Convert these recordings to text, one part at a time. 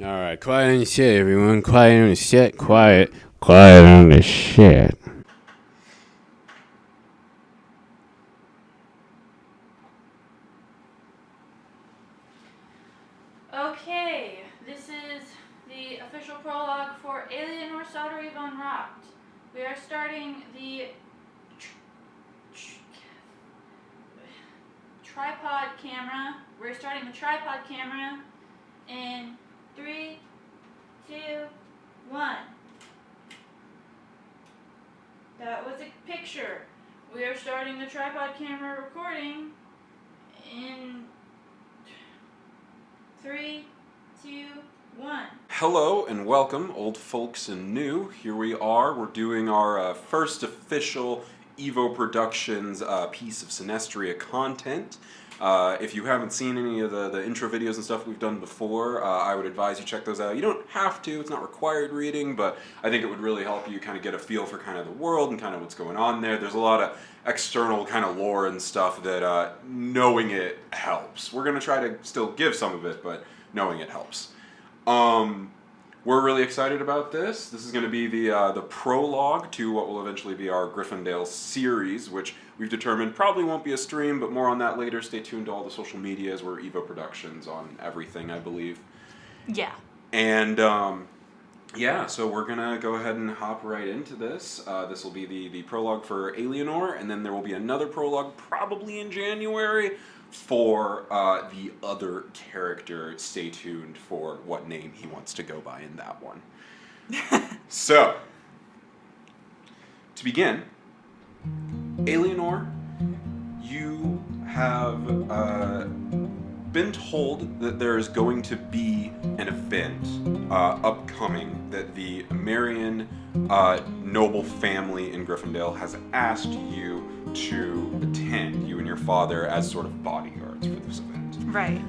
All right, quiet on the shit, everyone. Quiet on the shit. Quiet. Quiet on the shit. Okay, this is the official prologue for Aeleanor Sottery von Racht. We are starting the tripod camera. We're starting the tripod camera in 3, 2, 1. That was a picture. We are starting the tripod camera recording in 3, 2, 1. Hello and welcome, old folks and new. Here we are. We're doing our first official Evo Productions piece of Sinestria content. If you haven't seen any of the intro videos and stuff we've done before, I would advise you check those out. You don't have to, it's not required reading, but I think it would really help you kind of get a feel for kind of the world and kind of what's going on there. There's a lot of external kind of lore and stuff that knowing it helps. We're going to try to still give some of it, but knowing it helps. We're really excited about this. This is going to be the prologue to what will eventually be our Griffondale series, which we've determined probably won't be a stream, but more on that later. Stay tuned to all the social medias. We're Evo Productions on everything, I believe. Yeah. And yeah, so we're going to go ahead and hop right into this. This will be the prologue for Aeleanor, and then there will be another prologue probably in January for the other character. Stay tuned for what name he wants to go by in that one. So, to begin, Aeleanor, you have been told that there is going to be an event upcoming that the Marian noble family in Griffondale has asked you to attend, you and your father, as sort of bodyguards for this event. Right.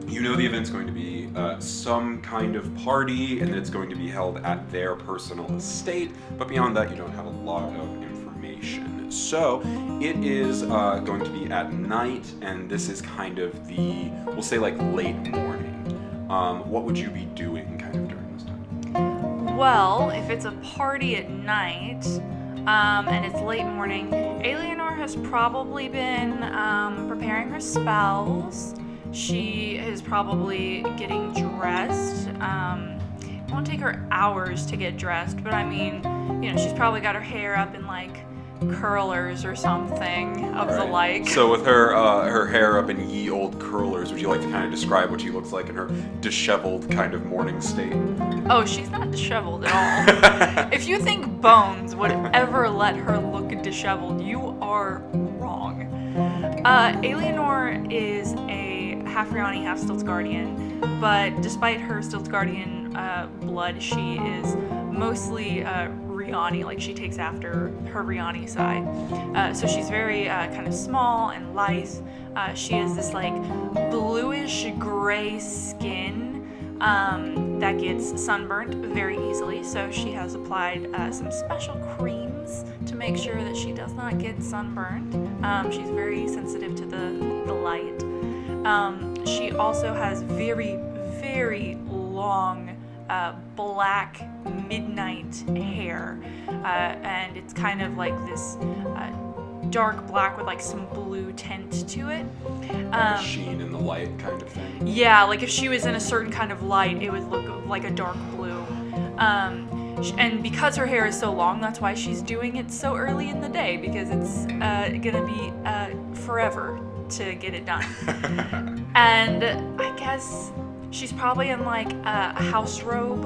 You know the event's going to be some kind of party, and it's going to be held at their personal estate, but beyond that you don't have a lot of information. So, it is going to be at night, and this is kind of the, we'll say like late morning. What would you be doing kind of during this time? Well, if it's a party at night, and it's late morning, Aeleanor has probably been preparing her spells. She is probably getting dressed. It won't take her hours to get dressed, but I mean, you know, she's probably got her hair up in like curlers or something of the like. So with her her hair up in ye old curlers, would you like to kind of describe what she looks like in her disheveled kind of morning state? Oh, she's not disheveled at all. If you think Bones would ever let her look disheveled, you are wrong. Aeleanor is a half Riani, half Stiltsguardian, but despite her Stiltsguardian blood, she is mostly Riani, like she takes after her Riani side. So she's very kind of small and lithe. She has this like bluish gray skin that gets sunburnt very easily, so she has applied some special creams to make sure that she does not get sunburned. She's very sensitive to the light. She also has very, very long black midnight hair, and it's kind of like this dark black with like some blue tint to it. Sheen in the light kind of thing. Yeah, like if she was in a certain kind of light, it would look like a dark blue. And because her hair is so long, that's why she's doing it so early in the day, because it's gonna be forever to get it done. And I guess she's probably in like a house robe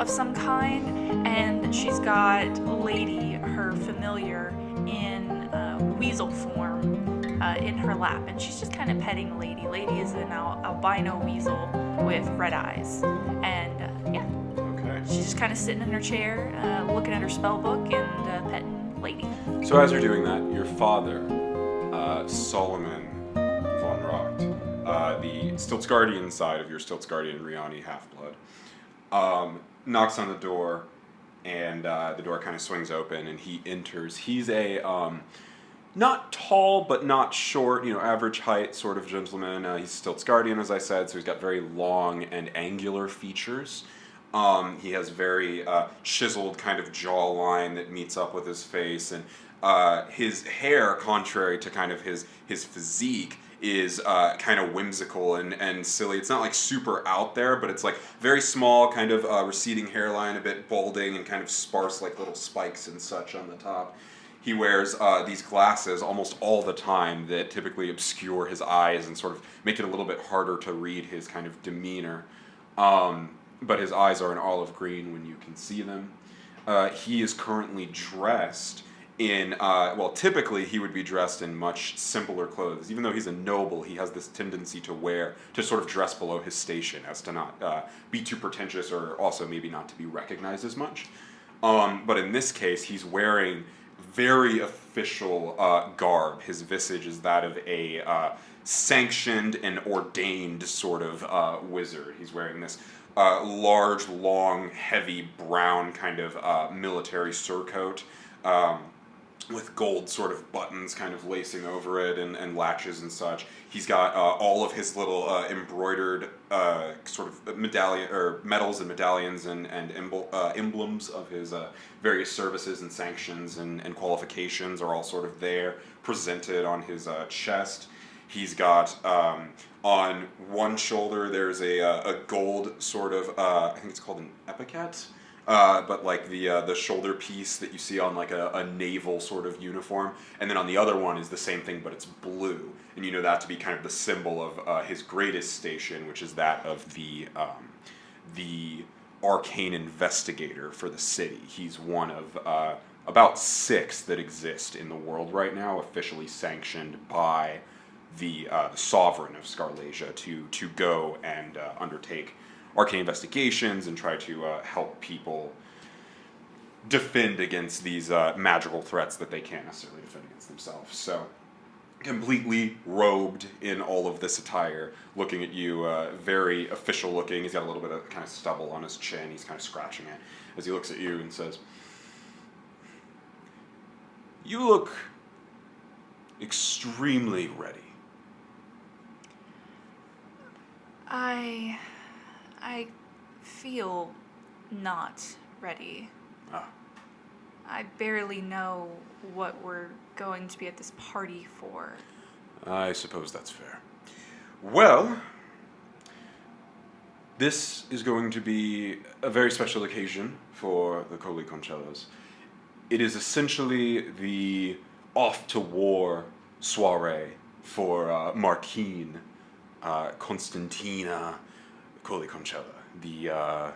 of some kind, and she's got Lady, her familiar, in weasel form in her lap, and she's just kind of petting Lady. Lady is an albino weasel with red eyes, and yeah. Okay. She's just kind of sitting in her chair, looking at her spell book and petting Lady. So as you're doing that, your father, Solomon von Racht, the Stiltsguardian side of your Stiltsguardian Riani half-blood, knocks on the door, and the door kind of swings open, and he enters. He's a not tall, but not short, average height sort of gentleman. He's Stilt's guardian, as I said, so he's got very long and angular features. He has very chiseled kind of jawline that meets up with his face, and his hair, contrary to kind of his physique, is kind of whimsical and silly. It's not like super out there, but it's like very small, kind of receding hairline, a bit balding, and kind of sparse like little spikes and such on the top. He wears these glasses almost all the time that typically obscure his eyes and sort of make it a little bit harder to read his kind of demeanor. But his eyes are an olive green when you can see them. He is currently dressed in, typically he would be dressed in much simpler clothes. Even though he's a noble, he has this tendency to sort of dress below his station as to not be too pretentious or also maybe not to be recognized as much. But in this case, he's wearing very official garb. His visage is that of a sanctioned and ordained sort of wizard. He's wearing this large, long, heavy brown kind of military surcoat with gold sort of buttons kind of lacing over it and latches and such. He's got all of his little embroidered sort of medallion or medals and medallions and emblems of his various services and sanctions and qualifications are all sort of there, presented on his chest. He's got on one shoulder there's a gold sort of I think it's called an epaulet. But like the shoulder piece that you see on like a naval sort of uniform, and then on the other one is the same thing, but it's blue, and you know that to be kind of the symbol of his greatest station, which is that of the arcane investigator for the city. He's one of about 6 that exist in the world right now, officially sanctioned by the sovereign of Scarlasia to go and undertake arcane investigations and try to help people defend against these magical threats that they can't necessarily defend against themselves. So, completely robed in all of this attire, looking at you, very official looking. He's got a little bit of kind of stubble on his chin. He's kind of scratching it as he looks at you and says, "You look extremely ready." I feel not ready. Ah. I barely know what we're going to be at this party for. I suppose that's fair. Well, this is going to be a very special occasion for the Coley Concellos. It is essentially the off-to-war soiree for Martini, Constantina Coley Concella, the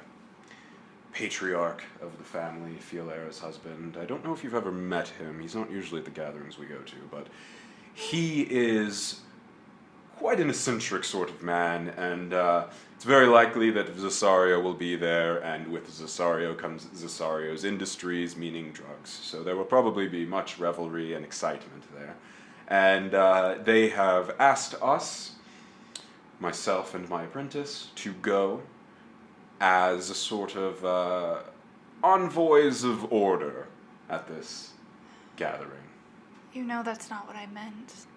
patriarch of the family, Fiolera's husband. I don't know if you've ever met him. He's not usually at the gatherings we go to, but he is quite an eccentric sort of man, and it's very likely that Zasario will be there, and with Zasario comes Zasario's industries, meaning drugs. So there will probably be much revelry and excitement there. And they have asked us, myself and my apprentice, to go as a sort of envoys of order at this gathering. You know that's not what I meant.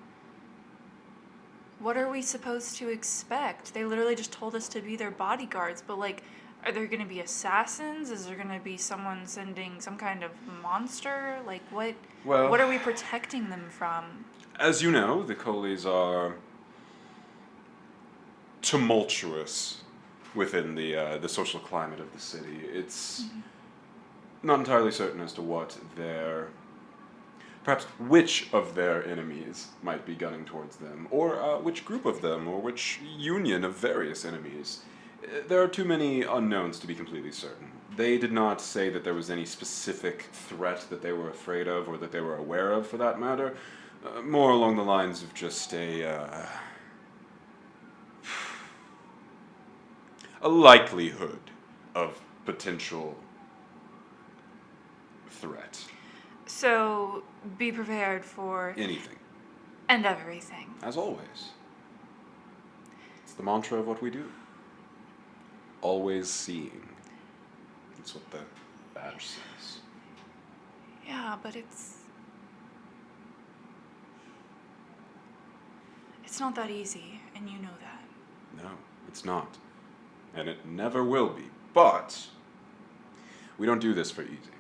What are we supposed to expect? They literally just told us to be their bodyguards, but like, are there going to be assassins? Is there going to be someone sending some kind of monster? Like, what? Well, what are we protecting them from? As you know, the Coleys are tumultuous within the social climate of the city. It's not entirely certain as to what perhaps which of their enemies might be gunning towards them, or which group of them, or which union of various enemies. There are too many unknowns to be completely certain. They did not say that there was any specific threat that they were afraid of, or that they were aware of, for that matter. More along the lines of just a likelihood of potential threat. So, be prepared for Anything. and everything. As always. It's the mantra of what we do. Always seeing. That's what the badge says. Yeah, but it's It's not that easy, and you know that. No, it's not. And it never will be. But we don't do this for easy.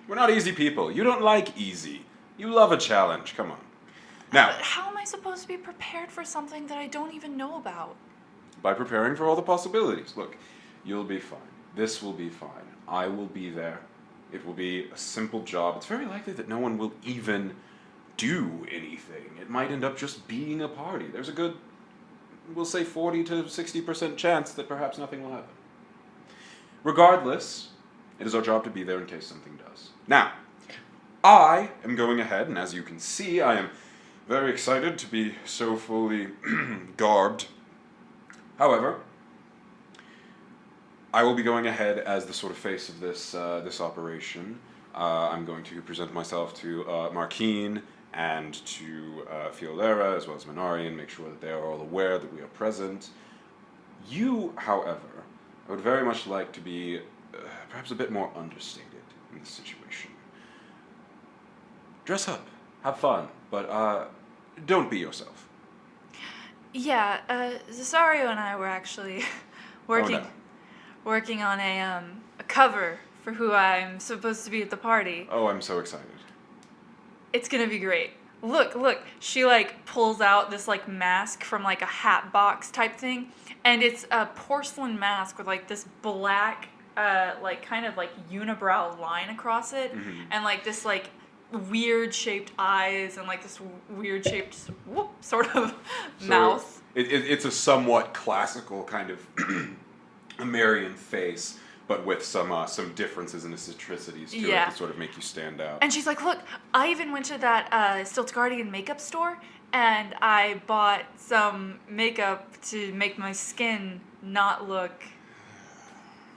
We're not easy people. You don't like easy. You love a challenge. Come on. Now, But how am I supposed to be prepared for something that I don't even know about? by preparing for all the possibilities. Look, you'll be fine. This will be fine. I will be there. It will be a simple job. It's very likely that no one will even do anything. It might end up just being a party. There's a good, we'll say 40 to 60% chance that perhaps nothing will happen. Regardless, it is our job to be there in case something does. Now, I am going ahead, and as you can see, I am very excited to be so fully garbed. However, I will be going ahead as the sort of face of this operation. I'm going to present myself to Martini and to Fiolera, as well as Minari, and make sure that they are all aware that we are present. You, however, I would very much like to be perhaps a bit more understated in this situation. Dress up, have fun, but don't be yourself. Yeah, Cesario and I were actually working no. working on a cover for who I'm supposed to be at the party. Oh, I'm so excited. It's gonna be great. Look, she like pulls out this like mask from like a hat box type thing, and it's a porcelain mask with like this black like kind of like unibrow line across it, and like this like weird shaped eyes and like this weird shaped sort of mouth. It's a somewhat classical kind of Amarian face, but with some differences and eccentricities to it to sort of make you stand out. And she's like, look, I even went to that Stilt Guardian makeup store and I bought some makeup to make my skin not look...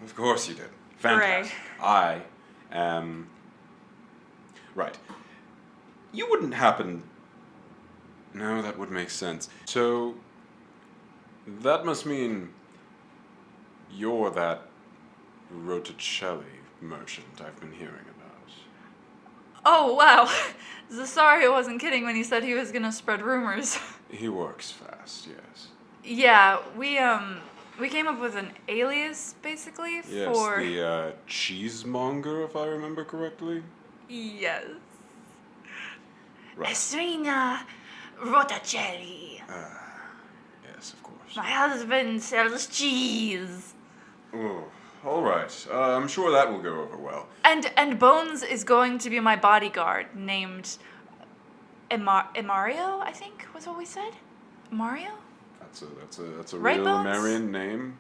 Of course you did. Fantastic. I am... Right. You wouldn't happen... No, that would make sense. So, that must mean you're that Shelley merchant I've been hearing about. Oh, wow. Cesario wasn't kidding when he said he was gonna spread rumors. He works fast, yes. Yeah, we came up with an alias, basically, Yes, for... the cheesemonger, if I remember correctly. Yes. Right. Estrina Rotacelli. Yes, of course. My husband sells cheese. Oh, all right. I'm sure that will go over well. And Bones is going to be my bodyguard, named Mario, I think was what we said. Mario? That's a Right, real Bones? Amarian name.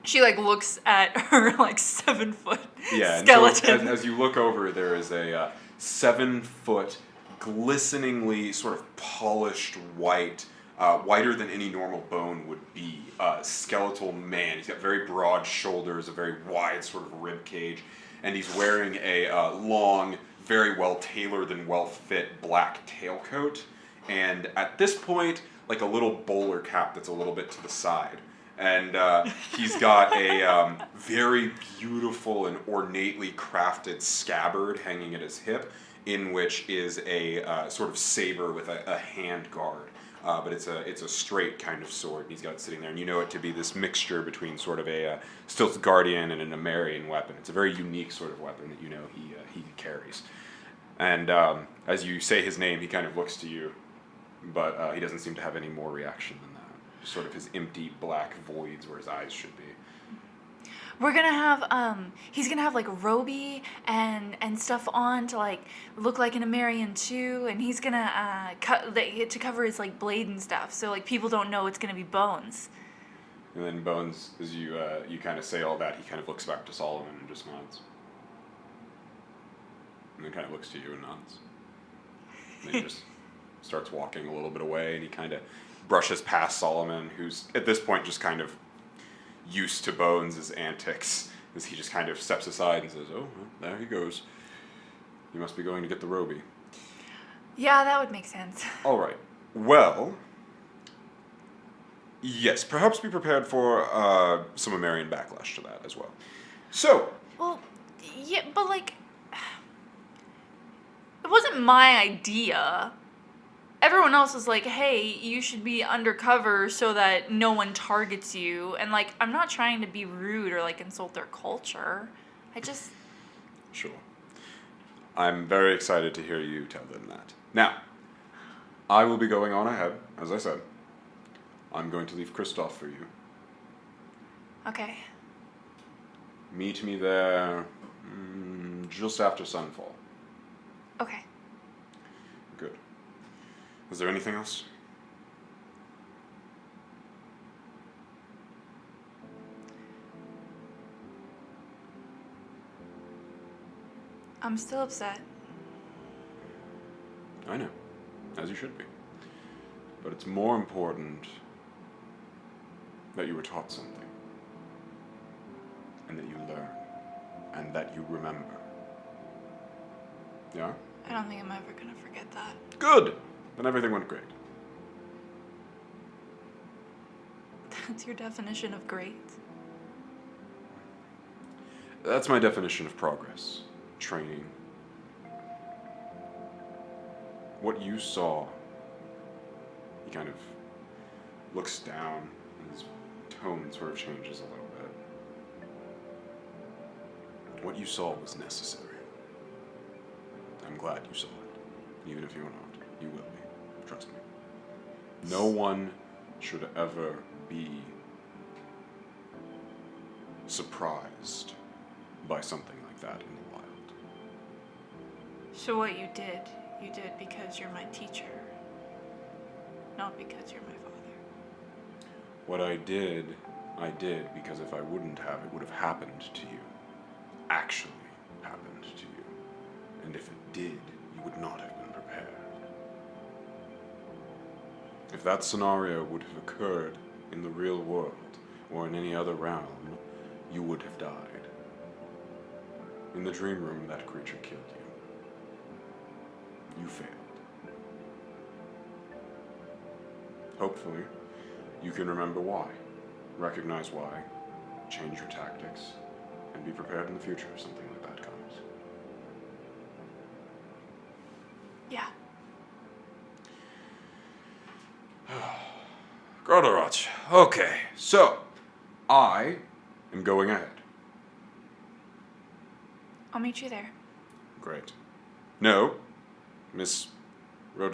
She like looks at her like 7-foot Yeah, skeleton. and so as you look over, there is a 7-foot, glisteningly sort of polished white, whiter than any normal bone would be, skeletal man. He's got very broad shoulders, a very wide sort of rib cage, and he's wearing a long, very well tailored and well fit black tailcoat. And at this point, like a little bowler cap that's a little bit to the side. And he's got a very beautiful and ornately crafted scabbard hanging at his hip, in which is a sort of saber with a hand guard. But it's a straight kind of sword. He's got it sitting there, and you know it to be this mixture between sort of a Stilt Guardian and an Amarian weapon. It's a very unique sort of weapon that you know he carries. And as you say his name, he kind of looks to you, but he doesn't seem to have any more reaction than that. Just sort of his empty black voids where his eyes should be. We're gonna have he's gonna have like roby and stuff on to like look like an Amarian too, and he's gonna to cover his like blade and stuff, so like people don't know it's gonna be Bones. And then Bones, as you kind of say all that, he kind of looks back to Solomon and just nods. And then kind of looks to you and nods. And then he just starts walking a little bit away, and he kind of brushes past Solomon, who's at this point just kind of used to Bones' antics, as he just kind of steps aside and says, oh, well, there he goes. You must be going to get the roby. Yeah, that would make sense. All right. Well, yes, perhaps be prepared for some Amarian backlash to that as well. So. Well, yeah, but like, it wasn't my idea. everyone else is like, hey, you should be undercover so that no one targets you. And, like, I'm not trying to be rude or, like, insult their culture. I just... Sure. I'm very excited to hear you tell them that. Now, I will be going on ahead, as I said. I'm going to leave Kristoff for you. Okay. Meet me there just after sunfall. Okay. Good. Is there anything else? I'm still upset. I know, as you should be. But it's more important that you were taught something. And that you learn. And that you remember. Yeah? I don't think I'm ever gonna forget that. Good! Then everything went great. That's your definition of great? That's my definition of progress. Training. What you saw, he kind of looks down and his tone sort of changes a little bit. What you saw was necessary. I'm glad you saw it. Even if you're not, you will be. Trust me. No one should ever be surprised by something like that in the wild. So what you did because you're my teacher, not because you're my father. What I did because if I wouldn't have, it would have happened to you. Actually happened to you. And if it did, you would not have been prepared. If that scenario would have occurred in the real world, or in any other realm, you would have died. In the dream room, that creature killed you. You failed. Hopefully, you can remember why, recognize why, change your tactics, and be prepared in the future if something like that comes. Yeah. Grodarach. Okay, so I am going ahead. I'll meet you there. Great. No, Miss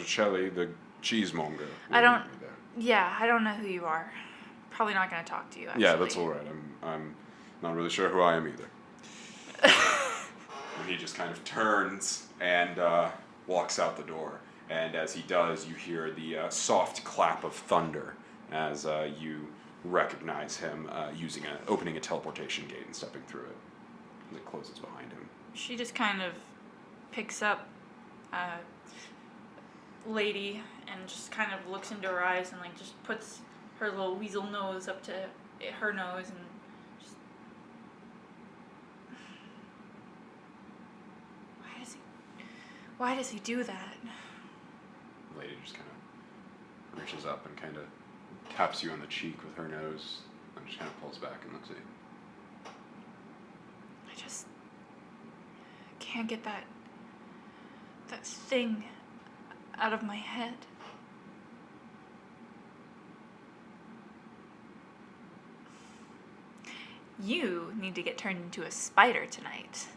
Shelley, the cheesemonger. I don't- will meet me there. Yeah, I don't know who you are. Probably not gonna talk to you, actually. Yeah, that's all right. I'm not really sure who I am either. And he just kind of turns and walks out the door. And as he does, you hear the soft clap of thunder as you recognize him opening a teleportation gate and stepping through it. As it closes behind him. She just kind of picks up Lady and just kind of looks into her eyes and like just puts her little weasel nose up to her nose and just... Why does he do that? Lady just kind of reaches up and kind of taps you on the cheek with her nose and just kind of pulls back and looks at you. I just can't get that thing out of my head. You need to get turned into a spider tonight.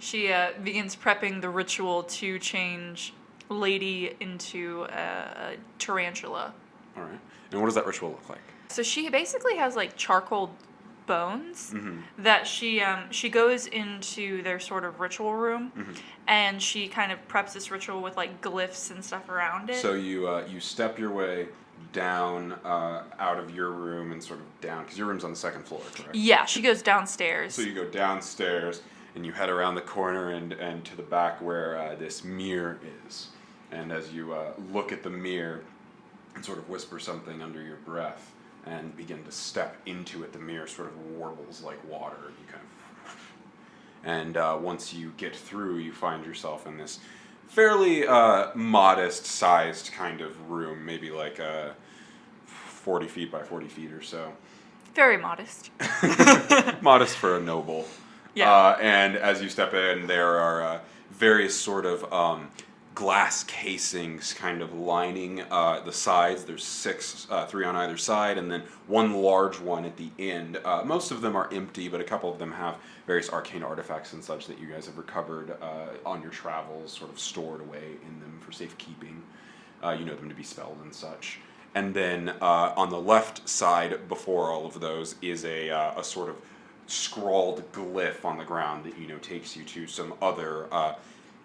She begins prepping the ritual to change Lady into a tarantula. All right. And what does that ritual look like? So she basically has like charcoal bones Mm-hmm. that she goes into their sort of ritual room, Mm-hmm. and she kind of preps this ritual with like glyphs and stuff around it. So you step your way down out of your room and sort of down, because your room's on the second floor, correct? Yeah, she goes downstairs. So you go downstairs and you head around the corner and to the back where this mirror is. And as you look at the mirror and sort of whisper something under your breath and begin to step into it, the mirror sort of warbles like water. You kind of, and once you get through, you find yourself in this fairly modest-sized kind of room, maybe like 40 feet by 40 feet or so. Very modest. Modest for a noble. Yeah. And as you step in, there are various sort of glass casings kind of lining the sides. There's 6, 3 on either side, and then one large one at the end. Most of them are empty, but a couple of them have various arcane artifacts and such that you guys have recovered on your travels, sort of stored away in them for safekeeping. You know them to be spelled and such. And then on the left side, before all of those, is a sort of scrawled glyph on the ground that, you know, takes you to some other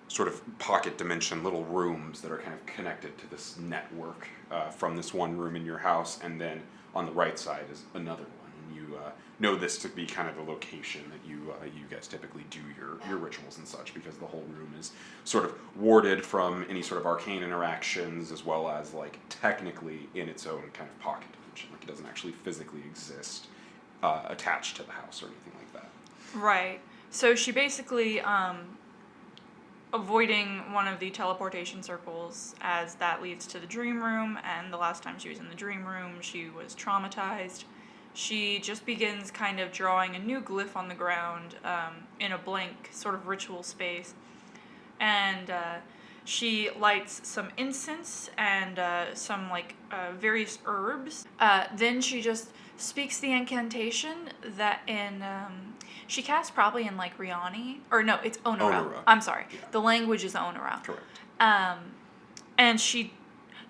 sort of pocket dimension little rooms that are kind of connected to this network from this one room in your house. And then on the right side is another one. And you know this to be kind of the location that you guys typically do your rituals and such, because the whole room is sort of warded from any sort of arcane interactions, as well as, like, technically in its own kind of pocket dimension. Like, it doesn't actually physically exist attached to the house or anything like that. Right. So she basically, avoiding one of the teleportation circles, as that leads to the dream room, and the last time she was in the dream room, she was traumatized. She just begins kind of drawing a new glyph on the ground in a blank sort of ritual space. And she lights some incense and some, like, various herbs. Then she just speaks the incantation that in... she casts probably in, like, Riani. Or no, it's Onora. I'm sorry. Yeah. The language is Onora. Correct. And she...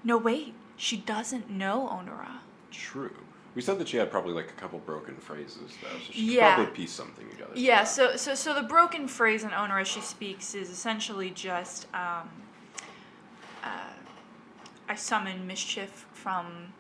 No, wait. She doesn't know Onora. True. We said that she had probably, like, a couple broken phrases, though, so she could probably piece something together. Yeah, so the broken phrase in Onora she speaks is essentially just, I summon mischief from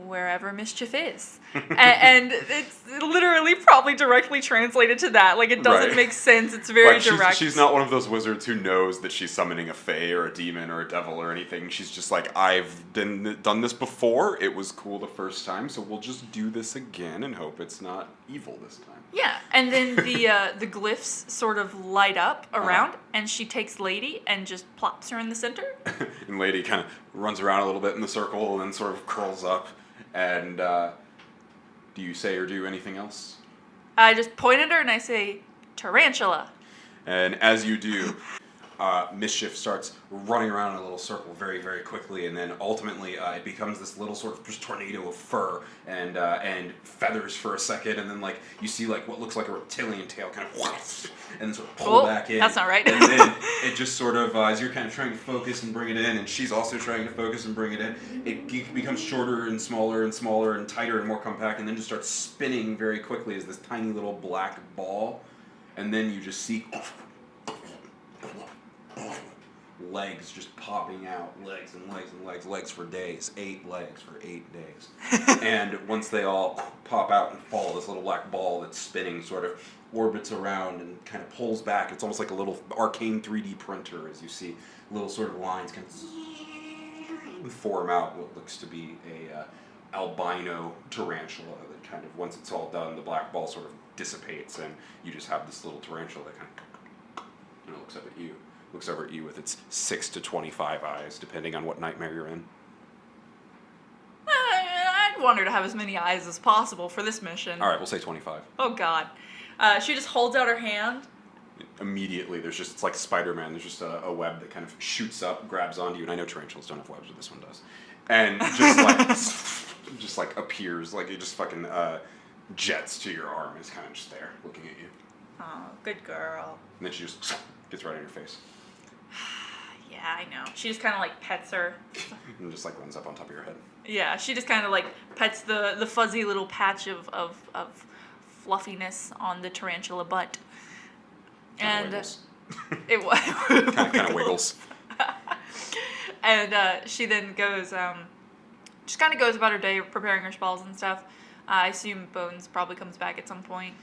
wherever mischief is. and it's literally probably directly translated to that. Like, it doesn't make sense. It's very like, direct. She's not one of those wizards who knows that she's summoning a fae or a demon or a devil or anything. She's just like, I've done this before. It was cool the first time, so we'll just do this again and hope it's not evil this time. Yeah, and then the glyphs sort of light up around, and she takes Lady and just plops her in the center. And Lady kind of runs around a little bit in the circle and then sort of curls up. And do you say or do anything else? I just point at her and I say, tarantula. And as you do, Mischief starts running around in a little circle very, very quickly, and then ultimately it becomes this little sort of just tornado of fur and feathers for a second, and then, like, you see, like, what looks like a reptilian tail kind of and sort of pull back in. That's not right. And then it just sort of, as you're kind of trying to focus and bring it in, and she's also trying to focus and bring it in, it becomes shorter and smaller and tighter and more compact, and then just starts spinning very quickly as this tiny little black ball, and then you just see legs just popping out, legs and legs and legs, legs for days, 8 legs for 8 days. And once they all pop out and fall, this little black ball that's spinning sort of orbits around and kind of pulls back. It's almost like a little arcane 3D printer, as you see little sort of lines kind of form out what looks to be a albino tarantula that kind of, once it's all done, the black ball sort of dissipates and you just have this little tarantula that kind of, and it looks up at you. Looks over at you with its 6 to 25 eyes, depending on what nightmare you're in. I'd want her to have as many eyes as possible for this mission. All right, we'll say 25. Oh, God. She just holds out her hand. Immediately, it's like Spider-Man. There's just a web that kind of shoots up, grabs onto you, and I know tarantulas don't have webs, but this one does. And just like appears, like it just fucking jets to your arm. It's kind of just there, looking at you. Oh, good girl. And then she just gets right in your face. Yeah, I know. She just kind of, like, pets her. And just, like, runs up on top of your head. Yeah, she just kind of, like, pets the fuzzy little patch of fluffiness on the tarantula butt. And it was kind of wiggles. And she then goes, just kind of goes about her day preparing her spells and stuff. I assume Bones probably comes back at some point.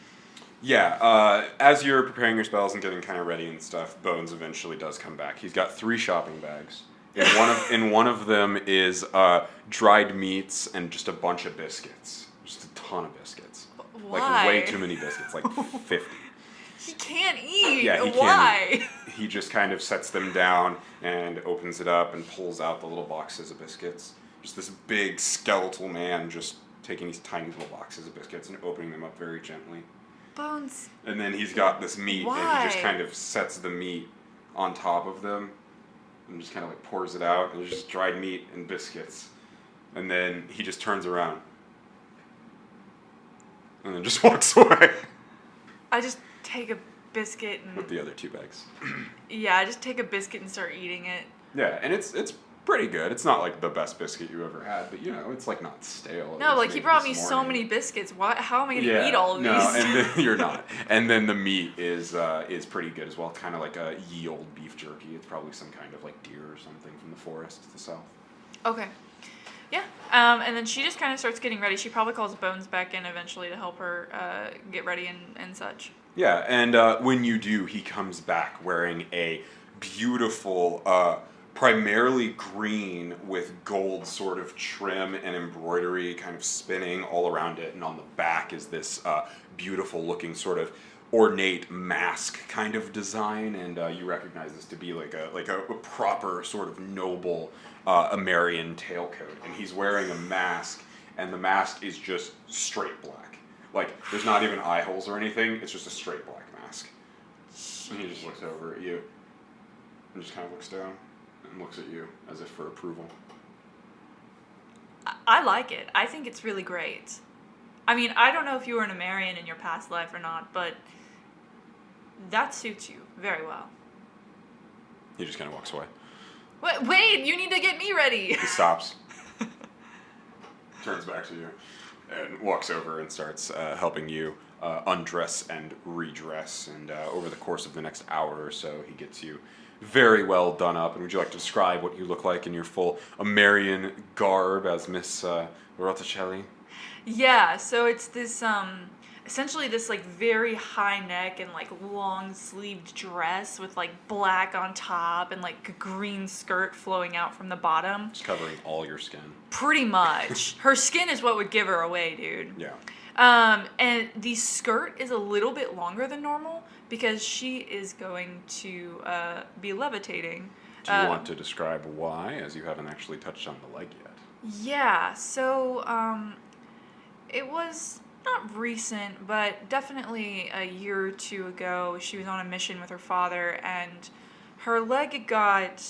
Yeah, as you're preparing your spells and getting kind of ready and stuff, Bones eventually does come back. He's got 3 shopping bags. In one of them is dried meats and just a bunch of biscuits. Just a ton of biscuits. Why? Like, way too many biscuits, like 50. He can't eat. Yeah, he Why? can't eat. He just kind of sets them down and opens it up and pulls out the little boxes of biscuits. Just this big skeletal man just taking these tiny little boxes of biscuits and opening them up very gently. Bones. And then he's got this meat, Why? and he just kind of sets the meat on top of them. and just kind of like pours it out, and there's just dried meat and biscuits. And then he just turns around and then just walks away. I just take a biscuit and... With the other 2 bags. Yeah, I just take a biscuit and start eating it. Yeah, and it's pretty good. It's not like the best biscuit you ever had, but it's like not stale. No, like he brought me so many biscuits. How am I going to eat all of these? No, and then, you're not. And then the meat is pretty good as well. Kind of like a ye old beef jerky. It's probably some kind of like deer or something from the forest to the south. Okay. Yeah, and then she just kind of starts getting ready. She probably calls Bones back in eventually to help her get ready and such. Yeah, and when you do, he comes back wearing a beautiful, primarily green with gold sort of trim and embroidery kind of spinning all around it. And on the back is this beautiful looking sort of ornate mask kind of design. And you recognize this to be like a proper sort of noble Amarian tailcoat. And he's wearing a mask, and the mask is just straight black. Like, there's not even eye holes or anything. It's just a straight black mask. And he just looks over at you and just kind of looks down and looks at you as if for approval. I like it. I think it's really great. I mean, I don't know if you were an Amarian in your past life or not, but that suits you very well. He just kind of walks away. Wait, you need to get me ready. He stops, turns back to you, and walks over and starts helping you undress and redress. And over the course of the next hour or so, he gets you very well done up. And would you like to describe what you look like in your full Amarian garb as Miss Bertha Shelley? Yeah, so it's this, essentially this, like, very high neck and, like, long-sleeved dress with, like, black on top and, like, a green skirt flowing out from the bottom. Just covering all your skin. Pretty much. Her skin is what would give her away, dude. Yeah. And the skirt is a little bit longer than normal because she is going to be levitating. Do you want to describe why, as you haven't actually touched on the leg yet? Yeah, so it was not recent, but definitely a year or two ago, she was on a mission with her father, and her leg got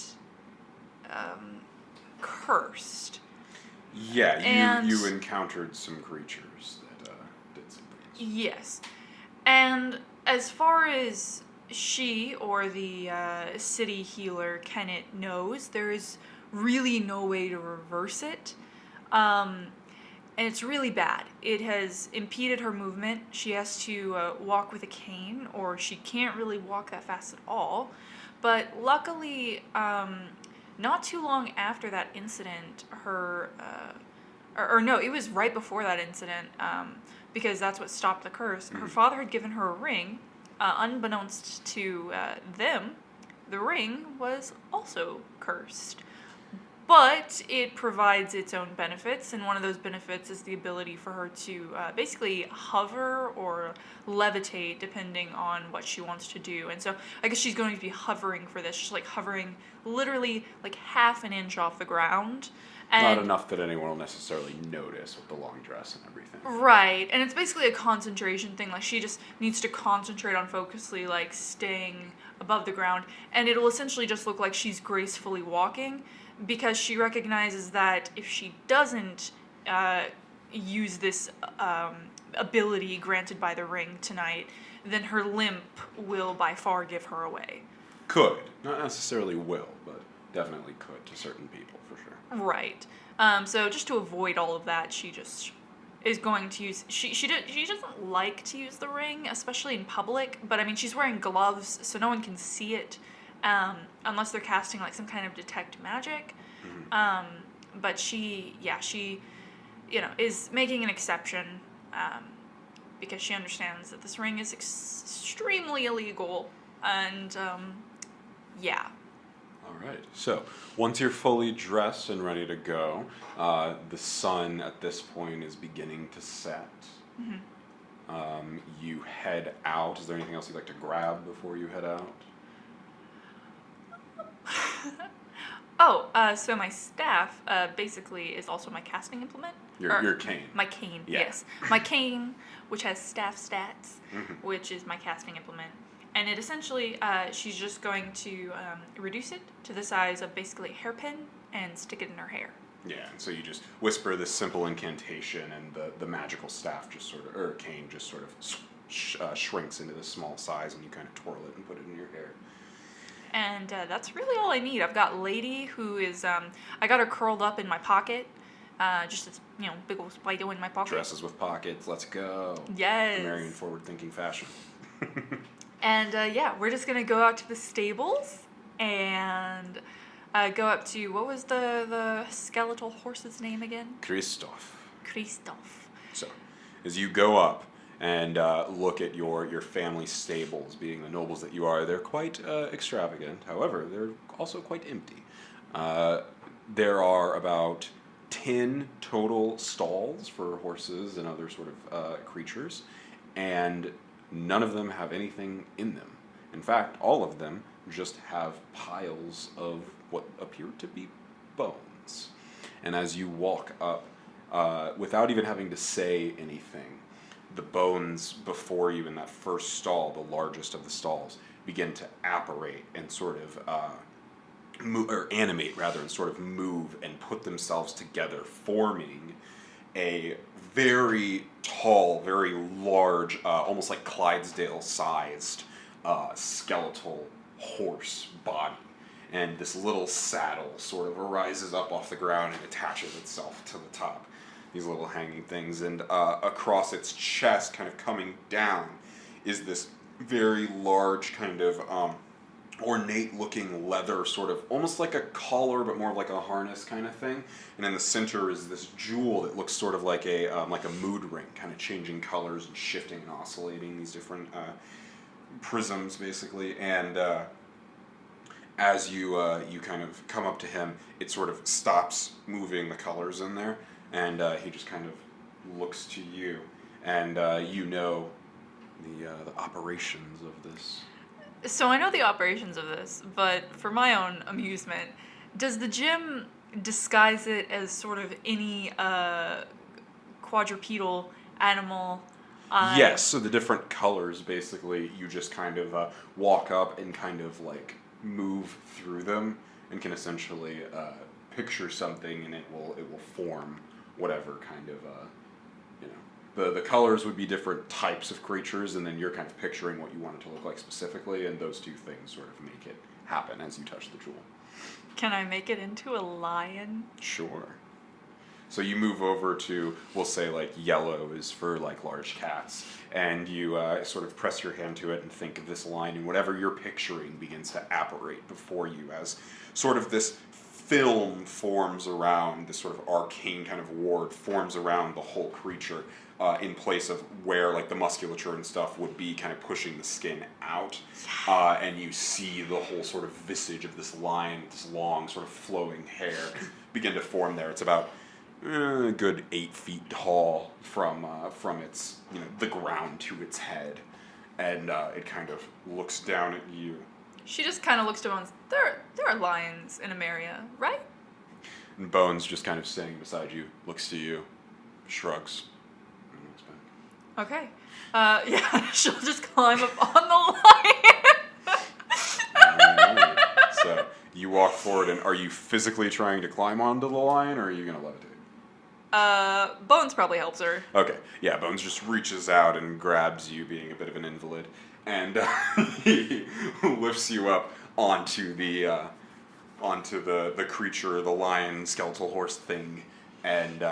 cursed. Yeah, you encountered some creatures that did some things. Yes. And as far as she or the city healer Kenneth knows, there is really no way to reverse it. And it's really bad. It has impeded her movement. She has to walk with a cane, or she can't really walk that fast at all. But luckily, not too long after that incident, her... or no, it was right before that incident, because that's what stopped the curse. Her father had given her a ring. Unbeknownst to them, the ring was also cursed. But it provides its own benefits, and one of those benefits is the ability for her to basically hover or levitate depending on what she wants to do. And so I guess she's going to be hovering for this. She's like hovering literally like half an inch off the ground. And not enough that anyone will necessarily notice with the long dress and everything. Right, and it's basically a concentration thing. Like, she just needs to concentrate on focusly, like, staying above the ground. And it'll essentially just look like she's gracefully walking, because she recognizes that if she doesn't use this ability granted by the ring tonight, then her limp will by far give her away. Could. Not necessarily will, but definitely could to certain people, for sure. Right. So just to avoid all of that, she just is going to use... She doesn't like to use the ring, especially in public, but I mean, she's wearing gloves, so no one can see it. Unless they're casting like some kind of detect magic. But she is making an exception, because she understands that this ring is extremely illegal, and, yeah. Alright, so once you're fully dressed and ready to go, the sun at this point is beginning to set. You head out. Is there anything else you'd like to grab before you head out? So my staff basically is also my casting implement. Your cane. My cane, yeah. Yes. My cane, which has staff stats, which is my casting implement. And it essentially, she's just going to reduce it to the size of basically a hairpin and stick it in her hair. Yeah, and so you just whisper this simple incantation, and the magical staff just sort of, or cane just sort of shrinks into this small size, and you kind of twirl it and put it in your hair. And that's really all I need. I've got Lady, who is, I got her curled up in my pocket. Just this, big old Spido in my pocket. Dresses with pockets, let's go. Yes. Marion forward-thinking fashion. And we're just going to go out to the stables and go up to, what was the skeletal horse's name again? Christoph. So, as you go up and look at your family stables, being the nobles that you are, they're quite extravagant. However, they're also quite empty. There are about 10 total stalls for horses and other sort of creatures, and none of them have anything in them. In fact, all of them just have piles of what appear to be bones. And as you walk up, without even having to say anything, the bones before you in that first stall, the largest of the stalls, begin to apparate and sort of animate rather, and sort of move and put themselves together, forming a very tall, very large, almost like Clydesdale-sized skeletal horse body. And this little saddle sort of arises up off the ground and attaches itself to the top. These little hanging things. And across its chest, kind of coming down, is this very large kind of ornate-looking leather, sort of almost like a collar, but more like a harness kind of thing. And in the center is this jewel that looks sort of like a mood ring, kind of changing colors and shifting and oscillating these different prisms, basically. And as you kind of come up to him, it sort of stops moving the colors in there, and he just kind of looks to you, and you know the operations of this. So I know the operations of this, but for my own amusement, does the gym disguise it as sort of any quadrupedal animal? Yes, so the different colors, basically, you just kind of walk up and kind of like move through them, and can essentially picture something, and it will form whatever kind of the colors would be different types of creatures, and then you're kind of picturing what you want it to look like specifically, and those two things sort of make it happen as you touch the jewel. Can I make it into a lion? Sure. So you move over to, we'll say like yellow is for like large cats, and you sort of press your hand to it and think of this line, and whatever you're picturing begins to apparate before you as sort of this film forms around, this sort of arcane kind of ward forms around the whole creature, in place of where like the musculature and stuff would be kind of pushing the skin out, and you see the whole sort of visage of this lion with this long sort of flowing hair begin to form there. It's about a good 8 feet tall from its the ground to its head, and it kind of looks down at you. She just kind of looks to Bones. There are lions in Ameria, right? And Bones, just kind of standing beside you, looks to you, shrugs, and looks back. Okay. Yeah, she'll just climb up on the lion. So you walk forward, and are you physically trying to climb onto the lion, or are you going to levitate? Bones probably helps her. Okay, yeah, Bones just reaches out and grabs you, being a bit of an invalid, and he lifts you up onto the creature, the lion, skeletal horse thing, and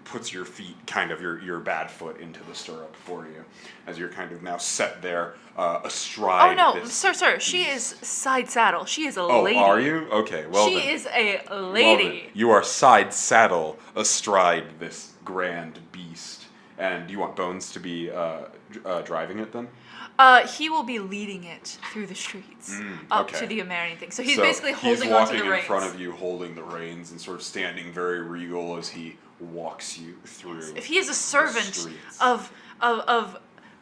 puts your feet, kind of your bad foot, into the stirrup for you, as you're kind of now set there astride. Oh no, sir, she is side saddle. She is a lady. Oh, are you? Okay, well then. She is a Well lady. then, you are side saddle astride this grand beast, and do you want Bones to be driving it then? He will be leading it through the streets okay. to the American thing. So he's basically holding onto the reins. He's walking in front of you, holding the reins, and sort of standing very regal as he walks you through. Yes. If he is a servant streets. of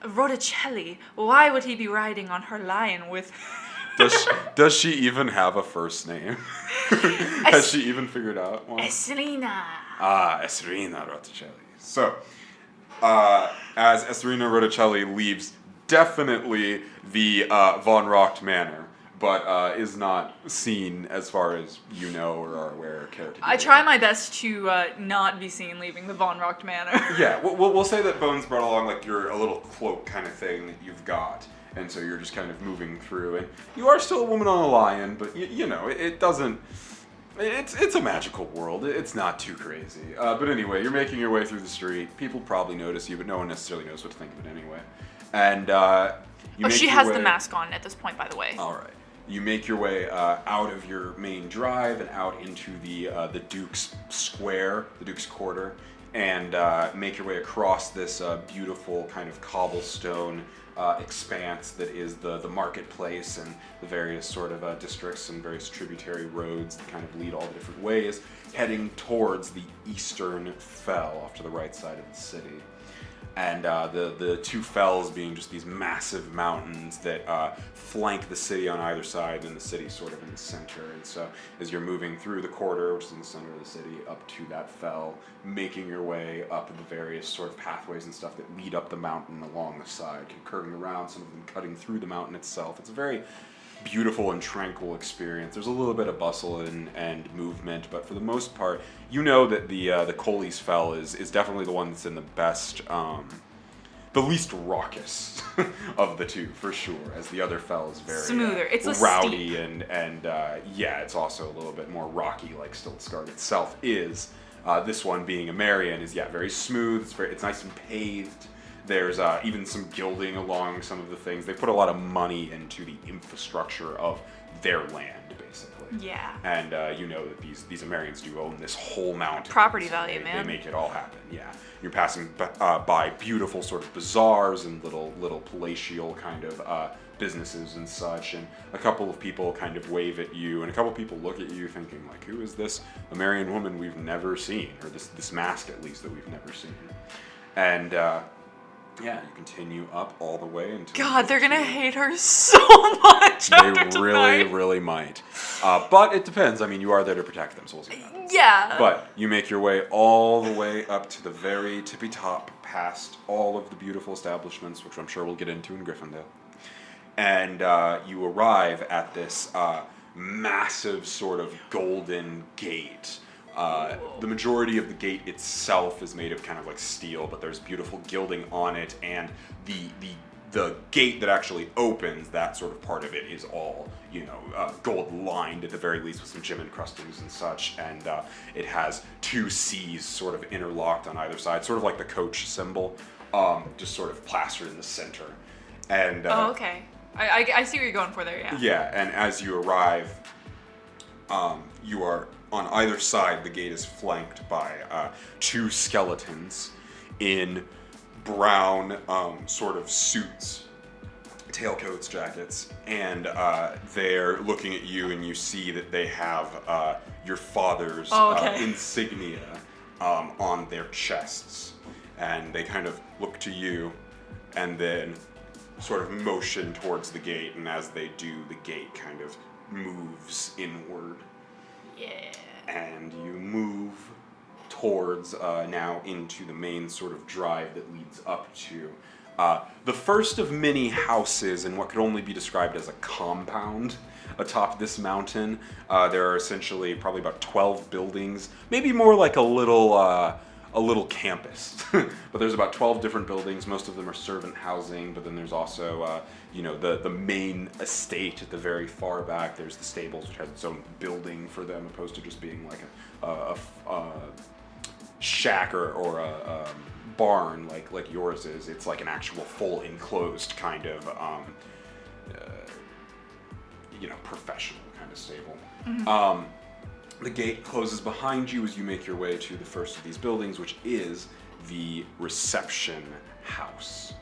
Rodicelli, why would he be riding on her lion with... Does she even have a first name? Has she even figured out one? Eselina. Eselina Rodicelli. So, as Eselina Rodicelli leaves definitely the Von Rocht Manor, but is not seen as far as you know or are aware or care to be. I try my best to not be seen leaving the Von Rocht Manor. Yeah, we'll say that Bones brought along like your a little cloak kind of thing that you've got, and so you're just kind of moving through, and you are still a woman on a lion, but you know it doesn't. It's a magical world. It's not too crazy. But anyway, you're making your way through the street. People probably notice you, but no one necessarily knows what to think of it anyway. And she has the mask on at this point, by the way. All right. You make your way out of your main drive and out into the Duke's Square, the Duke's Quarter, and make your way across this beautiful kind of cobblestone expanse that is the marketplace and the various sort of districts and various tributary roads that kind of lead all the different ways, heading towards the eastern fell off to the right side of the city. And the two fells being just these massive mountains that flank the city on either side, and the city sort of in the center. And so as you're moving through the quarter, which is in the center of the city, up to that fell, making your way up the various sort of pathways and stuff that lead up the mountain along the side, curving around, some of them cutting through the mountain itself. It's a very beautiful and tranquil experience. There's a little bit of bustle and movement, but for the most part, you know that the Coley's Fell is definitely the one that's in the best, the least raucous of the two, for sure, as the other fell is very smoother. It's rowdy steep. and yeah, it's also a little bit more rocky, like Stiltsgard itself is. This one being a Marion is very smooth. It's nice and paved. There's even some gilding along some of the things. They put a lot of money into the infrastructure of their land, basically. Yeah. And you know that these Amarians do own this whole mountain. Property so value, they man. They make it all happen, yeah. You're passing by beautiful sort of bazaars and little palatial kind of businesses and such, and a couple of people kind of wave at you, and a couple of people look at you thinking, like, who is this Amarian woman we've never seen, or this mask, at least, that we've never seen. And yeah, you continue up all the way until... God, they're gonna hate her so much after tonight. Really might. But it depends. I mean, you are there to protect them, so we'll see what happens. Yeah. But you make your way all the way up to the very tippy top, past all of the beautiful establishments, which I'm sure we'll get into in Griffondale. And you arrive at this massive sort of golden gate. The majority of the gate itself is made of kind of like steel, but there's beautiful gilding on it, and the gate that actually opens, that sort of part of it is all, gold lined at the very least with some gem encrustings and such, and it has two C's sort of interlocked on either side, sort of like the coach symbol, just sort of plastered in the center. And oh, okay. I see what you're going for there, yeah. Yeah, and as you arrive, you are... On either side, the gate is flanked by two skeletons in brown sort of suits, tailcoats, jackets, and they're looking at you, and you see that they have your father's insignia on their chests. And they kind of look to you and then sort of motion towards the gate, and as they do, the gate kind of moves inward. Yeah. And you move towards now into the main sort of drive that leads up to the first of many houses in what could only be described as a compound atop this mountain. There are essentially probably about 12 buildings, maybe more like a little campus. But there's about 12 different buildings. Most of them are servant housing, but then there's also the main estate at the very far back. There's the stables, which has its own building for them, opposed to just being like a shack or a barn like yours is. It's like an actual full enclosed kind of professional kind of stable. Mm-hmm. The gate closes behind you as you make your way to the first of these buildings, which is the reception house.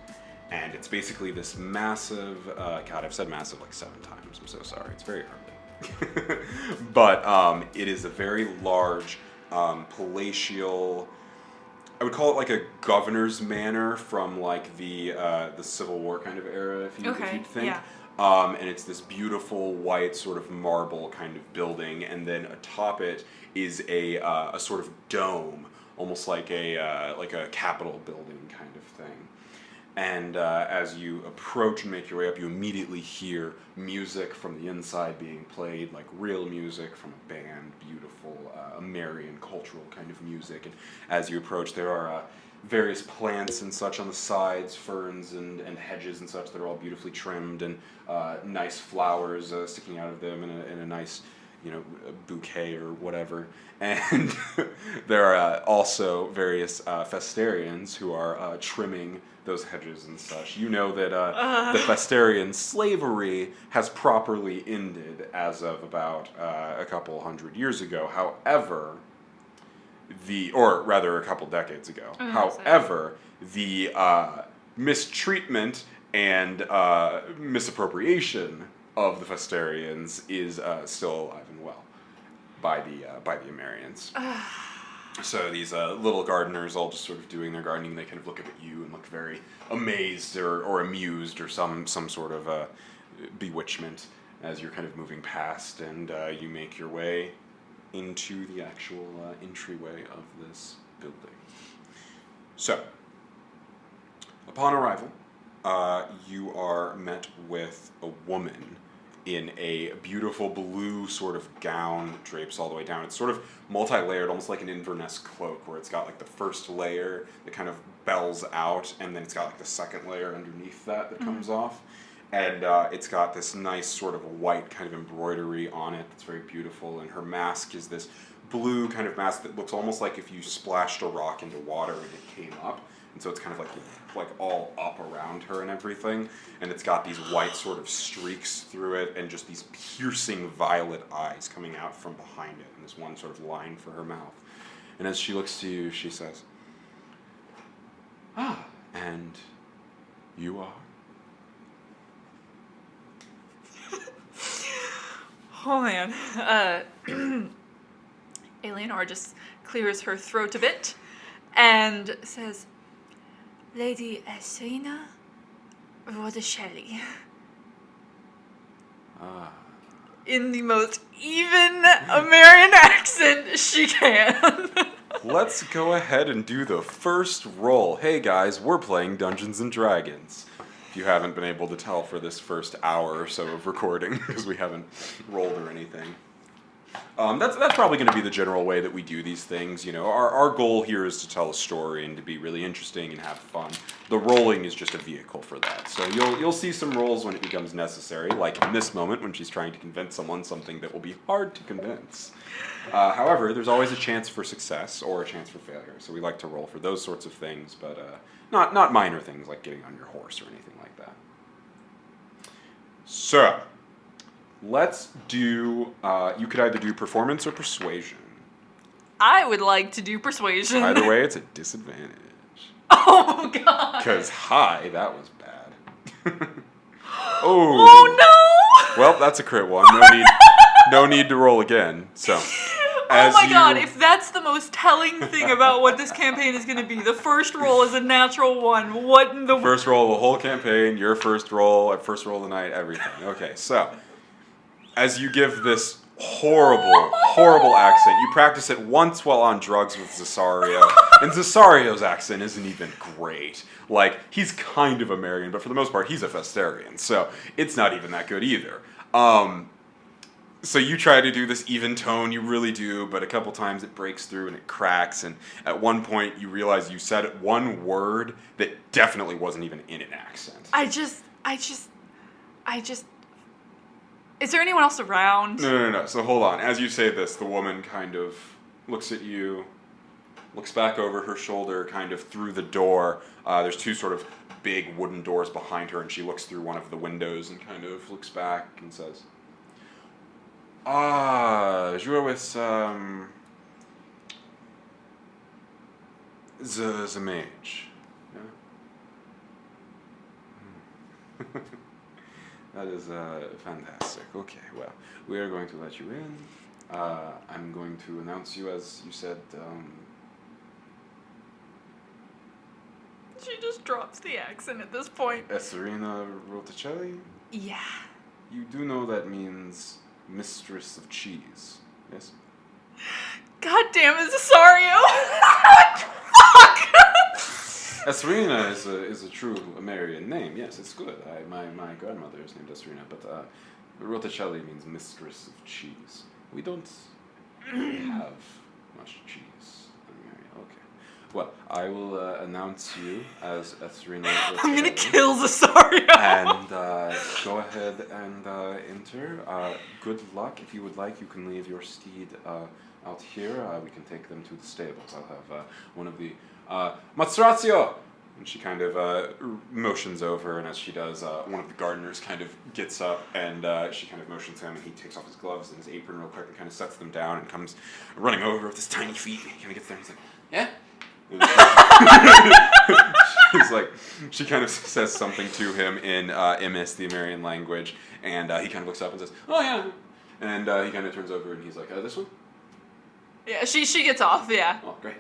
And it's basically this massive, God, I've said massive like 7 times, I'm so sorry, it's very early. But it is a very large, palatial, I would call it like a governor's manor from like the Civil War kind of era, if you'd think. Yeah. And it's this beautiful white sort of marble kind of building, and then atop it is a sort of dome, almost like a Capitol building kind of thing. And as you approach and make your way up, you immediately hear music from the inside being played, like real music from a band, beautiful Amerindian cultural kind of music. And as you approach, there are various plants and such on the sides, ferns and hedges and such that are all beautifully trimmed, and nice flowers sticking out of them in a nice, bouquet or whatever. And there are also various Festarians who are trimming those hedges and such. You know that the Festarian slavery has properly ended as of about a couple hundred years ago. However, or rather a couple decades ago. However, the mistreatment and misappropriation of the Festarians is still alive and well by the Amerindians. So these little gardeners, all just sort of doing their gardening, they kind of look up at you and look very amazed or amused or some sort of bewitchment as you're kind of moving past, and you make your way into the actual entryway of this building. So, upon arrival, you are met with a woman in a beautiful blue sort of gown that drapes all the way down. It's sort of multi-layered, almost like an Inverness cloak, where it's got like the first layer that kind of bells out, and then it's got like the second layer underneath that comes off. And it's got this nice sort of white kind of embroidery on it that's very beautiful, and her mask is this blue kind of mask that looks almost like if you splashed a rock into water and it came up. And so it's kind of like all up around her and everything. And it's got these white sort of streaks through it, and just these piercing violet eyes coming out from behind it, and this one sort of line for her mouth. And as she looks to you, she says, "Ah, and you are?" Oh man. Aeleanor just clears her throat a bit and says, "Lady Aeleanor Bertha Shelley." In the most even Amerindian accent she can. Let's go ahead and do the first roll. Hey guys, we're playing Dungeons and Dragons. If you haven't been able to tell for this first hour or so of recording, because we haven't rolled or anything. That's probably going to be the general way that we do these things. Our goal here is to tell a story and to be really interesting and have fun. The rolling is just a vehicle for that. So you'll see some rolls when it becomes necessary, like in this moment when she's trying to convince someone something that will be hard to convince. However, there's always a chance for success or a chance for failure. So we like to roll for those sorts of things, but not minor things like getting on your horse or anything like that. So, let's do, you could either do performance or persuasion. I would like to do persuasion. Either way, it's a disadvantage. Oh, God. Because, that was bad. Oh, no! Well, that's a crit one. No need to roll again. So, God, if that's the most telling thing about what this campaign is going to be, the first roll is a natural one. What in the... First roll of the whole campaign, your first roll of the night, everything. Okay, so, as you give this horrible accent, you practice it once while on drugs with Cesario, and Cesario's accent isn't even great. Like, he's kind of American, but for the most part, he's a Festarian, so it's not even that good either. So you try to do this even tone, you really do, but a couple times it breaks through and it cracks, and at one point you realize you said one word that definitely wasn't even in an accent. I just... Is there anyone else around? No. So hold on. As you say this, the woman kind of looks at you, looks back over her shoulder, kind of through the door. There's two sort of big wooden doors behind her, and she looks through one of the windows and kind of looks back and says, you are with, the mage. Yeah? That is fantastic. Okay, well, we are going to let you in. I'm going to announce you, as you said. She just drops the accent at this point. Aeleanor Roticelli? Yeah. You do know that means mistress of cheese, yes? God damn it, Cesario! Fuck! Esrina is a true Amarian name. Yes, it's good. My grandmother is named Esrina, but Bertha Shelley means mistress of cheese. We don't have much cheese in Ameria. Okay. Well, I will announce you as Esrina. I'm gonna kill Cesario. And go ahead and enter. Good luck. If you would like, you can leave your steed out here. We can take them to the stables. I'll have one of the Mastrazio! And she kind of motions over, and as she does, one of the gardeners kind of gets up, and she kind of motions him, and he takes off his gloves and his apron real quick and kind of sets them down and comes running over with his tiny feet. He kind of gets there and he's like, yeah? She's like, she kind of says something to him in Imis, the Amarian language, and he kind of looks up and says, oh yeah. And he kind of turns over and he's like, this one? Yeah, she gets off, yeah. Oh, great.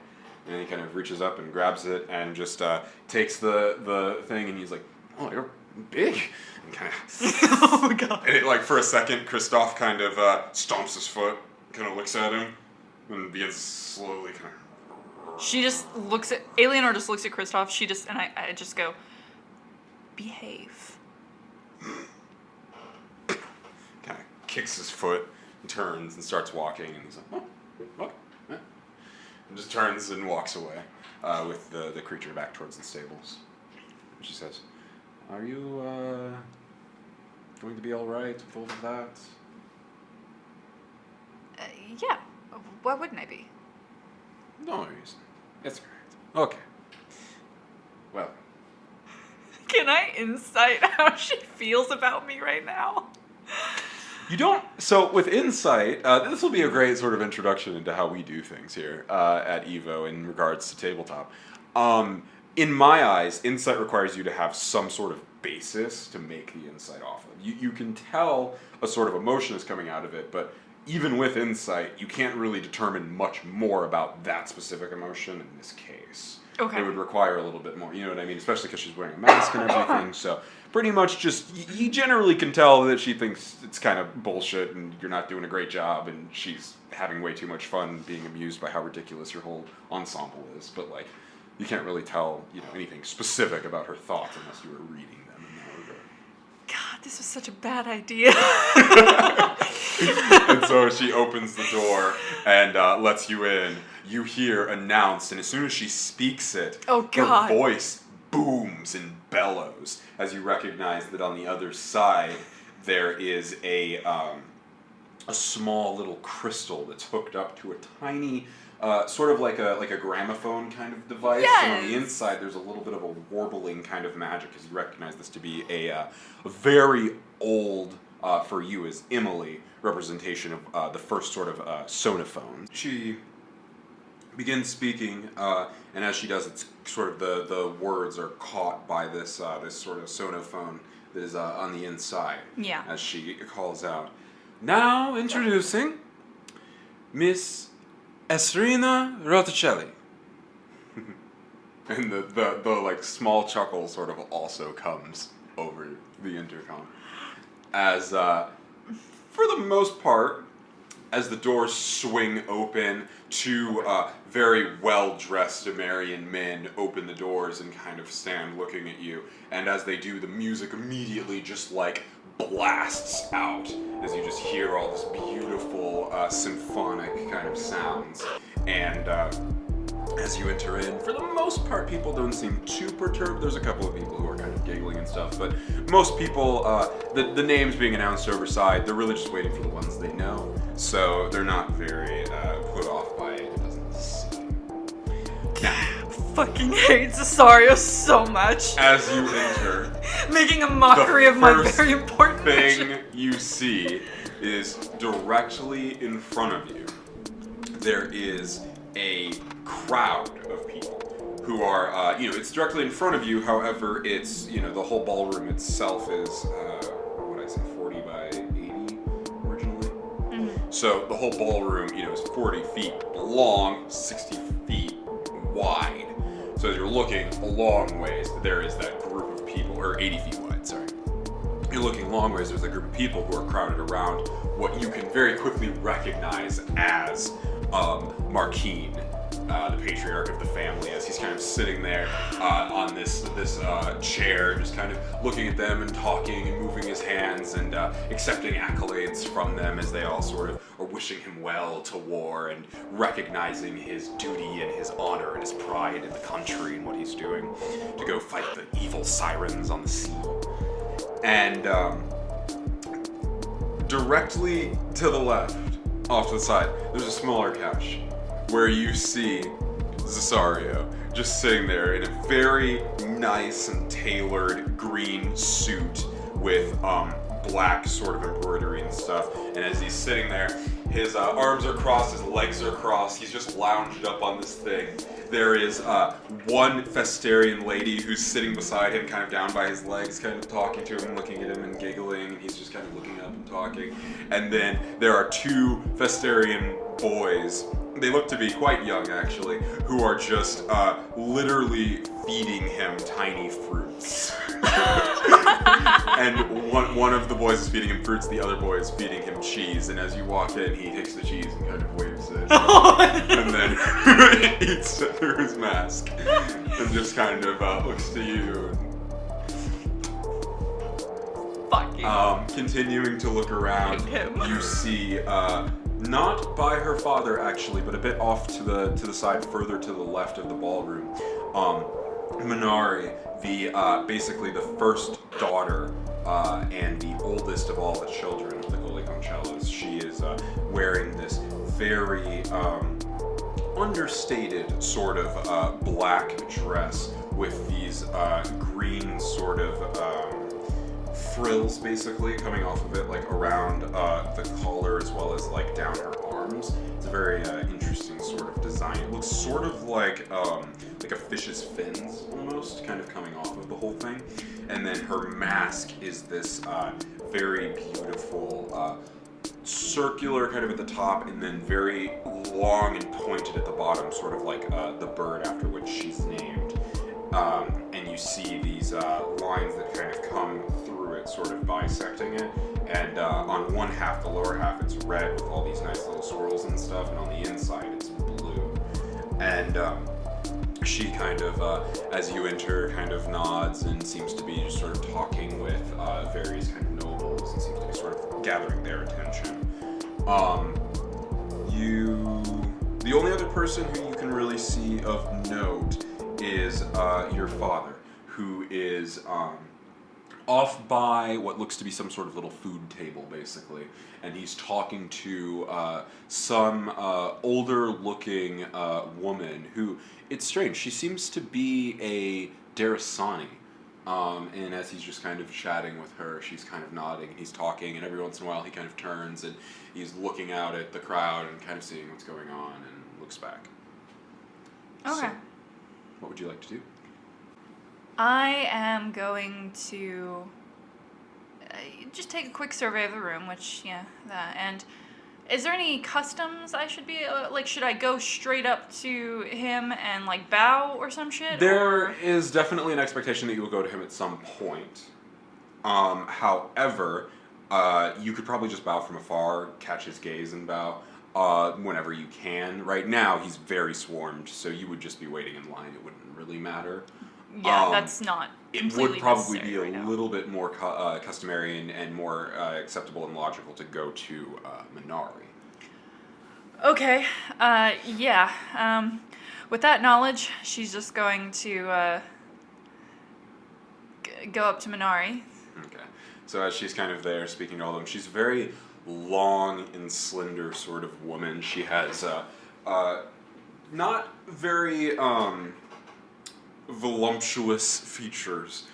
And he kind of reaches up and grabs it and just takes the thing, and he's like, oh, you're big. And kind of, Oh my god. and it, like, for a second, Christoph kind of stomps his foot, kind of looks at him, and begins slowly kind of. She just looks at Aeleanor. Just looks at Kristoff. She just and I just go, behave. Kind of kicks his foot, and turns and starts walking, and he's like, oh, okay. And just turns and walks away with the creature back towards the stables. And she says, are you going to be all right with all of that? Yeah. Why wouldn't I be? No worries. It's great. Okay. Well. Can I insight how she feels about me right now? You don't. So with insight, this will be a great sort of introduction into how we do things here at Evo in regards to tabletop. In my eyes, insight requires you to have some sort of basis to make the insight off of. You can tell a sort of emotion is coming out of it, but even with insight, you can't really determine much more about that specific emotion in this case. Okay. It would require a little bit more, you know what I mean? Especially because she's wearing a mask and everything, so pretty much just, you generally can tell that she thinks it's kind of bullshit and you're not doing a great job, and she's having way too much fun being amused by how ridiculous your whole ensemble is, but like, you can't really tell, you know, anything specific about her thoughts unless you were reading them in that regard. God, this was such a bad idea. And so she opens the door and lets you in. You hear announced, and as soon as she speaks it, Oh, God. her voice booms and bellows as you recognize that on the other side there is a small little crystal that's hooked up to a tiny, sort of like a gramophone kind of device. Yes. And on the inside there's a little bit of a warbling kind of magic, as you recognize this to be a very old, for you as Emily, representation of the first sort of sonophone. She begins speaking, and as she does, it's sort of the words are caught by this this sort of sonophone that is on the inside. Yeah. As she calls out, now introducing Miss Esrina Roticelli. And the like small chuckle sort of also comes over the intercom. As for the most part, as the doors swing open, two very well-dressed Amarian men open the doors and kind of stand looking at you. And as they do, the music immediately just like blasts out as you just hear all this beautiful symphonic kind of sounds. And as you enter in, for the most part, people don't seem too perturbed. There's a couple of people who are kind of giggling and stuff, but most people, the names being announced overside, they're really just waiting for the ones they know, so they're not very put off by it. It doesn't seem. Now, Fucking hate Cesario so much. as you enter, Making a mockery of my first very important thing mission. you see is directly in front of you. There is a crowd of people who are, it's directly in front of you. However, it's, the whole ballroom itself is, 40 by 80 originally. Mm-hmm. So the whole ballroom, is 40 feet long, 60 feet wide. So as you're looking a long ways, there is that group of people, or 80 feet wide, sorry. You're looking long ways, there's a group of people who are crowded around what you can very quickly recognize as Martine, the patriarch of the family, as he's kind of sitting there on this chair, just kind of looking at them and talking and moving his hands and accepting accolades from them as they all sort of are wishing him well to war and recognizing his duty and his honor and his pride in the country and what he's doing to go fight the evil sirens on the sea. And directly to the left, off to the side, there's a smaller couch where you see Cesario just sitting there in a very nice and tailored green suit with black sort of embroidery and stuff. And as he's sitting there, his arms are crossed, his legs are crossed, he's just lounged up on this thing. There is one Festerian lady who's sitting beside him, kind of down by his legs, kind of talking to him and looking at him and giggling, and he's just kind of looking up and talking. And then there are two Festerian boys, they look to be quite young actually, who are just literally feeding him tiny fruits. And one of the boys is feeding him fruits, the other boy is feeding him cheese, and as you walk in, he takes the cheese and kind of waves it. And then eats it through his mask. And just kind of looks to you. Fucking. Continuing to look around, you see, not by her father actually, but a bit off to the side, further to the left of the ballroom, Minari, basically the first daughter and the oldest of all the children of the Goliconcellos. She is wearing this very understated sort of black dress with these green sort of frills basically coming off of it, like around the collar as well as like down her arms. It's a very interesting sort of design. It looks sort of like a fish's fins almost, kind of coming off of the whole thing. And then her mask is this very beautiful circular kind of at the top and then very long and pointed at the bottom, sort of like the bird after which she's named. And you see these lines that kind of come through it, sort of bisecting it. And on one half, the lower half, it's red with all these nice little swirls and stuff, and on the inside, it's blue. And she kind of, as you enter, kind of nods and seems to be just sort of talking with various kind of nobles and seems to be sort of gathering their attention. The only other person who you can really see of note is your father, who is off by what looks to be some sort of little food table, basically, and he's talking to some older-looking woman who, it's strange, she seems to be a Darrisani, and as he's just kind of chatting with her, she's kind of nodding, and he's talking, and every once in a while he kind of turns, and he's looking out at the crowd and kind of seeing what's going on, and looks back. Okay. So, what would you like to do? I am going to just take a quick survey of the room, which, yeah, that. And is there any customs I should be, should I go straight up to him and, bow or some shit? There is definitely an expectation that you will go to him at some point. However, you could probably just bow from afar, catch his gaze and bow whenever you can. Right now, he's very swarmed, so you would just be waiting in line. It wouldn't really matter. Yeah, that's not it would probably be a little bit more customary and more acceptable and logical to go to Minari. Okay, yeah. With that knowledge, she's just going to go up to Minari. Okay, so as she's kind of there speaking to all of them, she's a very long and slender sort of woman. She has not very voluptuous features.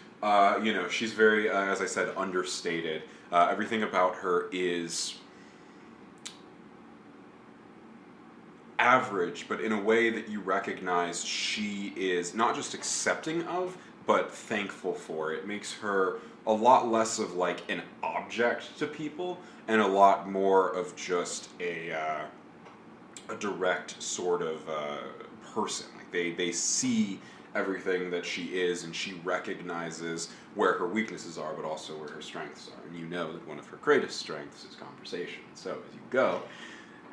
She's very, as I said, understated. Everything about her is average, but in a way that you recognize she is not just accepting of, but thankful for. It makes her a lot less of an object to people and a lot more of just a direct sort of person. They see everything that she is, and she recognizes where her weaknesses are, but also where her strengths are. And you know that one of her greatest strengths is conversation. So as you go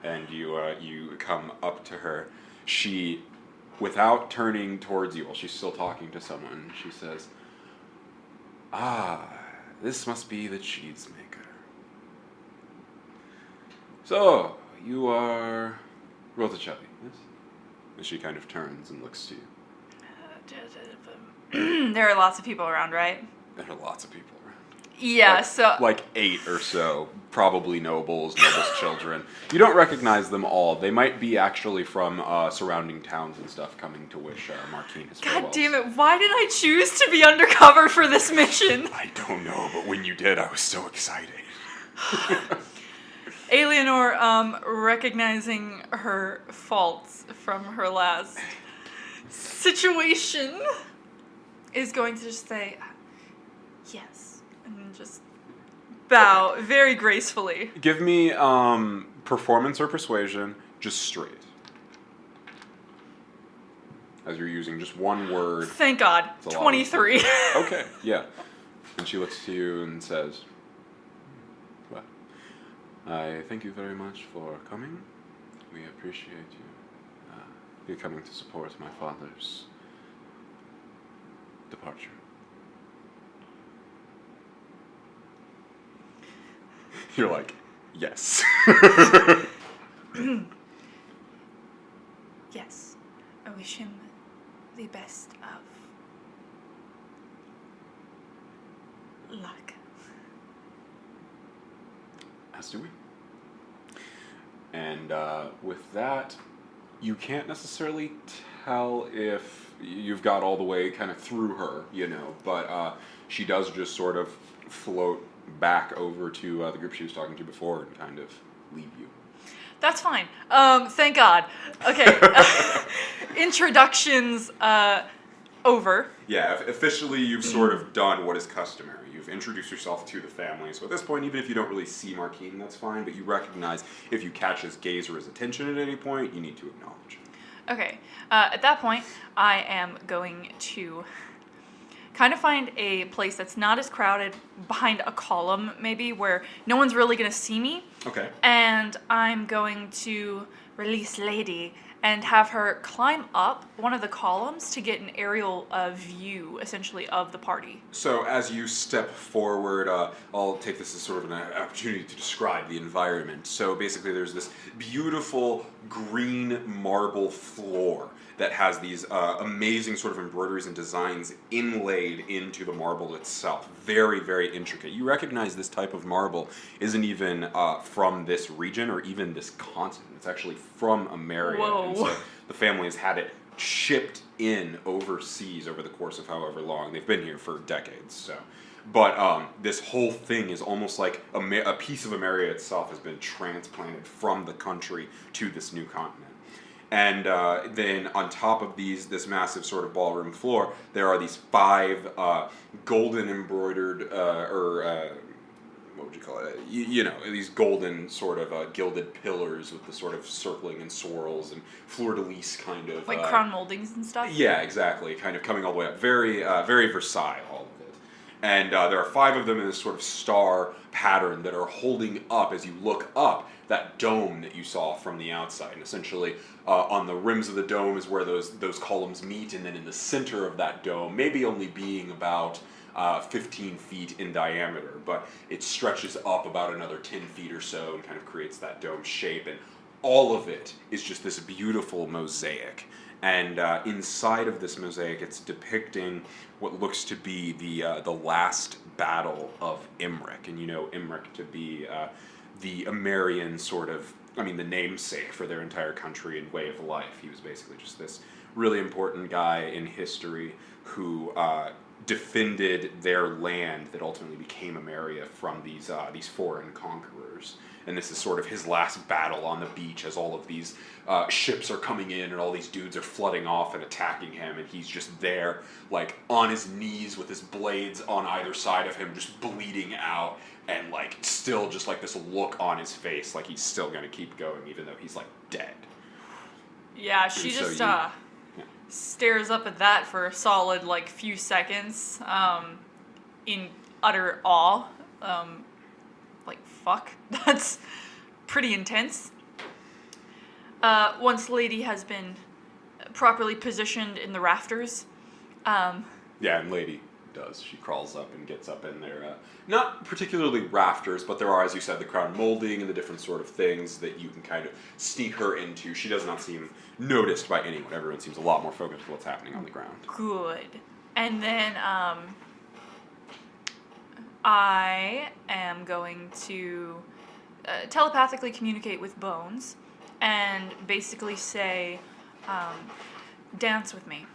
and you come up to her, she without turning towards you while she's still talking to someone, she says, "Ah, this must be the cheese maker. So, you are Bertha Shelley, yes?" And she kind of turns and looks to you. There are lots of people around, right? There are lots of people around. Yeah, so... Like 8 or so, probably nobles' children. You don't recognize them all. They might be actually from surrounding towns and stuff coming to wish Martinez farewell. God damn it, why did I choose to be undercover for this mission? I don't know, but when you did, I was so excited. Aeleanor, recognizing her faults from her last situation, is going to just say, yes, and then just bow very gracefully. Give me performance or persuasion, just straight. As you're using just one word. Thank God, 23. Okay, yeah. And she looks to you and says, "Well, I thank you very much for coming. We appreciate you coming to support my father's departure." You're like, yes. Yes, I wish him the best of luck. As do we. And with that, you can't necessarily tell if you've got all the way kind of through her, but she does just sort of float back over to the group she was talking to before and kind of leave you. That's fine. Thank God. Okay. Introductions over. Yeah, officially you've sort of done what is customary. You've introduced yourself to the family. So at this point, even if you don't really see Martini, that's fine. But you recognize if you catch his gaze or his attention at any point, you need to acknowledge. Okay. At that point, I am going to kind of find a place that's not as crowded, behind a column maybe, where no one's really going to see me. Okay. And I'm going to release Lady and have her climb up one of the columns to get an aerial view, essentially, of the party. So as you step forward, I'll take this as sort of an opportunity to describe the environment. So basically there's this beautiful green marble floor that has these amazing sort of embroideries and designs inlaid into the marble itself. Very, very intricate. You recognize this type of marble isn't even from this region or even this continent. It's actually from America. Whoa. And so the family has had it shipped in overseas over the course of however long. They've been here for decades, so. But this whole thing is almost like a piece of America itself has been transplanted from the country to this new continent. And then on top of this massive sort of ballroom floor, there are these 5 golden embroidered, what would you call it? These golden sort of gilded pillars with the sort of circling and swirls and fleur-de-lis kind of. Like crown moldings and stuff? Yeah, exactly. Kind of coming all the way up. Very, very Versailles, all of it. And there are 5 of them in this sort of star pattern that are holding up, as you look up, that dome that you saw from the outside. And essentially, on the rims of the dome is where those columns meet, and then in the center of that dome, maybe only being about 15 feet in diameter, but it stretches up about another 10 feet or so and kind of creates that dome shape. And all of it is just this beautiful mosaic. And inside of this mosaic, it's depicting what looks to be the last battle of Imric. And you know Imric to be the Amerian sort of, the namesake for their entire country and way of life. He was basically just this really important guy in history who defended their land that ultimately became Ameria from these foreign conquerors. And this is sort of his last battle on the beach as all of these ships are coming in and all these dudes are flooding off and attacking him, and he's just there, like, on his knees with his blades on either side of him, just bleeding out, and, like, still just, like, this look on his face, like he's still gonna keep going even though he's, like, dead. Yeah, she just stares up at that for a solid, like, few seconds, in utter awe. Like, fuck, that's pretty intense. Once Lady has been properly positioned in the rafters. Yeah, and Lady does. She crawls up and gets up in there. Not particularly rafters, but there are, as you said, the crown molding and the different sort of things that you can kind of sneak her into. She does not seem noticed by anyone. Everyone seems a lot more focused on what's happening on the ground. Good. And then I am going to telepathically communicate with Bones and basically say, dance with me.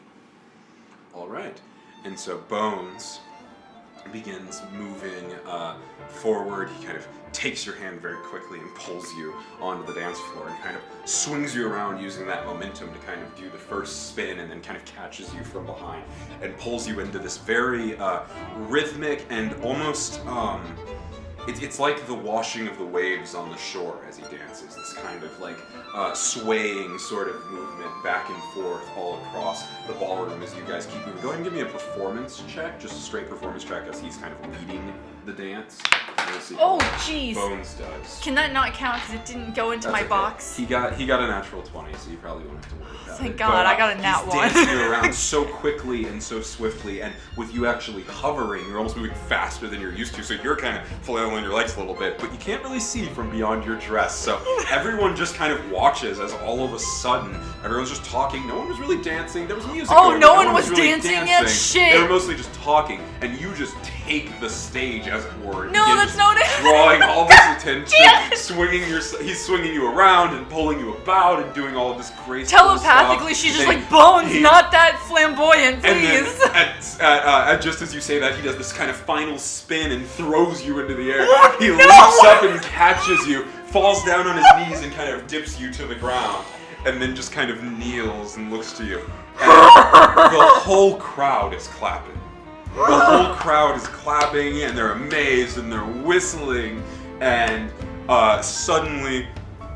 All right. And so Bones begins moving forward. He kind of takes your hand very quickly and pulls you onto the dance floor and kind of swings you around using that momentum to kind of do the first spin and then kind of catches you from behind and pulls you into this very rhythmic and almost it's like the washing of the waves on the shore as he dances. This kind of like swaying sort of movement back and forth all across the ballroom as you guys keep moving. Go ahead and give me a performance check, just a straight performance check as he's kind of leading the dance. Oh, jeez. Bones does. Can that not count because it didn't go into my box? He got a natural 20, so you probably won't have to worry about it. Thank God, I got a nat 1. He's dancing you around so quickly and so swiftly, and with you actually hovering, you're almost moving faster than you're used to, so you're kind of flailing your legs a little bit, but you can't really see from beyond your dress, so everyone just kind of watches as all of a sudden, everyone's just talking. No one was really dancing. There was music going, no one was was really dancing yet? Shit! They were mostly just talking, and you just take the stage, as it were. No, that's not it. Drawing all this attention, he's swinging you around and pulling you about and doing all of this graceful telepathically, stuff. she's just like, Bones, not that flamboyant, please. And then, just as you say that, he does this kind of final spin and throws you into the air. Oh, he leaps up and catches you, falls down on his knees and kind of dips you to the ground, and then just kind of kneels and looks to you. And the whole crowd is clapping. The whole crowd is clapping, and they're amazed, and they're whistling, and suddenly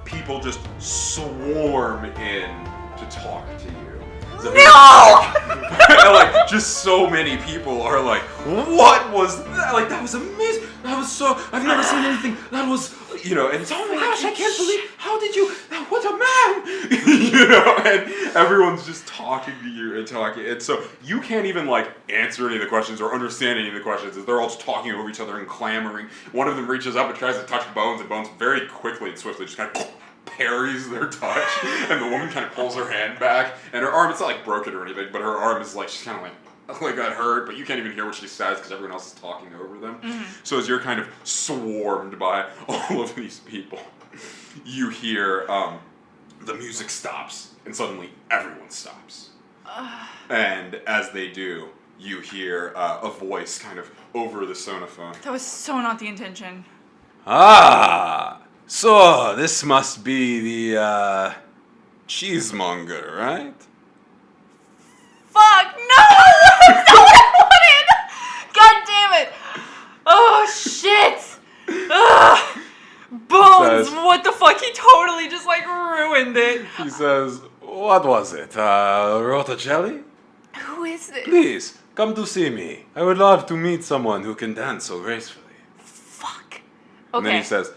people just swarm in to talk to you. So like, just so many people are like, what was that? Like, that was amazing. That was so, I've never seen anything. That was, you know, and it's, oh my gosh, I can't believe, how did you, what a man. You know, and everyone's just talking to you and talking. And so you can't even like answer any of the questions or understand any of the questions as they're all just talking over each other and clamoring. One of them reaches up and tries to touch Bones, and Bones very quickly and swiftly just kind of parries their touch, and the woman kind of pulls her hand back, and her arm, it's not like broken or anything, but her arm is like, she's kind of like got hurt, but you can't even hear what she says because everyone else is talking over them. Mm-hmm. So as you're kind of swarmed by all of these people, you hear the music stops, and suddenly everyone stops. And as they do, you hear a voice kind of over the sonophone. That was so not the intention. Ah! So, this must be the, cheesemonger, right? Fuck, no! That's not what I wanted! God damn it! Oh, shit! Ugh. Bones, what the fuck? He totally just, like, ruined it. He says, what was it, Bertha Shelley? Who is this? Please, come to see me. I would love to meet someone who can dance so gracefully. Fuck. Okay. And then he says,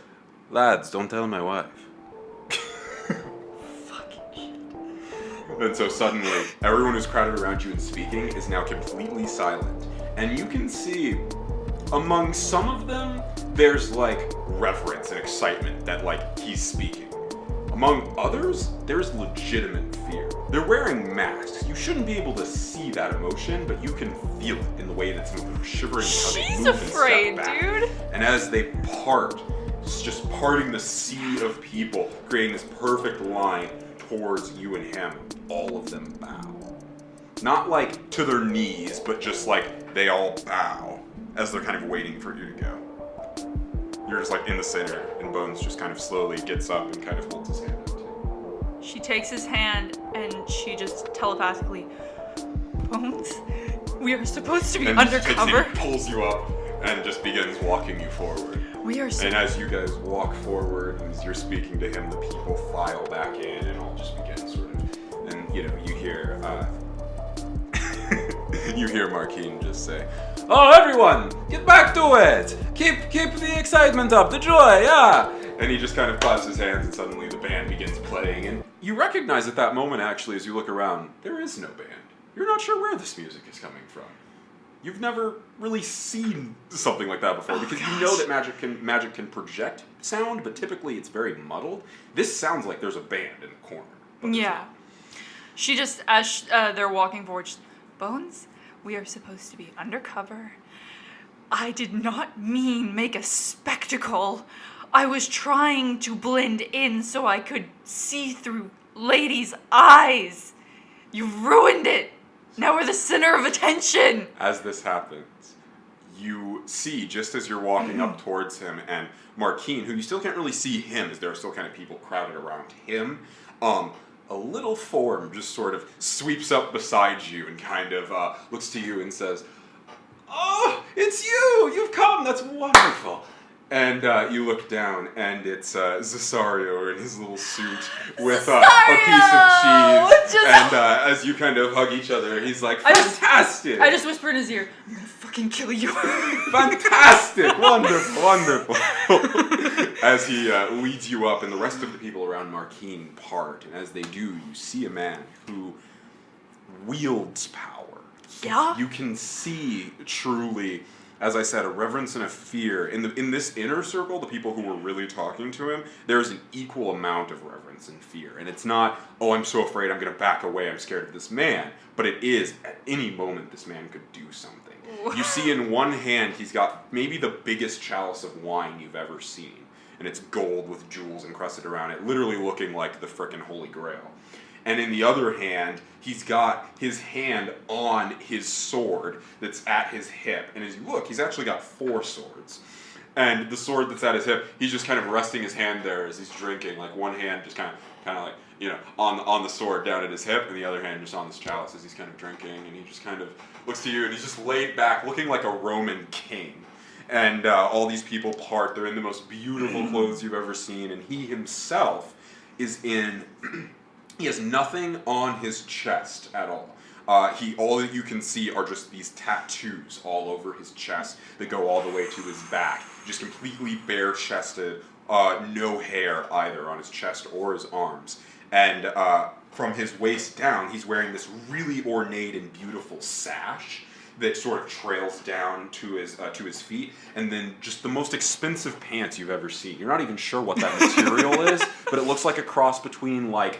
lads, don't tell my wife. Fucking shit. And so suddenly, everyone who's crowded around you and speaking is now completely silent. And you can see, among some of them, there's like reverence and excitement that like he's speaking. Among others, there's legitimate fear. They're wearing masks. You shouldn't be able to see that emotion, but you can feel it in the way that's moving, shivering how they She's move afraid, and step back. dude. And as they part, it's just parting the sea of people, creating this perfect line towards you and him. All of them bow. Not like to their knees, but just like they all bow as they're kind of waiting for you to go. You're just like in the center, and Bones just kind of slowly gets up and kind of holds his hand out to you. She takes his hand and she just telepathically, Bones, we are supposed to be and undercover. He pulls you up and just begins walking you forward. We are. And as you guys walk forward, and as you're speaking to him, the people file back in, and all just begin sort of. And you know, you hear Martini just say, Oh, everyone, get back to it! Keep the excitement up, the joy, yeah! And he just kind of claps his hands, and suddenly the band begins playing. And you recognize at that moment, actually, as you look around, there is no band. You're not sure where this music is coming from. You've never really seen something like that before, because you know that magic can project sound, but typically it's very muddled. This sounds like there's a band in the corner. Yeah. She just, as they're walking forward, she's, Bones, we are supposed to be undercover. I did not mean make a spectacle. I was trying to blend in so I could see through ladies' eyes. You ruined it. Now we're the center of attention. As this happens, you see, just as you're walking up towards him, and Martine, who you still can't really see him, as there are still kind of people crowded around him, a little form just sort of sweeps up beside you and kind of looks to you and says, "Oh, it's you! You've come! That's wonderful!" And you look down, and it's Cesario in his little suit with a piece of cheese. And as you kind of hug each other, he's like, "Fantastic!" I just whisper in his ear, "I'm gonna fucking kill you." "Fantastic! Wonderful, wonderful." As he leads you up, and the rest of the people around Martine part, and as they do, you see a man who wields power. Yeah? You can see truly, as I said, a reverence and a fear. In this inner circle, the people who were really talking to him, there's an equal amount of reverence and fear. And it's not, "Oh, I'm so afraid, I'm going to back away, I'm scared of this man." But it is, at any moment, this man could do something. You see in one hand, he's got maybe the biggest chalice of wine you've ever seen. And it's gold with jewels encrusted around it, literally looking like the frickin' Holy Grail. And in the other hand, he's got his hand on his sword that's at his hip. And as you look, he's actually got 4 swords. And the sword that's at his hip, he's just kind of resting his hand there as he's drinking. Like one hand just kind of like, you know, on the sword down at his hip, and the other hand just on this chalice as he's kind of drinking. And he just kind of looks to you, and he's just laid back, looking like a Roman king. And all these people part. They're in the most beautiful clothes you've ever seen. And he himself is in... He has nothing on his chest at all. All that you can see are just these tattoos all over his chest that go all the way to his back. Just completely bare-chested, no hair either on his chest or his arms. And from his waist down, he's wearing this really ornate and beautiful sash that sort of trails down to his feet, and then just the most expensive pants you've ever seen. You're not even sure what that material is, but it looks like a cross between like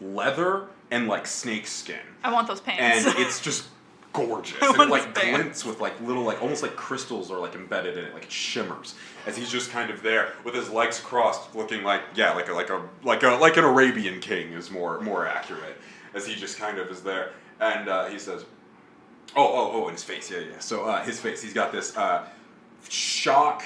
leather and like snake skin. I want those pants. And it's just gorgeous. And it like glints with like little like almost like crystals are like embedded in it, like it shimmers. As he's just kind of there with his legs crossed, looking like an Arabian king is more accurate. As he just kind of is there, and he says, "Oh, and his face, yeah. So his face, he's got this shock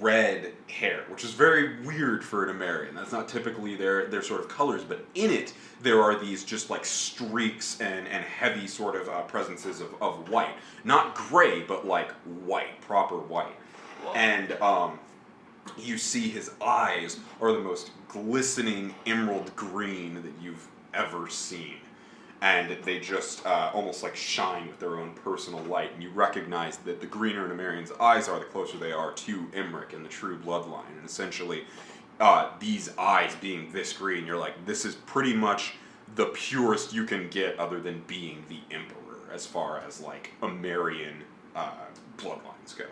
red hair, which is very weird for an Amarian. That's not typically their sort of colors, but in it there are these just like streaks and heavy sort of presences of white. Not gray, but like white, proper white. Whoa. And you see his eyes are the most glistening emerald green that you've ever seen. And they just almost like shine with their own personal light. And you recognize that the greener an Amarian's eyes are, the closer they are to Imric and the true bloodline. And essentially, these eyes being this green, you're like, this is pretty much the purest you can get other than being the Emperor, as far as like Amarian bloodlines go.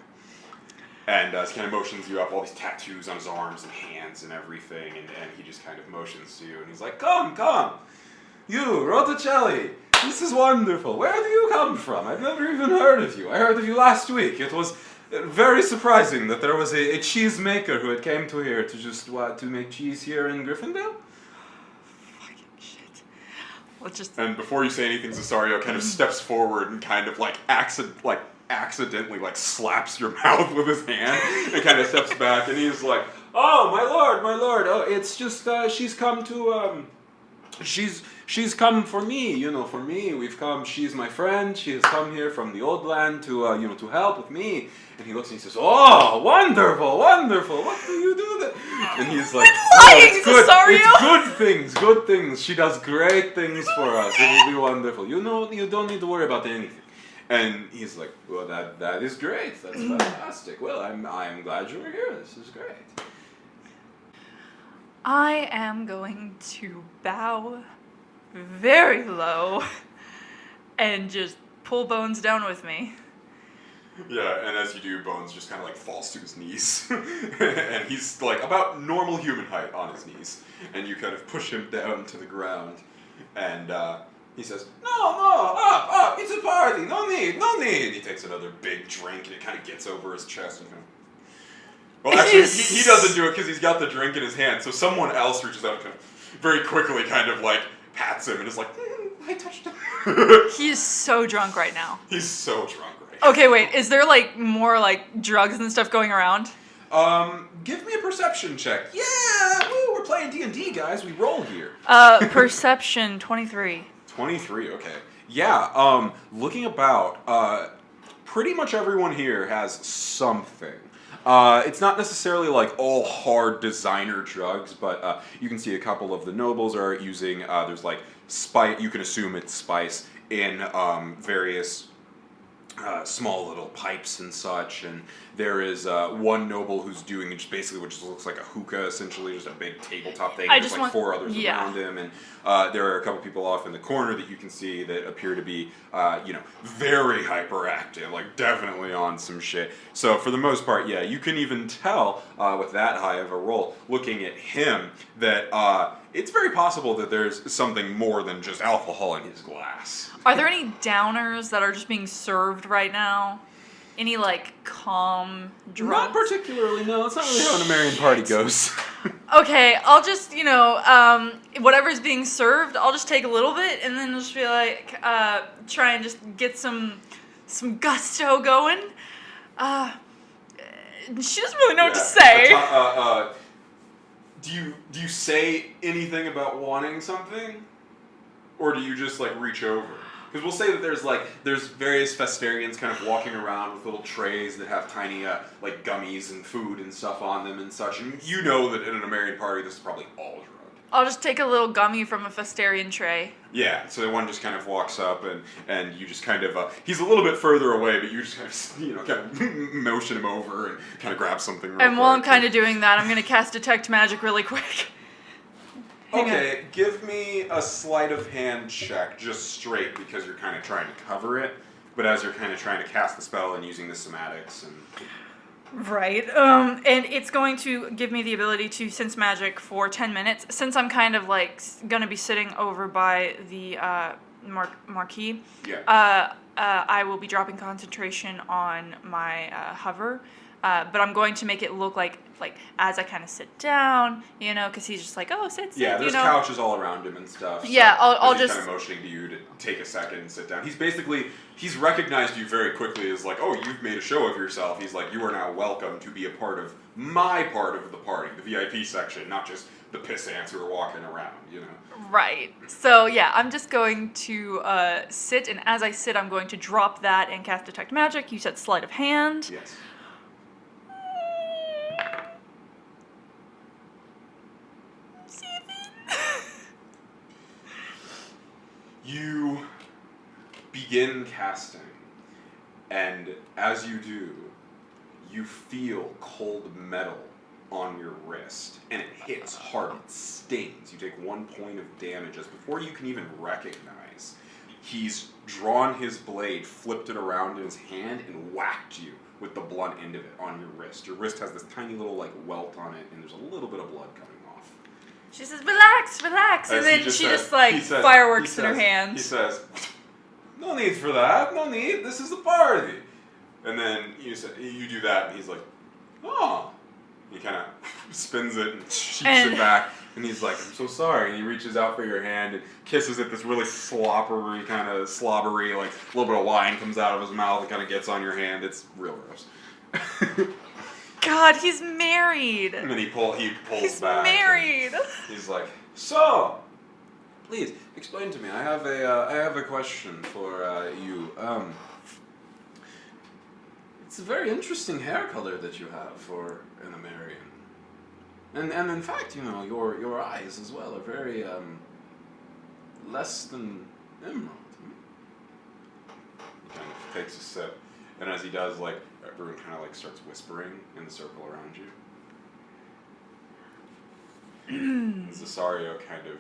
And he kind of motions you up, all these tattoos on his arms and hands and everything. And he just kind of motions to you. And he's like, come. You, Bertha, this is wonderful. Where do you come from? I've never even heard of you. I heard of you last week. It was very surprising that there was a cheese maker who had came to here to just, to make cheese here in Griffondale. Fucking shit. And before you say anything, Cesario kind of steps forward and kind of accidentally slaps your mouth with his hand and kind of steps back, and he's like, "Oh, my lord, oh, it's just, she's come to, She's come for me, for me. We've come, she's my friend. She has come here from the old land to help with me." And he looks and he says, "Oh, wonderful. What do you do that?" And he's like, lying, Cesario! It's good things. She does great things for us. It will be wonderful. You don't need to worry about anything." And he's like, "Well, that is great. That's fantastic. Well, I'm glad you're here. This is great." I am going to bow very low and just pull Bones down with me. Yeah, and as you do, Bones just kind of like falls to his knees. And he's like about normal human height on his knees. And you kind of push him down to the ground. And he says, No, up, it's a party, no need. He takes another big drink and it kind of gets over his chest and kind of... Well, actually, he doesn't do it because he's got the drink in his hand, so someone else reaches out and kind of very quickly kind of like pats him and is like, I touched him. He's so drunk right now. He's so drunk right now. Okay, wait, is there like more like drugs and stuff going around? Give me a perception check. Yeah, woo, we're playing D&D, guys. We roll here. Perception 23. 23, okay. Yeah, looking about, pretty much everyone here has something. It's not necessarily like all hard designer drugs, but you can see a couple of the nobles are using, there's like spice, you can assume it's spice, in various small little pipes and such, and there is one noble who's doing just basically what just looks like a hookah, essentially, just a big tabletop thing. There's like four others around him, and there are a couple people off in the corner that you can see that appear to be, very hyperactive, like definitely on some shit. So for the most part, yeah, you can even tell with that high of a roll, looking at him, that it's very possible that there's something more than just alcohol in his glass. Are there any downers that are just being served right now? Any, like, calm drugs? Not particularly, no. That's not really how an Amarian party goes. Okay, I'll just, whatever's being served, I'll just take a little bit and then just be like, try and just get some gusto going. She doesn't really know what to say. Do you say anything about wanting something? Or do you just, like, reach over? Because we'll say that there's various Festarians kind of walking around with little trays that have tiny, like, gummies and food and stuff on them and such. And you know that in an Amarian party, this is probably all drugged. I'll just take a little gummy from a Festarian tray. Yeah, so the one just kind of walks up and you just kind of, he's a little bit further away, but you just kind of, motion him over and kind of grab something real quick. And while I'm kind of doing that, I'm going to cast Detect Magic really quick. Okay, give me a sleight of hand check, just straight, because you're kind of trying to cover it, but as you're kind of trying to cast the spell and using the somatics and... Right, and it's going to give me the ability to sense magic for 10 minutes. Since I'm kind of, like, going to be sitting over by the marquee, I will be dropping concentration on my hover, but I'm going to make it look like as I kind of sit down, because he's just like, oh, sit, yeah, there's couches all around him and stuff. So yeah, I'll just kind of motioning to you to take a second and sit down. He's recognized you very quickly as like, oh, you've made a show of yourself. He's like, you are now welcome to be a part of my part of the party, the VIP section, not just the pissants who are walking around, Right. So yeah, I'm just going to sit, and as I sit, I'm going to drop that and cast Detect Magic. You said sleight of hand. Yes. You begin casting, and as you do, you feel cold metal on your wrist, and it hits hard, it stings. You take 1 point of damage, as before you can even recognize, he's drawn his blade, flipped it around in his hand, and whacked you with the blunt end of it on your wrist. Your wrist has this tiny little, like, welt on it, and there's a little bit of blood coming off. She says, relax, and then she just fireworks in her hands. He says, no need for that, no need, this is the party. And then you do that, and he's like, oh. He kind of spins it and shoots it back, and he's like, I'm so sorry. And he reaches out for your hand and kisses it, this really slobbery, like, a little bit of wine comes out of his mouth and kind of gets on your hand. It's real gross. God, he's married. And then he pulls he's back. He's married. He's like, so, please, explain to me. I have a question for you. It's a very interesting hair color that you have for an Amarian. And in fact, your eyes as well are very, less than emerald. He kind of takes a sip, and as he does, like, everyone kind of, like, starts whispering in the circle around you. Cesario kind of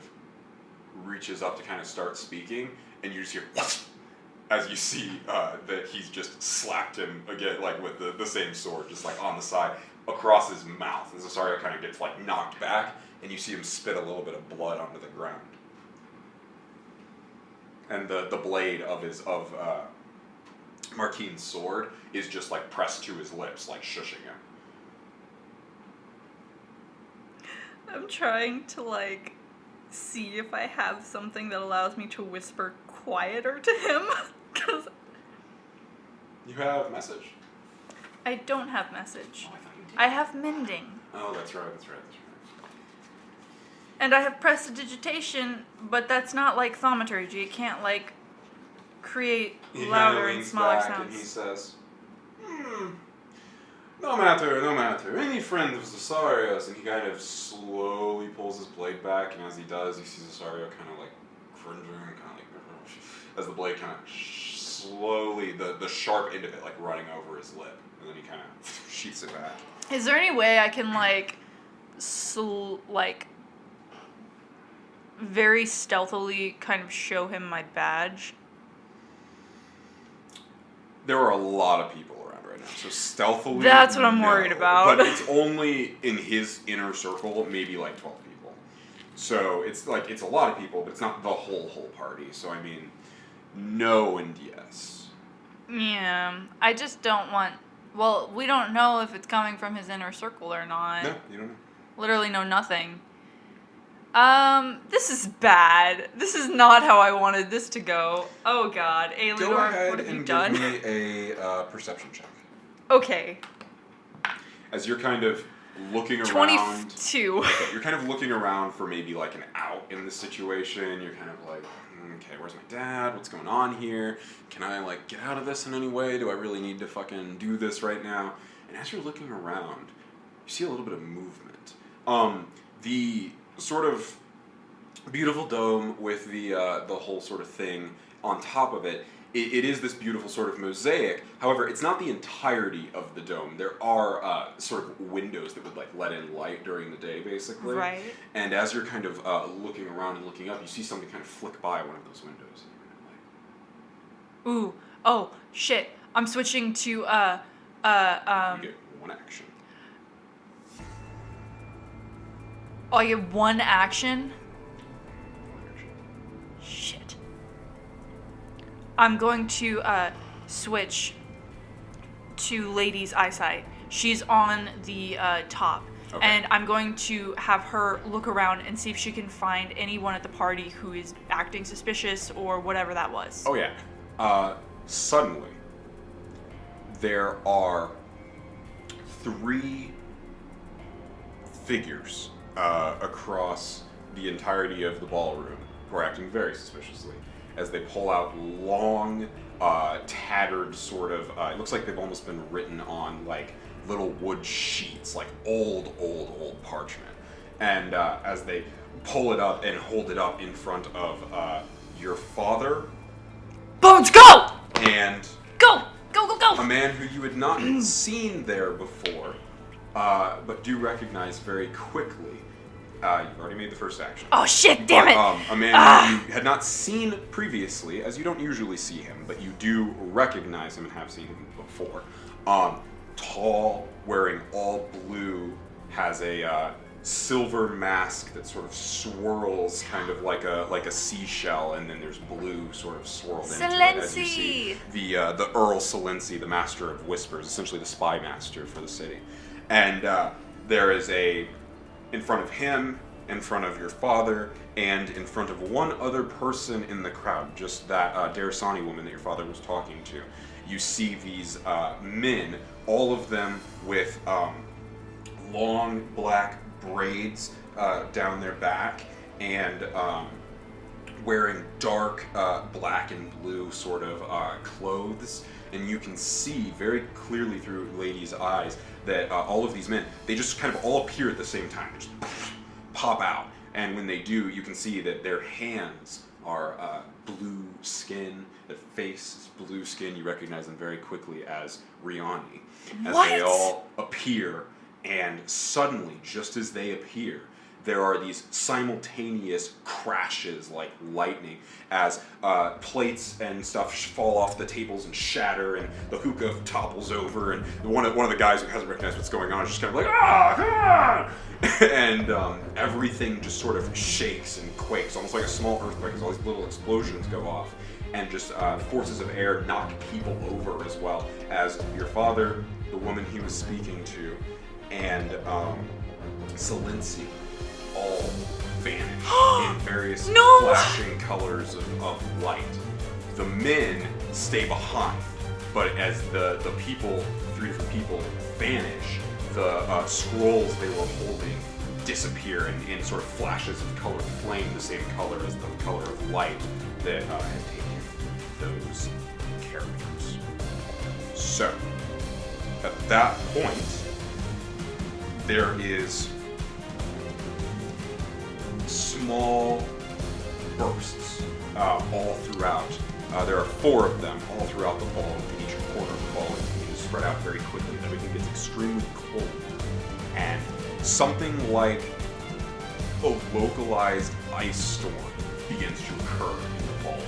reaches up to kind of start speaking, and you just hear what? As you see that he's just slapped him again, like with the same sword, just like on the side, across his mouth. And Cesario kind of gets like knocked back, and you see him spit a little bit of blood onto the ground. And the blade of Martine's sword is just like pressed to his lips, like shushing him. I'm trying to like see if I have something that allows me to whisper quieter to him, because You have message. I don't have message. Oh, I thought you did. I have mending. Oh, that's right. And I have prestidigitation, but that's not like thaumaturgy. It can't like create louder and smaller sounds. And he says, No matter. Any friend of Cesario's. And he kind of slowly pulls his blade back, and as he does, you see Cesario kind of like cringing, kind of like, as the blade kind of slowly, the sharp end of it like running over his lip, and then he kind of sheaths it back. Is there any way I can like, very stealthily kind of show him my badge? There are a lot of people around right now, so stealthily. That's what I'm worried about. But it's only in his inner circle, maybe like 12 people. So it's like, it's a lot of people, but it's not the whole party. So I mean, no and yes. Yeah, I just don't want... Well, we don't know if it's coming from his inner circle or not. No, you don't know. Literally know nothing. This is bad. This is not how I wanted this to go. Oh god, Aeleanor, Go ahead what have you and done? give me a perception check. Okay. As you're kind of looking around... 22. Okay, you're kind of looking around for maybe like an out in the situation. You're kind of like, okay, where's my dad? What's going on here? Can I like get out of this in any way? Do I really need to fucking do this right now? And as you're looking around, you see a little bit of movement. The sort of beautiful dome with the whole sort of thing on top of it, it is this beautiful sort of mosaic. However, it's not the entirety of the dome. There are sort of windows that would like let in light during the day, basically. Right. And as you're kind of looking around and looking up, you see something kind of flick by one of those windows. And you're Ooh. Oh, shit. I'm switching to, you get one action. Oh, I get one action? Shit. I'm going to switch to Lady's Eyesight. She's on the top. Okay. And I'm going to have her look around and see if she can find anyone at the party who is acting suspicious or whatever that was. Oh yeah. Suddenly, there are 3 figures across the entirety of the ballroom who are acting very suspiciously as they pull out long, tattered sort of, it looks like they've almost been written on like little wood sheets, like old parchment. And as they pull it up and hold it up in front of your father. Bones, go! And Go! a man who you had not seen there before, but do recognize very quickly. You've already made the first action. Oh shit, damn it! A man who you had not seen previously, as you don't usually see him, but you do recognize him and have seen him before. Tall, wearing all blue, has a silver mask that sort of swirls kind of like a seashell, and then there's blue sort of swirled into it as you see the Earl Silenci, the Master of Whispers, essentially the spy master for the city. And there is in front of him, in front of your father, and in front of one other person in the crowd, just that Darrisani woman that your father was talking to. You see these men, all of them with long black braids down their back, and wearing dark black and blue sort of clothes. And you can see very clearly through Lady's eyes that all of these men, they just kind of all appear at the same time, just pop out. And when they do, you can see that their hands are blue skin, their face is blue skin. You recognize them very quickly as Rios. As they all appear, and suddenly, just as they appear, there are these simultaneous crashes like lightning as plates and stuff fall off the tables and shatter, and the hookah topples over, and one of the guys who hasn't recognized what's going on is just kind of like, ah! And everything just sort of shakes and quakes, almost like a small earthquake, as all these little explosions go off, and just forces of air knock people over, as well as your father, the woman he was speaking to, and Salinci all vanish in various flashing colors of light. The men stay behind, but as the people, 3 different people, vanish, the scrolls they were holding disappear in sort of flashes of colored flame, the same color as the color of light that had taken those characters. So, at that point, there is small bursts all throughout. There are 4 of them all throughout the ball, in each corner of the ball, and you spread out very quickly. Everything gets extremely cold, and something like a localized ice storm begins to occur in the ball.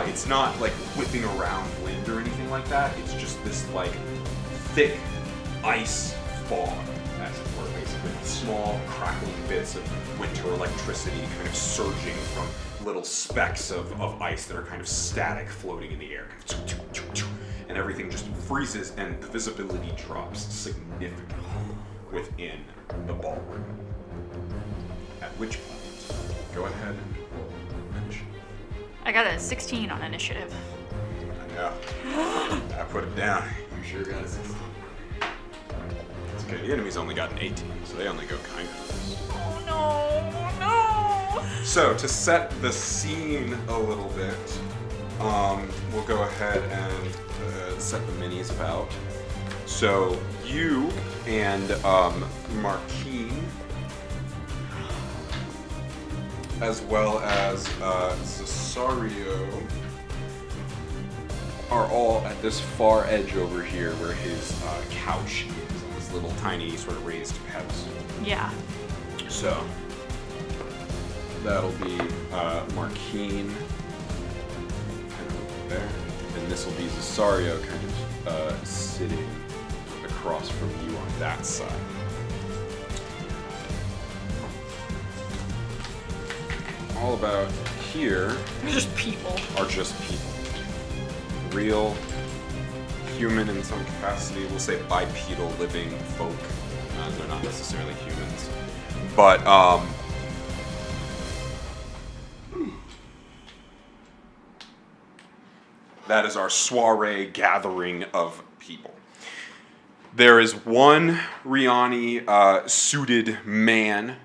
It's not like whipping around wind or anything like that. It's just this like thick ice fog, as it were, basically. Small crackling bits of winter electricity kind of surging from little specks of ice that are kind of static floating in the air. And everything just freezes, and the visibility drops significantly within the ballroom. At which point, go ahead and roll initiative. I got a 16 on initiative. I know. I put it down. You sure got a 16. It's okay. The enemy's only got an 18, so they only go kind of this. Oh no! So, to set the scene a little bit, we'll go ahead and set the minis about. So, you and Martine, as well as Cesario, are all at this far edge over here where his couch is, on this little tiny sort of raised pedestal. Yeah. So, that'll be Martine kind of over there, and this will be Cesario kind of sitting across from you on that side. All about here They're just people. are just people. Real, human in some capacity, we'll say bipedal living folk. They're not necessarily humans. But, that is our soiree gathering of people. There is one Riani suited man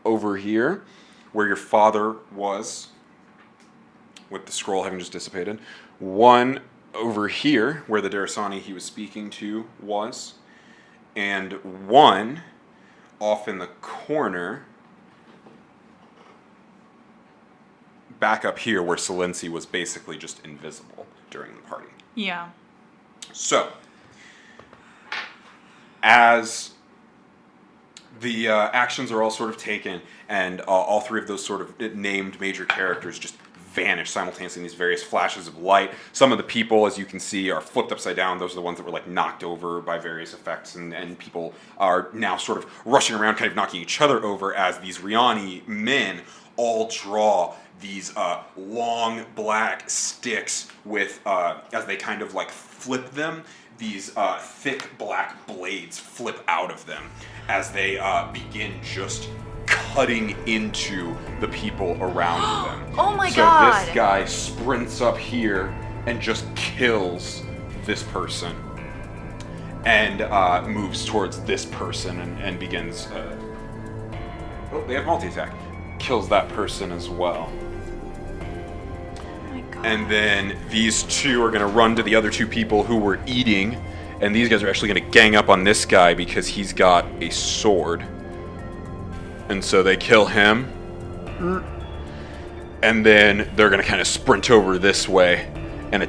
over here, where your father was, with the scroll having just dissipated. One over here, where the Darrisani he was speaking to was. And one off in the corner, back up here, where Salinci was basically just invisible during the party. Yeah. So, as the actions are all sort of taken, and all 3 of those sort of named major characters just vanish simultaneously in these various flashes of light. Some of the people, as you can see, are flipped upside down. Those are the ones that were like knocked over by various effects, and people are now sort of rushing around, kind of knocking each other over, as these Riani men all draw these long black sticks with, as they kind of like flip them, these thick black blades flip out of them as they begin just cutting into the people around them. Oh my god! So this guy sprints up here and just kills this person, and moves towards this person and begins. Oh, they have multi-attack. Kills that person as well. Oh my god. And then these 2 are going to run to the other 2 people who were eating, and these guys are actually going to gang up on this guy because he's got a sword. And so they kill him. And then they're going to kind of sprint over this way, and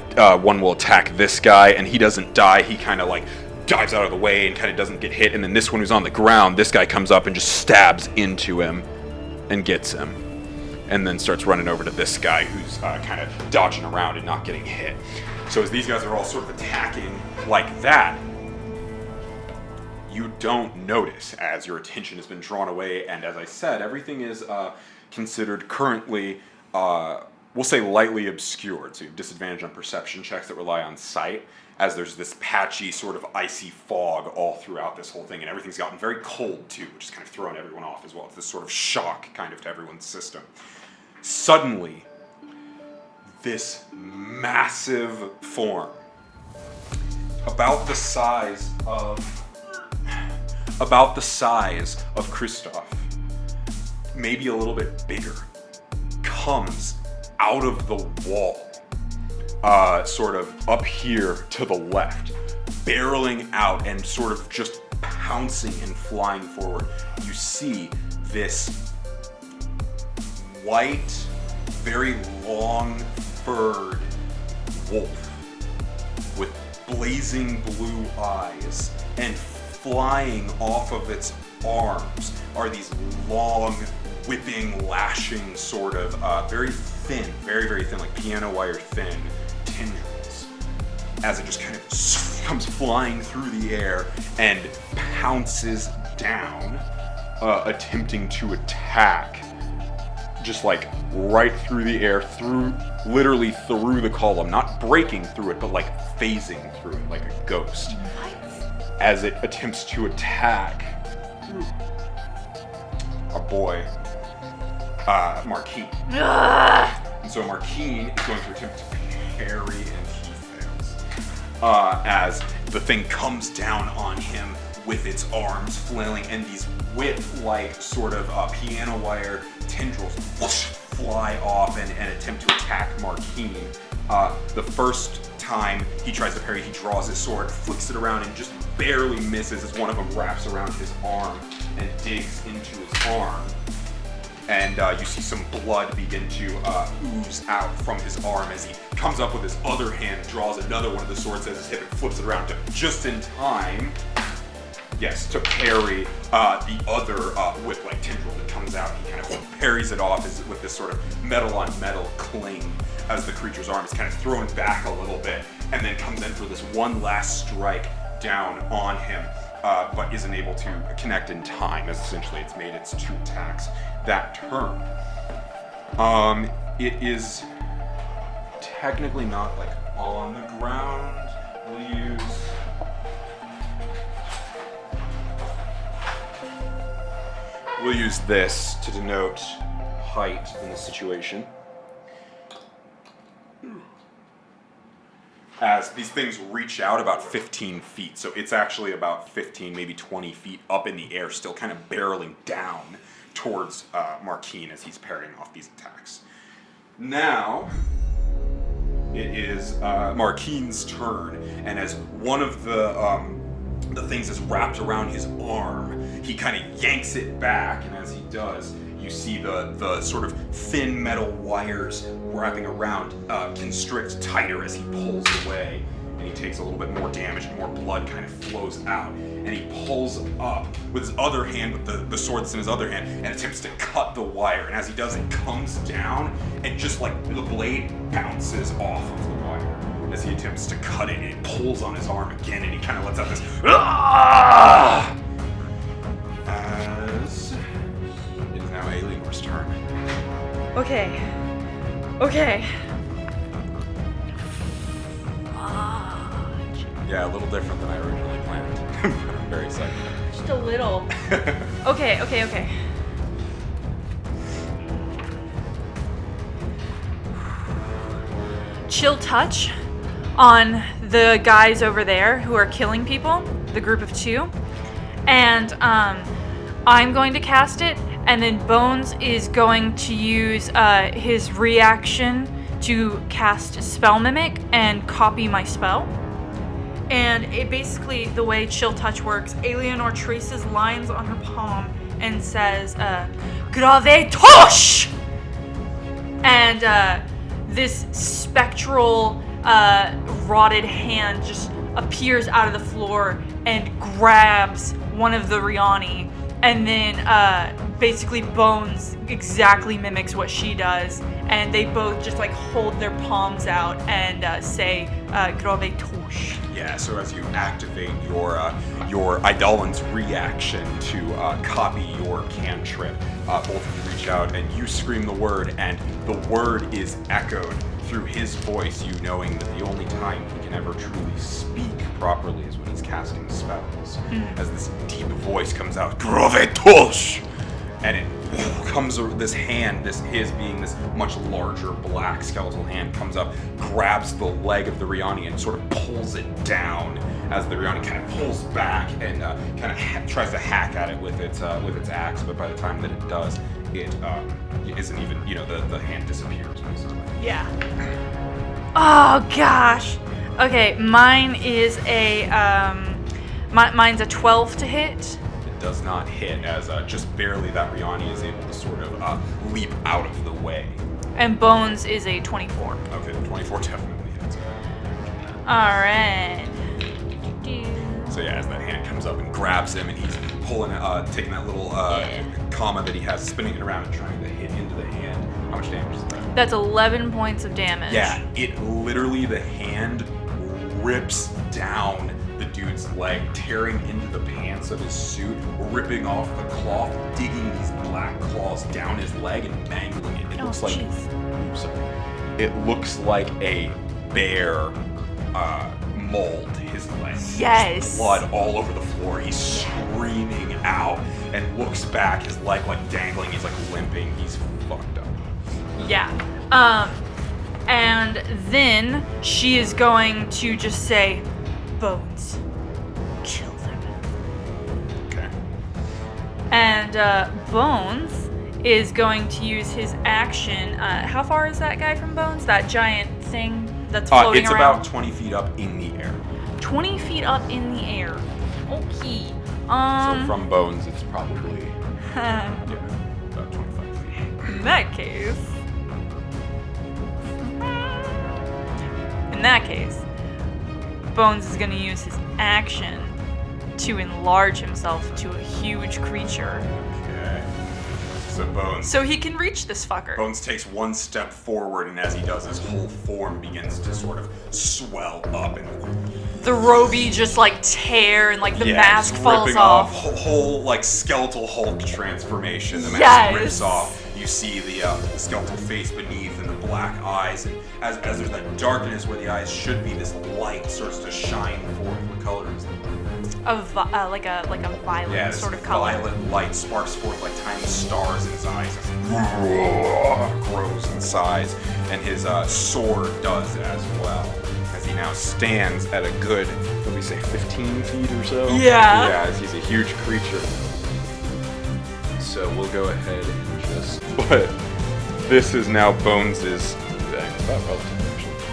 one will attack this guy, and he doesn't die. He kind of like dives out of the way and kind of doesn't get hit. And then this one who's on the ground, this guy comes up and just stabs into him and gets him. And then starts running over to this guy who's kind of dodging around and not getting hit. So as these guys are all sort of attacking like that, you don't notice as your attention has been drawn away. And as I said, everything is considered currently, we'll say lightly obscured. So you have disadvantage on perception checks that rely on sight, as there's this patchy sort of icy fog all throughout this whole thing. And everything's gotten very cold too, which is kind of throwing everyone off as well. It's this sort of shock kind of to everyone's system. Suddenly, this massive form, about the size of Kristoff, maybe a little bit bigger, comes out of the wall, sort of up here to the left, barreling out and sort of just pouncing and flying forward. You see this white, very long-furred wolf with blazing blue eyes, and flying off of its arms are these long, whipping, lashing sort of very thin, very, very thin, like piano wire thin tendrils, as it just kind of comes flying through the air and pounces down, attempting to attack, just like right through the air, literally through the column, not breaking through it, but like phasing through it like a ghost. What? As it attempts to attack a boy, Martini. And so Martini is going to attempt to parry, and he fails. As the thing comes down on him with its arms flailing, and these whip-like sort of piano wire tendrils whoosh, fly off and attempt to attack Martini. The first time he tries to parry, he draws his sword, flicks it around, and just barely misses as one of them wraps around his arm and digs into his arm. And you see some blood begin to ooze out from his arm as he comes up with his other hand, draws another one of the swords at his hip, and flips it around to just in time, to parry the other whip-like tendril that comes out. He kind of parries it off with this sort of metal-on-metal cling as the creature's arm is kind of thrown back a little bit, and then comes in for this one last strike down on him, but isn't able to connect in time, as essentially it's made its two attacks that turn. It is technically not like on the ground. We'll use this to denote height in this situation. As these things reach out about 15 feet, so it's actually about 15, maybe 20 feet up in the air, still kind of barreling down towards Martine as he's parrying off these attacks. Now, it is Martine's turn, and as one of the things is wrapped around his arm, he kind of yanks it back, and as he does, you see the sort of thin metal wires wrapping around constrict tighter as he pulls away, and he takes a little bit more damage and more blood kind of flows out, and he pulls up with his other hand, with the sword that's in his other hand, and attempts to cut the wire, and as he does, it comes down, and just like the blade bounces off of the wire as he attempts to cut it, and it pulls on his arm again, and he kind of lets out this "Ah!" As it is now Aeleanor's turn. Okay. Yeah, a little different than I originally planned. But I'm very excited. Just a little. Okay. Chill touch on the guys over there who are killing people, the group of two. And I'm going to cast it, and then Bones is going to use his reaction to cast Spell Mimic and copy my spell. And it basically, the way Chill Touch works, Aeleanor traces lines on her palm and says, Gravitos! And this spectral, rotted hand just appears out of the floor and grabs one of the Riani, and then basically Bones exactly mimics what she does, and they both just like hold their palms out and say Grove Touche. Yeah, so as you activate your Eidolon's reaction to copy your cantrip, both of you reach out and you scream the word, and the word is echoed through his voice, you knowing that the only time he can ever truly speak properly is when he's casting spells. As this deep voice comes out, Grove Touche! And it comes, this hand, his being this much larger black skeletal hand, comes up, grabs the leg of the Riani and sort of pulls it down as the Riani kind of pulls back and kind of tries to hack at it with its axe. But by the time that it does, it isn't even, the hand disappears basically. Yeah. Oh gosh. Okay, mine is mine's a 12 to hit. Does not hit, as just barely that Riani is able to sort of leap out of the way. And Bones is a 24. Okay, the 24 definitely hits. Alright. So yeah, as that hand comes up and grabs him, and he's pulling, taking that little comma that he has, spinning it around and trying to hit into the hand. How much damage is that? That's 11 points of damage. Yeah, it literally, the hand rips down the dude's leg, tearing into the pants of his suit, ripping off the cloth, digging these black claws down his leg and mangling it. It looks like, it looks like a bear mauled his leg. Yes. There's blood all over the floor. He's screaming out and looks back, his leg like dangling, he's like limping, he's fucked up. Yeah. And then she is going to just say, Bones, kill them. Okay. And Bones is going to use his action. How far is that guy from Bones? That giant thing that's floating it's around? about 20 feet up in the air. 20 feet up in the air. Okay. So from Bones, it's probably about 25 feet. In that case, Bones is going to use his action to enlarge himself to a huge creature. Okay. So Bones. So he can reach this fucker. Bones takes one step forward, and as he does, his whole form begins to sort of swell up, and The robe just like tear and like the mask just falls ripping off. Whole like skeletal Hulk transformation. The mask rips off. You see the skeletal face beneath and the black eyes, and as there's that darkness where the eyes should be, this light starts to shine forth. What color is it? Like a violet sort of color. Violet light sparks forth like tiny stars in his eyes. Grows in size, and his sword does as well. As he now stands at a good, what do we say, 15 feet or so? Yeah. Yeah, as he's a huge creature. So we'll go ahead and just. But this is now Bones's.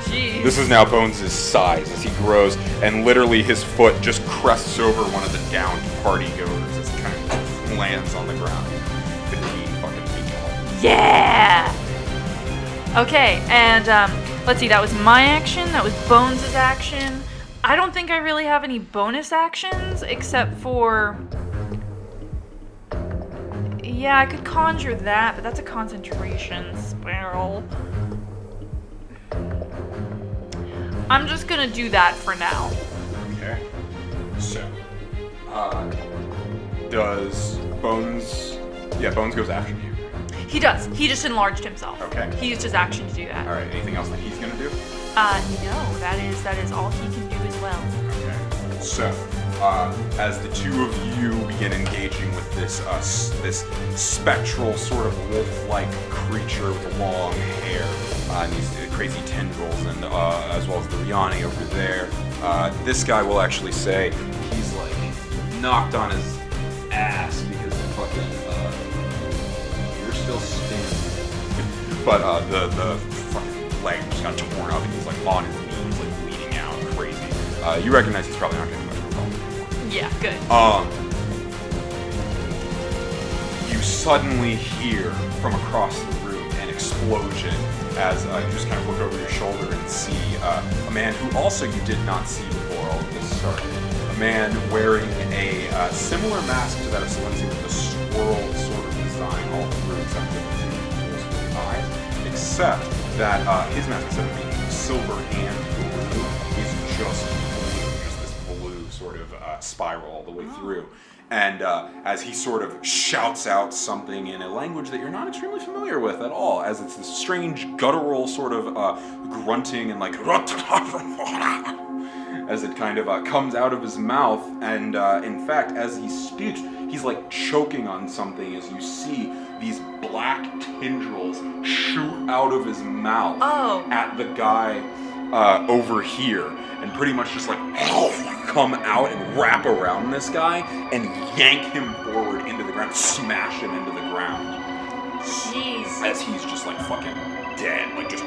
Jeez. This is now Bones' size as he grows, and literally his foot just crests over one of the downed party goers as it kind of lands on the ground. 15 fucking feet tall. Yeah! Okay, and let's see, that was my action, that was Bones' action. I don't think I really have any bonus actions, except for... Yeah, I could conjure that, but that's a concentration spell. I'm just gonna do that for now. Okay. So, does Bones... Yeah, Bones goes after you. He does. He just enlarged himself. Okay. He used his action to do that. Alright, anything else that he's gonna do? No, that is all he can do as well. Okay. So, as the two of you begin engaging with this spectral sort of wolf-like creature with long hair and these crazy tendrils, and as well as the Riani over there, this guy will actually say he's like knocked on his ass because the fucking you're still standing, but the fucking leg just got torn up and he's like on his knees, like bleeding out, crazy. You recognize he's probably not getting much of a problem. Yeah, good. You suddenly hear from across the room an explosion as you just kind of look over your shoulder and see a man who also you did not see before all of this started. A man wearing a similar mask to that of Silencio with a swirl sort of design all through, except with the eyes. Except that his mask, instead of being silver and blue, is just this blue sort of spiral all the way through. And as he sort of shouts out something in a language that you're not extremely familiar with at all, as it's this strange guttural sort of grunting and like as it kind of comes out of his mouth. And in fact, as he speaks, he's like choking on something as you see these black tendrils shoot out of his mouth at the guy over here, and pretty much just like come out and wrap around this guy and yank him forward into the ground, smash him into the ground. Jeez. As he's just like fucking dead, like just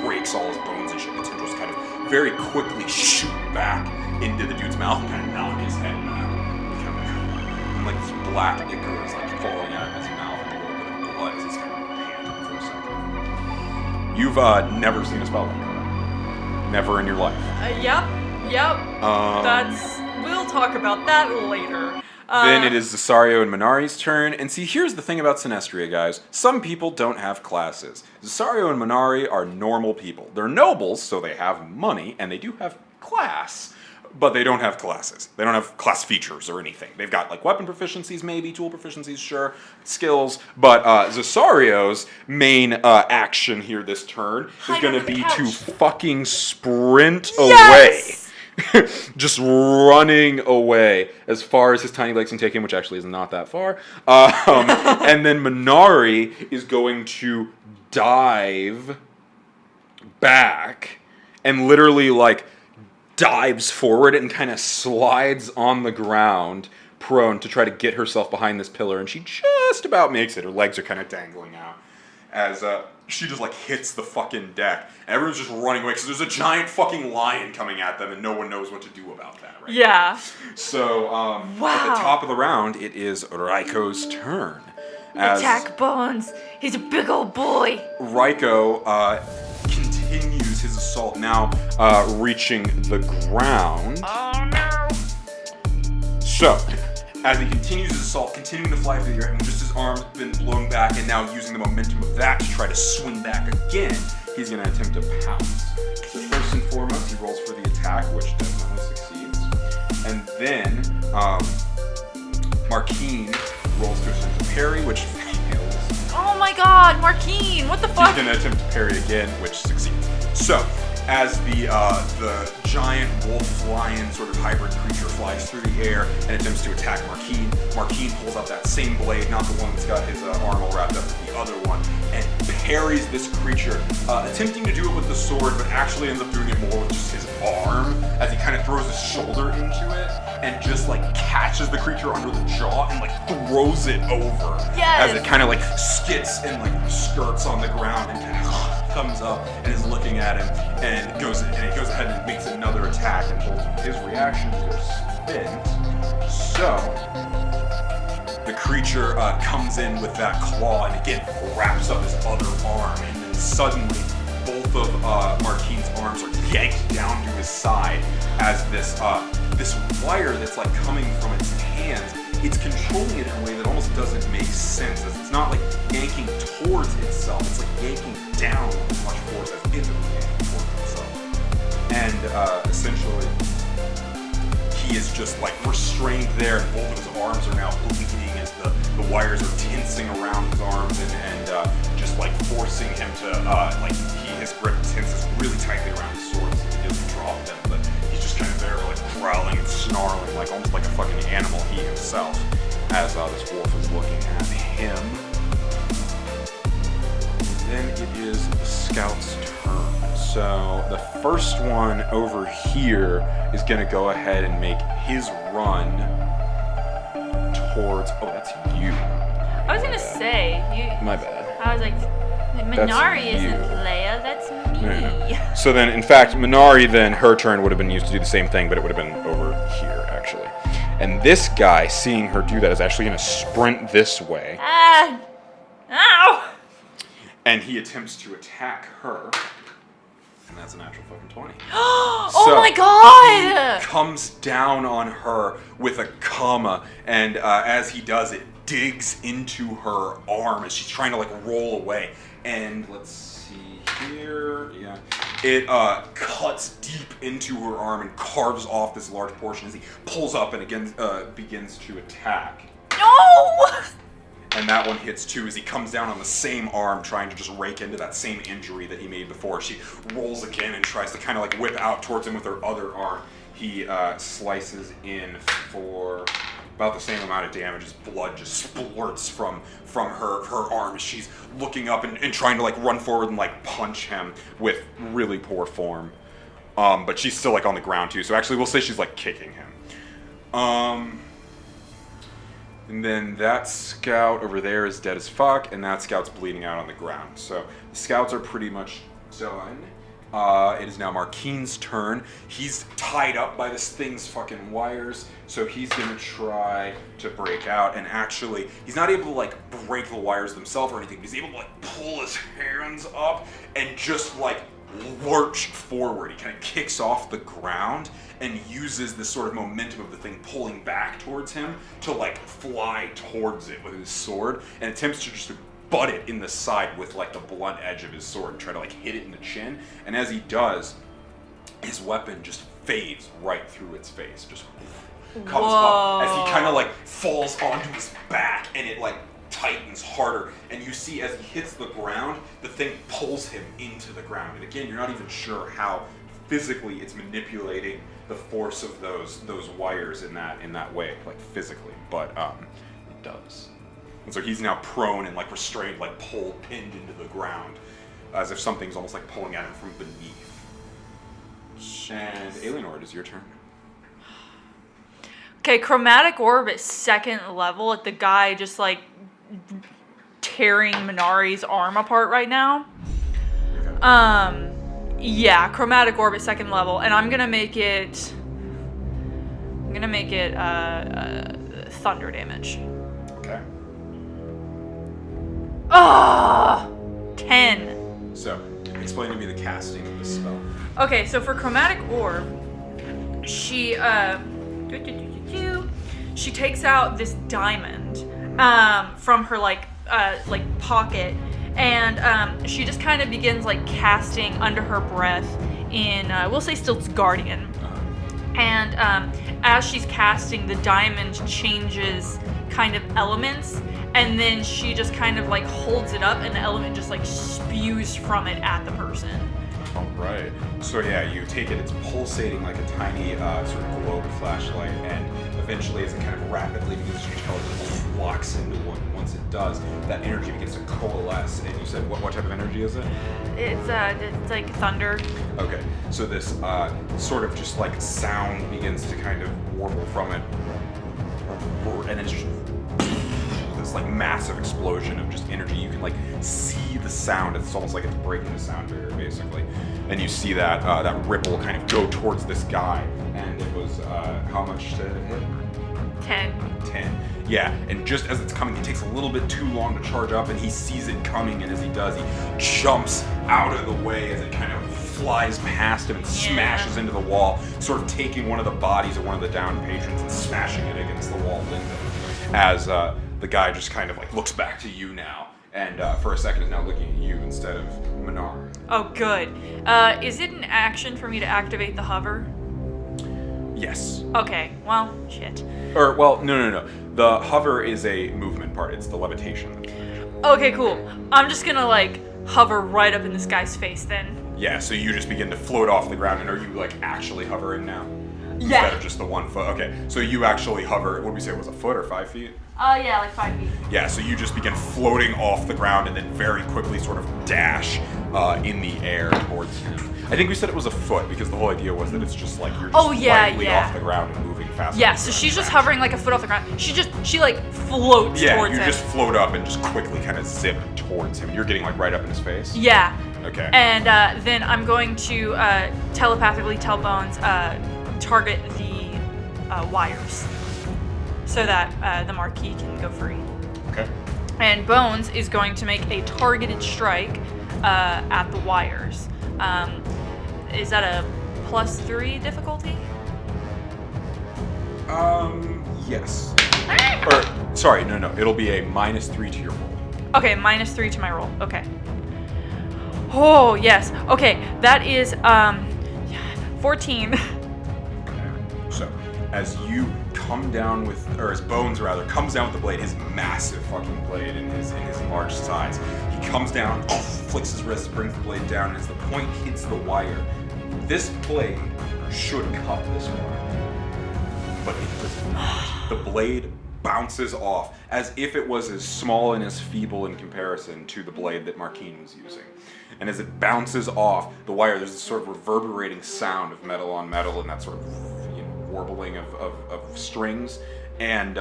breaks all his bones and shit. The tendrils kind of very quickly shoot back into the dude's mouth and kind of knock his head back. And like this black ichor is like falling out of his mouth and a little bit of blood as he's kind of panting for a second. You've never seen a spell like that. Never in your life. Yep. We'll talk about that later. Then it is Zasario and Minari's turn. And see, here's the thing about Sinestria, guys. Some people don't have classes. Zasario and Minari are normal people. They're nobles, so they have money, and they do have class. But they don't have classes. They don't have class features or anything. They've got like weapon proficiencies, maybe, tool proficiencies, sure, skills. But Zasario's main action here this turn is going to be to fucking sprint away. Just running away as far as his tiny legs can take him, which actually is not that far. And then Minari is going to dive back and literally like dives forward and kind of slides on the ground prone to try to get herself behind this pillar, and she just about makes it. Her legs are kind of dangling out as she just like hits the fucking deck. Everyone's just running away because there's a giant fucking lion coming at them and no one knows what to do about that right now. So at the top of the round, it is Raiko's turn. Attack Bones. He's a big old boy. Raiko continues his assault, now reaching the ground. Oh no! So, as he continues his assault, continuing to fly through the air, and just his arm's been blown back, and now using the momentum of that to try to swing back again, he's going to attempt to pounce. So first and foremost, he rolls for the attack, which definitely succeeds. And then, Martine rolls to attempt to parry, which fails. Oh my god, Martine, what the fuck? He's going to attempt to parry again, which succeeds. So, as the giant wolf-lion sort of hybrid creature flies through the air and attempts to attack Martine, Martine pulls out that same blade, not the one that's got his arm all wrapped up, but the other one, and parries this creature, attempting to do it with the sword, but actually ends up doing it more with just his arm, as he kind of throws his shoulder into it, and just like catches the creature under the jaw and like throws it over. Yes! As it kind of like skids and like skirts on the ground and kind of comes up and is looking at him, and he goes ahead and makes another attack, and both of his reactions are spent. So the creature comes in with that claw and again wraps up his other arm, and then suddenly both of Martine's arms are yanked down to his side as this wire that's like coming from its hands, it's controlling it in a way that almost doesn't make sense. As it's not like yanking towards itself, it's like yanking down with as much force as it is yanking towards itself. And essentially, he is just like restrained there, and both of his arms are now bleeding as the wires are tensing around his arms and just like forcing him to his grip tenses really tightly around his sword so he doesn't drop them. But he's just kind of there like growling and snarling, like almost like a fucking animal he himself, as this wolf is looking at him. Then it is the scout's turn. So the first one over here is going to go ahead and make his run towards. Oh, that's you. I was gonna say you. My bad. I was like, Minari isn't Leia. That's me. Yeah. So then, in fact, Minari, then her turn would have been used to do the same thing, but it would have been over here actually. And this guy, seeing her do that, is actually going to sprint this way. Ow! And he attempts to attack her. And that's a natural fucking 20. Oh my god! He comes down on her with a comma, and as he does, it digs into her arm as she's trying to like roll away. And let's see here. Yeah. It cuts deep into her arm and carves off this large portion as he pulls up and again begins to attack. No! And that one hits too as he comes down on the same arm, trying to just rake into that same injury that he made before. She rolls again and tries to kind of like whip out towards him with her other arm. He slices in for about the same amount of damage as blood just splurts from her arm as she's looking up and trying to like run forward and like punch him with really poor form. But she's still like on the ground too, so actually we'll say she's like kicking him. And then that scout over there is dead as fuck, and that scout's bleeding out on the ground. So the scouts are pretty much done. It is now Martine's turn. He's tied up by this thing's fucking wires, so he's gonna try to break out. And actually, he's not able to like break the wires themselves or anything. But he's able to like pull his hands up and just like lurch forward. He kind of kicks off the ground and uses this sort of momentum of the thing pulling back towards him to like fly towards it with his sword, and attempts to just butt it in the side with like the blunt edge of his sword and try to like hit it in the chin. And as he does, his weapon just fades right through its face, just comes up as he kind of like falls onto his back, and it like tightens harder, and you see as he hits the ground, the thing pulls him into the ground. And again, you're not even sure how physically it's manipulating the force of those wires in that way, like physically, but it does. And so he's now prone and like restrained, like pinned into the ground, as if something's almost like pulling at him from beneath. Jeez. And Aeleanor, it is your turn. Okay, chromatic orb at 2nd level at the guy just like tearing Minari's arm apart right now. Okay. Yeah, chromatic orb at 2nd level, and I'm gonna make it thunder damage. Okay. 10. So, explain to me the casting of this spell. Okay, so for chromatic orb, she takes out this diamond from her like pocket, and she just kind of begins like casting under her breath in we'll say Stilt's Guardian. And as she's casting, the diamond changes kind of elements, and then she just kind of like holds it up, and the element just like spews from it at the person. All right. So yeah, you take it, it's pulsating like a tiny sort of globe flashlight, and eventually as it kind of rapidly begins to charge, it locks into one. Once it does, that energy begins to coalesce. And you said, what type of energy is it? It's like thunder. Okay, so this sort of just like sound begins to kind of warble from it, and it's just this like massive explosion of just energy. You can like see the sound. It's almost like it's breaking the sound barrier, basically. And you see that that ripple kind of go towards this guy. And it was how much to hit? 10. Yeah, and just as it's coming, it takes a little bit too long to charge up, and he sees it coming, and as he does, he jumps out of the way as it kind of flies past him and smashes into the wall, sort of taking one of the bodies of one of the downed patrons and smashing it against the wall window. As the guy just kind of like looks back to you now, and for a second is now looking at you instead of Minari. Oh, good. Is it an action for me to activate the hover? Yes. Okay, well, shit. Or, well, no. The hover is a movement part. It's the levitation. Okay, cool. I'm just gonna, like, hover right up in this guy's face then. Yeah, so you just begin to float off the ground, and are you, like, actually hovering now? Yeah. Instead of just the 1 foot? Okay, so you actually hover, what did we say, was a foot or 5 feet? Yeah, like 5 feet. Yeah, so you just begin floating off the ground and then very quickly sort of dash in the air towards him. I think we said it was a foot because the whole idea was that it's just like you're just lightly off the ground and moving fast. Yeah, so she's just hovering like a foot off the ground. She like floats towards him. Yeah, you just float up and just quickly kind of zip towards him. You're getting like right up in his face? Yeah. Okay. And then I'm going to telepathically tell Bones target the wires so that the Marquis can go free. Okay. And Bones is going to make a targeted strike at the wires. is that a +3 difficulty? Yes. Or, sorry, no. It'll be a -3 to your roll. Okay, -3 to my roll. Okay. Oh, yes. Okay, that is 14. So, as you come down with, or as Bones rather, comes down with the blade, his massive fucking blade in his large size, he comes down, flicks his wrist, brings the blade down, and as the point hits the wire, this blade should cut this wire. But it does not. The blade bounces off as if it was as small and as feeble in comparison to the blade that Martini was using. And as it bounces off the wire, there's this sort of reverberating sound of metal on metal and that sort of warbling of strings. And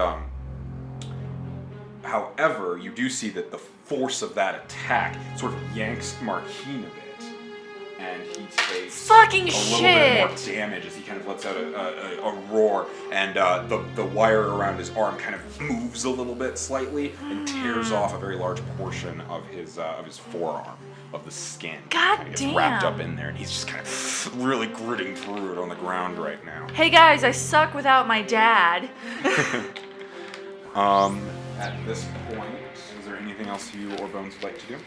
however, you do see that the force of that attack sort of yanks Martini a bit. And he takes fucking a little shit bit more damage as he kind of lets out a roar, and the wire around his arm kind of moves a little bit slightly and tears off a very large portion of his forearm, of the skin. God kind of damn. gets wrapped up in there, and he's just kind of really gritting through it on the ground right now. Hey guys, I suck without my dad. At this point, is there anything else you or Bones would like to do?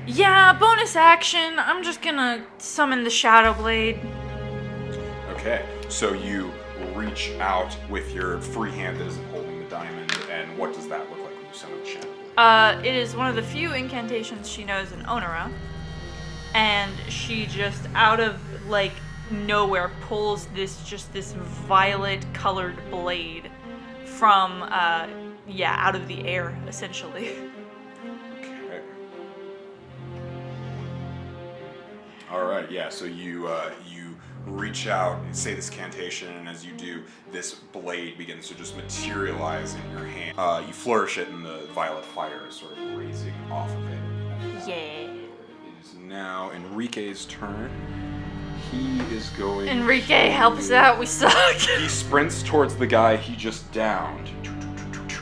Yeah, bonus action. I'm just gonna summon the Shadow Blade. Okay, so you reach out with your free hand that isn't holding the diamond, and what does that look like when you summon the shadow? It is one of the few incantations she knows in Onara, and she just out of like nowhere pulls this violet-colored blade from out of the air essentially. All right, yeah. So you reach out, say this incantation, and as you do, this blade begins to just materialize in your hand. You flourish it, and the violet fire is sort of raising off of it. Yeah. It is now Enrique's turn. He is going. Enrique, help us out. We suck. He sprints towards the guy he just downed,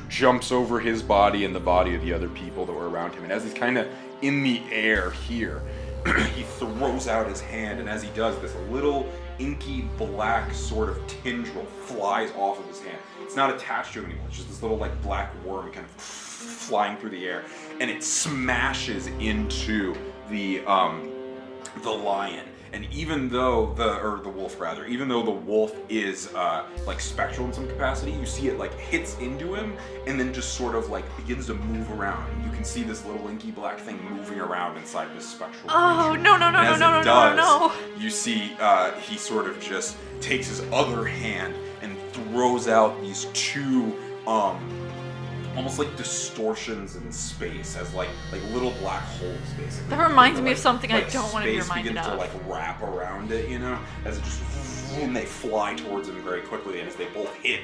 jumps over his body and the body of the other people that were around him, and as he's kind of in the air here, he throws out his hand, and as he does, this little inky black sort of tendril flies off of his hand. It's not attached to him anymore. It's just this little like black worm kind of flying through the air, and it smashes into the lion. And even though the wolf rather, even though the wolf is like spectral in some capacity, you see it like hits into him and then just sort of like begins to move around. You can see this little inky black thing moving around inside this spectral creature. No. You see he sort of just takes his other hand and throws out these two almost like distortions in space as like little black holes, basically. That reminds me of something I don't want to be reminded begins of. to like wrap around it, as it just, and they fly towards him very quickly, and as they both hit,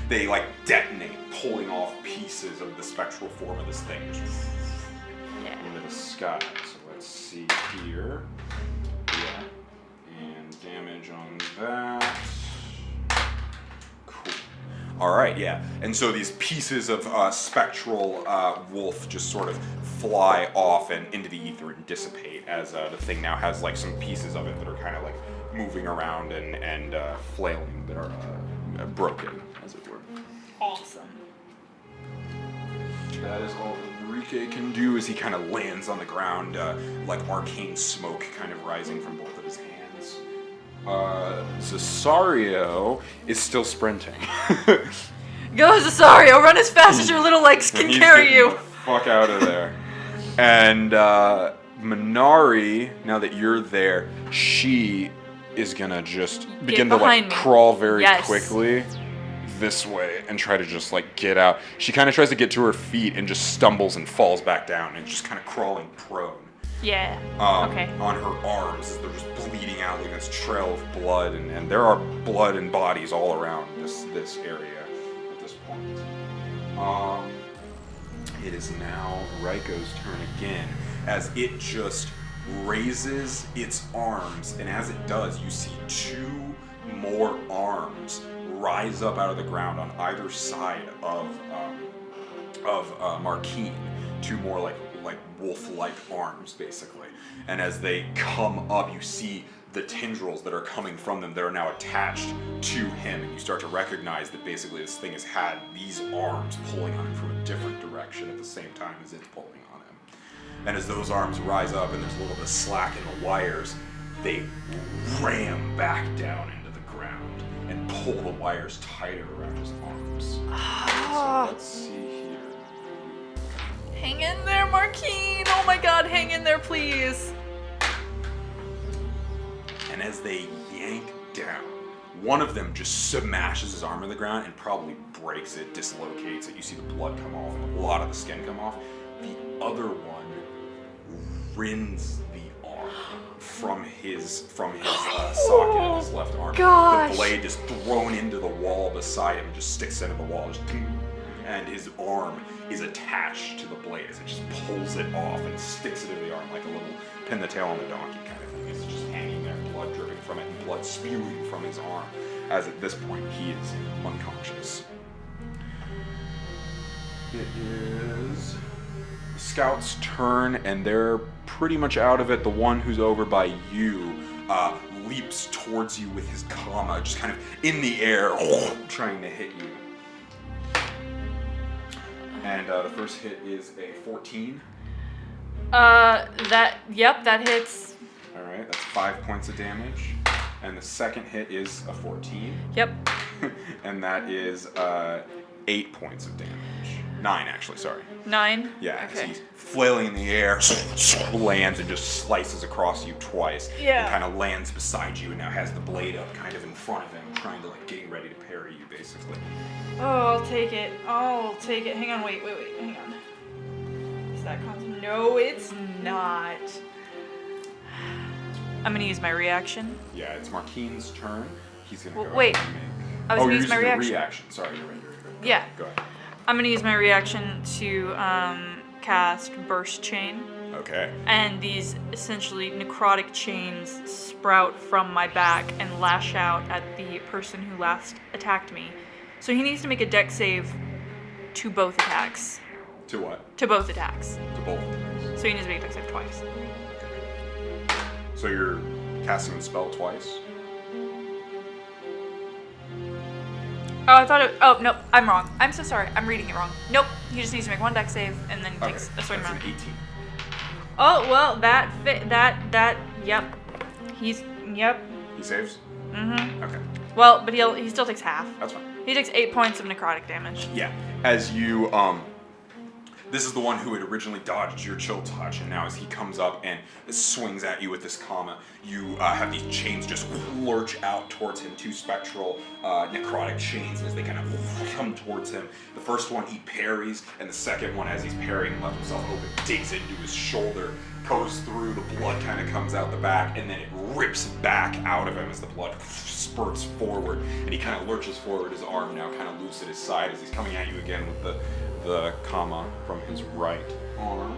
they like detonate, pulling off pieces of the spectral form of this thing just into the sky. So let's see here. Yeah, and damage on that. All right, yeah. And so these pieces of spectral wolf just sort of fly off and into the ether and dissipate as the thing now has like some pieces of it that are kind of like moving around and flailing that are broken, as it were. Awesome. That is all Enrique can do as he kind of lands on the ground, like arcane smoke kind of rising from both of his hands. Cesario is still sprinting. Go, Cesario! Run as fast as your little legs can carry you! Fuck out of there. And Minari, now that you're there, she is gonna just begin to like crawl very quickly this way and try to just like get out. She kind of tries to get to her feet and just stumbles and falls back down and just kind of crawling prone. Yeah. Okay. On her arms, as they're just bleeding out, leaving this trail of blood, and there are blood and bodies all around this area at this point. It is now Raiko's turn again, as it just raises its arms, and as it does, you see two more arms rise up out of the ground on either side of Martini. Two more like wolf-like arms, basically. And as they come up, you see the tendrils that are coming from them that are now attached to him, and you start to recognize that basically this thing has had these arms pulling on him from a different direction at the same time as it's pulling on him. And as those arms rise up and there's a little bit of slack in the wires, they ram back down into the ground and pull the wires tighter around his arms. So let's see here. Hang in there, Martine! Oh my god, hang in there, please! And as they yank down, one of them just smashes his arm in the ground and probably breaks it, dislocates it. You see the blood come off and a lot of the skin come off. The other one rends the arm from his socket in his left arm. Gosh. The blade is thrown into the wall beside him, just sticks into the wall, and his arm is attached to the blade as it just pulls it off and sticks it in the arm like a little pin the tail on the donkey kind of thing. It's just hanging there, blood dripping from it and blood spewing from his arm, as at this point he is unconscious. It is the scout's turn, and they're pretty much out of it. The one who's over by you leaps towards you with his comma, just kind of in the air, trying to hit you. And the first hit is a 14. That hits. Alright, that's 5 points of damage. And the second hit is a 14. Yep. And that is 8 points of damage. 9, actually, sorry. 9? Yeah, Okay. he's flailing in the air, lands and just slices across you twice. Yeah. And kind of lands beside you and now has the blade up kind of in front of him, trying to getting ready to parry you, basically. Oh, I'll take it. Hang on, wait, hang on. Is that constant? No, it's not. I'm gonna use my reaction. Yeah, it's Martine's turn. He's gonna go wait. ahead and make... I was Oh, gonna you're use my using the reaction. reaction. Sorry, you're right. Yeah. Go ahead. I'm gonna use my reaction to cast Burst Chain. Okay. And these essentially necrotic chains sprout from my back and lash out at the person who last attacked me. So he needs to make a dex save to both attacks. To what? To both attacks. To both attacks. So he needs to make a dex save twice. So you're casting the spell twice? Oh, I thought it... Oh, nope. I'm wrong. I'm so sorry. I'm reading it wrong. Nope. He just needs to make one dex save and then he takes a certain that's amount. an 18. Oh, well, yep. Yep. He saves? Mm-hmm. Okay. Well, but he still takes half. That's fine. He takes 8 points of necrotic damage. Yeah. As you, this is the one who had originally dodged your chill touch, and now as he comes up and swings at you with this comma, you have these chains just lurch out towards him, 2 spectral necrotic chains, and as they kind of come towards him. The first one he parries, and the second one, as he's parrying, left himself open, digs into his shoulder, goes through, the blood kind of comes out the back, and then it rips back out of him as the blood spurts forward, and he kind of lurches forward, his arm now kind of loose at his side as he's coming at you again with the comma from his right arm.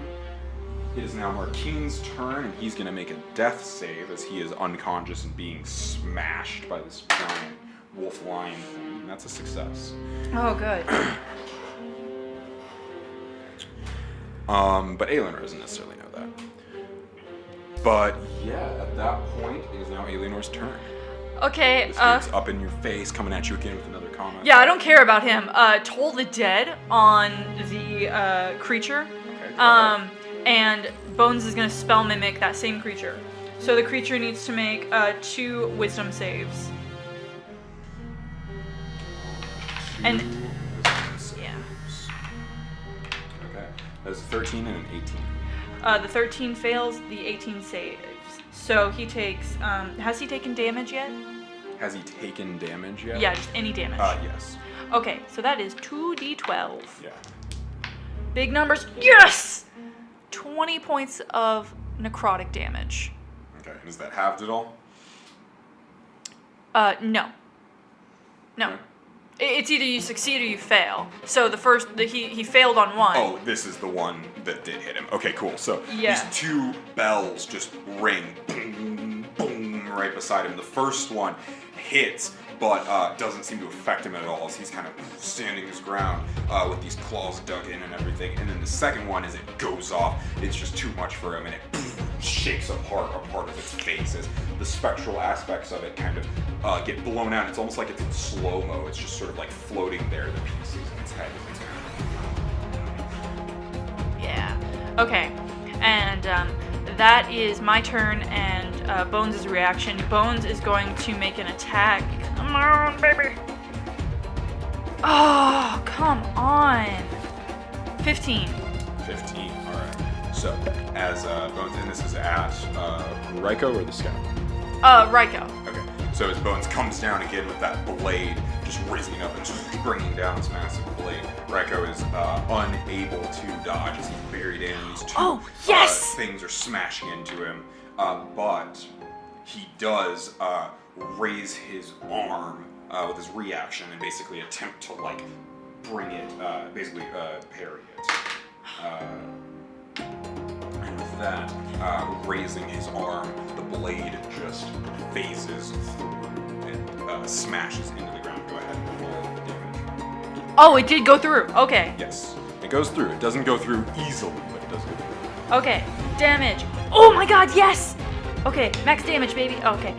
It is now Martine's turn, and he's going to make a death save as he is unconscious and being smashed by this giant wolf lion thing, and that's a success. Oh, good. But Aeleanor doesn't necessarily know that. But yeah, at that point, it is now Aeleanor's turn. Okay, This dude's up in your face, coming at you again with another comment. yeah, I don't care about him. Toll the Dead on the creature. Okay, go ahead. And Bones is gonna spell mimic that same creature. So the creature needs to make 2 wisdom saves. And yeah, Okay, that's a 13 and an 18. the 13 fails, the 18 saves. So he takes. Has he taken damage yet? Has he taken damage yet? Yeah, just any damage. Yes. Okay, so that is 2d12. Yeah. Big numbers. Yes! 20 points of necrotic damage. Okay, and is that halved at all? No. Okay. It's either you succeed or you fail. So he failed on one. Oh, this is the one that did hit him. Okay, cool. So Yeah. these 2 bells just ring, boom, boom, right beside him. The first one hits, but doesn't seem to affect him at all as he's kind of standing his ground with these claws dug in and everything. And then the second one, as it goes off, it's just too much for him, and it shakes apart a part of its face as the spectral aspects of it kind of get blown out. It's almost like it's in slow-mo. It's just sort of like floating there, the pieces in its head. It's kind of... Yeah. Okay. And that is my turn, and Bones' reaction. Bones is going to make an attack. Come on, baby. Oh, come on. 15. 15, alright. So, as Bones, and this is at Ryko or the Scout? Ryko. Okay. So as Bones comes down again with that blade, just raising up and just bringing down this massive blade, Ryko is unable to dodge as he's buried in. These two things are smashing into him. But he does raise his arm with his reaction and basically attempt to like bring it, parry it. And with that, raising his arm, the blade just phases through and smashes into the ground. Go ahead and roll damage. Oh, it did go through. Okay. Yes, it goes through. It doesn't go through easily, but it does go through. Okay. Damage. Oh my god, yes! Okay, max damage, baby. Okay.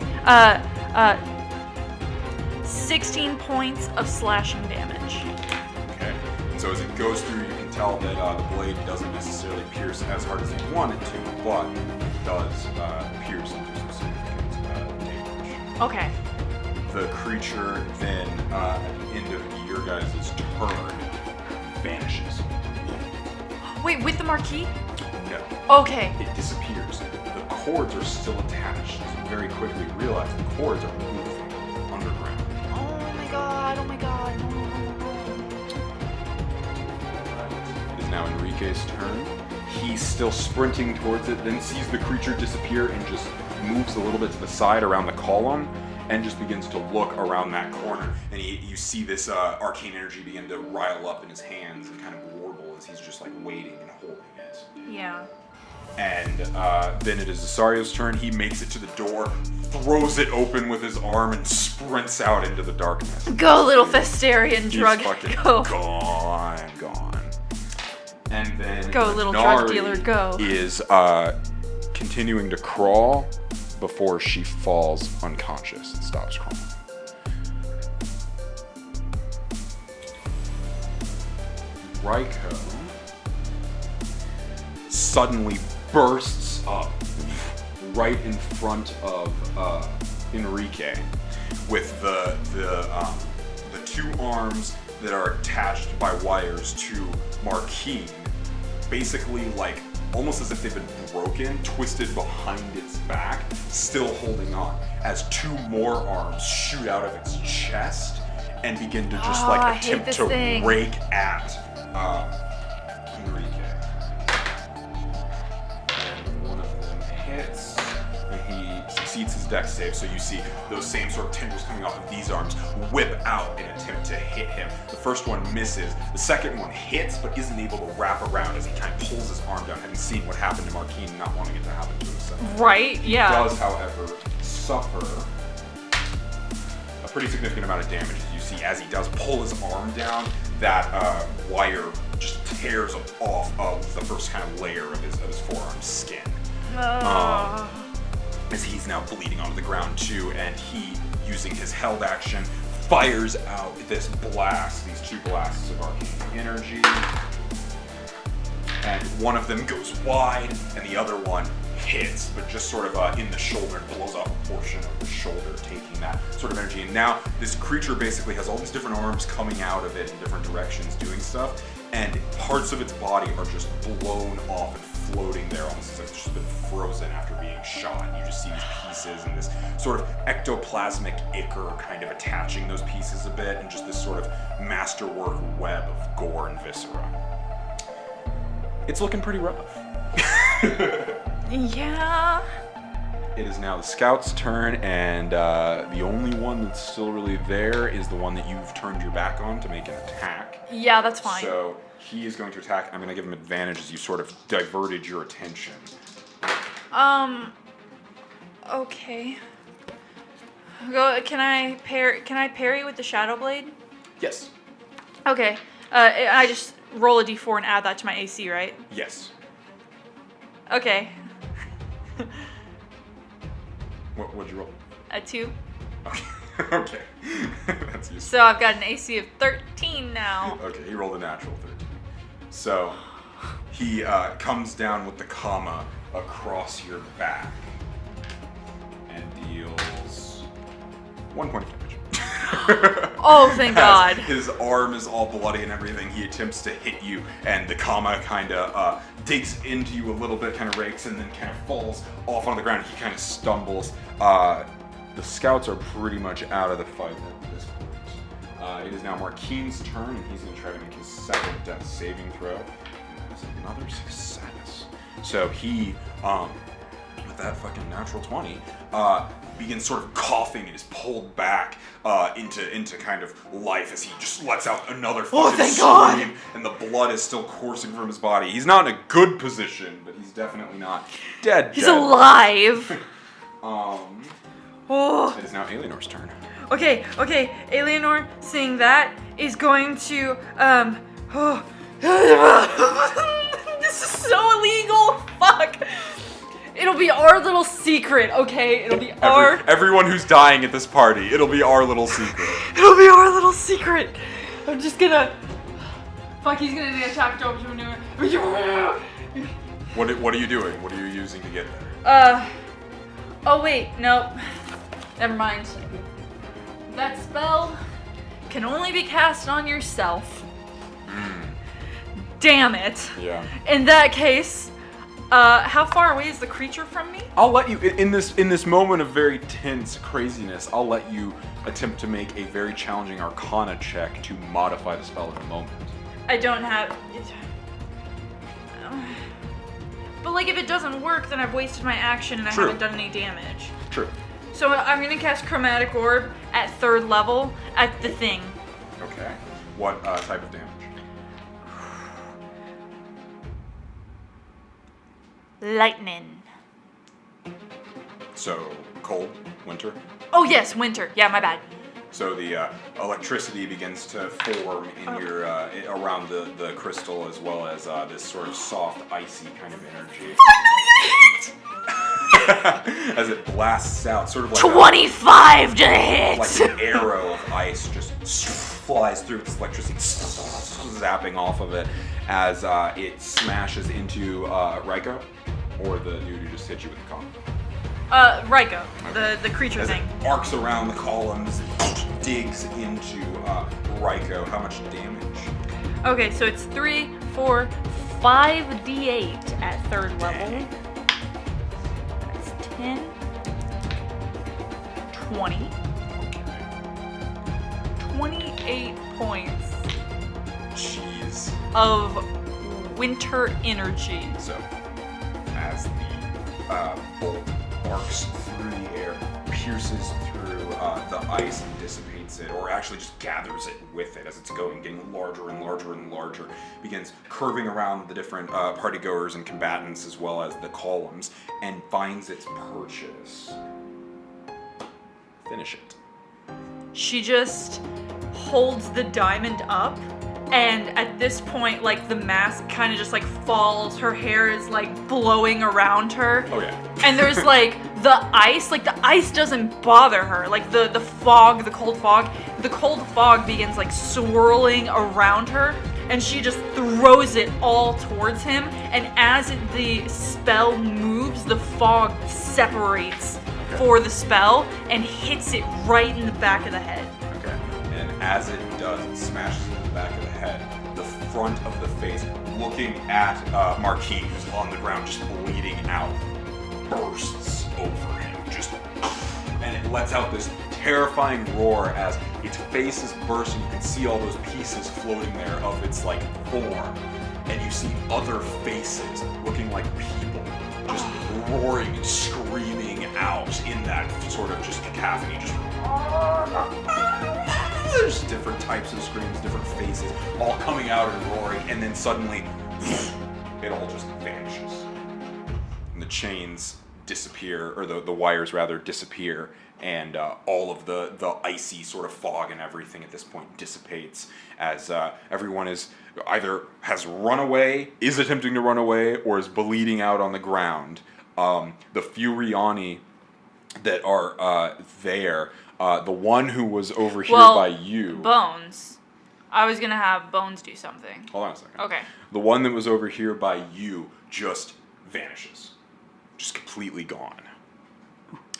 16 points of slashing damage. Okay. And so as it goes through, you can tell that the blade doesn't necessarily pierce as hard as you want it to, but it does pierce into some significant damage. Okay. The creature then, at the end of your guys' turn, vanishes. Wait, with the marquee? No. Okay. It disappears. The cords are still attached. So you very quickly realize the cords are moving underground. Oh my god, oh my god. No. It is now Enrique's turn. He's still sprinting towards it, then sees the creature disappear and just moves a little bit to the side around the column and just begins to look around that corner. And you see this arcane energy begin to rile up in his hands and kind of warble as he's just like waiting and holding it. Yeah. And then it is Asario's turn. He makes it to the door, throws it open with his arm, and sprints out into the darkness. Go, little Festarian drug. He's fucking Go. gone. And then Go, little Minari drug dealer, go. Is continuing to crawl before she falls unconscious and stops crawling. Ryko suddenly bursts up right in front of Enrique with the two arms that are attached by wires to Martine, basically like almost as if they've been broken, twisted behind its back, still holding on, as two more arms shoot out of its chest and begin to just attempt to rake at Enrique. And one of them hits, and he succeeds his dex save, so you see those same sort of tendrils coming off of these arms whip out in an attempt to hit him. The first one misses, the second one hits, but isn't able to wrap around as he kind of pulls his arm down, having seen what happened to Martine, not wanting it to happen to himself. Right, yeah. He does, however, suffer a pretty significant amount of damage, as you see, as he does pull his arm down, that wire just tears off of the first kind of layer of his forearm skin. As he's now bleeding onto the ground too, and he, using his held action, fires out this blast, these two blasts of arcane energy. And one of them goes wide, and the other one hits, but just sort of in the shoulder, and blows off a portion of the shoulder, taking that sort of energy. And now this creature basically has all these different arms coming out of it in different directions, doing stuff, and parts of its body are just blown off and floating there, almost as if it's just been frozen after being shot. You just see these pieces and this sort of ectoplasmic ichor kind of attaching those pieces a bit, and just this sort of masterwork web of gore and viscera. It's looking pretty rough. Yeah. It is now the scout's turn, and the only one that's still really there is the one that you've turned your back on to make an attack. Yeah, that's fine. So he is going to attack. I'm going to give him advantage as you sort of diverted your attention. Okay. Can I parry with the Shadow Blade? Yes. Okay. I just roll a d4 and add that to my AC, right? Yes. Okay. What'd you roll? A 2. Okay. Okay. That's useful. So I've got an AC of 13 now. Okay, he rolled a natural 13. So he comes down with the comma across your back and deals 1 point of damage. Oh, thank God. His arm is all bloody and everything. He attempts to hit you, and the comma kind of digs into you a little bit, kind of rakes, and then kind of falls off on the ground. He kind of stumbles. The scouts are pretty much out of the fight at this point. It is now Martine's turn, and he's going to try to make his second death saving throw. And that's another success. So he, with that fucking natural 20, begins sort of coughing and is pulled back into kind of life as he just lets out another fucking scream, and the blood is still coursing from his body. He's not in a good position, but he's definitely not dead. He's alive. It is now Aeleanor's turn. Okay. Aeleanor, seeing that, is going to this is so illegal. Fuck. It'll be our little secret, okay? It'll be everyone who's dying at this party. It'll be our little secret. It'll be our little secret. I'm just gonna. Fuck, he's gonna attack Job maneuver. What are you doing? What are you using to get there? Oh wait, nope. Never mind. That spell can only be cast on yourself. Damn it. Yeah. In that case, how far away is the creature from me? I'll let you, in this moment of very tense craziness, I'll let you attempt to make a very challenging Arcana check to modify the spell at the moment. I don't have... But like, if it doesn't work, then I've wasted my action and I haven't done any damage. True. So I'm gonna cast Chromatic Orb at 3rd level at the thing. Okay. What type of damage? Lightning. So, cold, winter? Oh yes, winter. Yeah, my bad. So the electricity begins to form in your around the crystal, as well as this sort of soft, icy kind of energy. As it blasts out, sort of like 25 to hit. Like an arrow of ice just flies through its electricity, zapping off of it as it smashes into Ryko, or the dude who just hit you with the column. Ryko, the creature as thing. It arcs around the columns, digs into Ryko. How much damage? Okay, so it's 3, 4, 5 d8 at 3rd level. That's 10, 20, 28 points. Jeez. Of winter energy. So, as the bolt arcs through the air, pierces through the ice and dissipates it, or actually just gathers it with it as it's getting larger and larger and larger, begins curving around the different partygoers and combatants as well as the columns, and finds its purchase. Finish it. She just holds the diamond up, and at this point, like, the mask kind of just like falls, her hair is like blowing around her. Oh yeah. And there's like the ice doesn't bother her. Like the fog, the cold fog begins like swirling around her, and she just throws it all towards him, and as the spell moves, the fog separates for the spell and hits it right in the back of the head. Okay. And as it does, it smashes in the back of the head. The front of the face, looking at Marquis, who's on the ground just bleeding out, bursts over him, and it lets out this terrifying roar as its face is bursting. You can see all those pieces floating there of its like form, and you see other faces looking like people just roaring and screaming out in that sort of just cacophony. There's different types of screams, different faces, all coming out and roaring, and then suddenly it all just vanishes. And the chains disappear, or the wires rather disappear, and all of the icy sort of fog and everything at this point dissipates as everyone is either has run away, is attempting to run away, or is bleeding out on the ground. The few Riani that are there, the one who was over here by you... Bones. I was going to have Bones do something. Hold on a second. Okay. The one that was over here by you just vanishes. Just completely gone.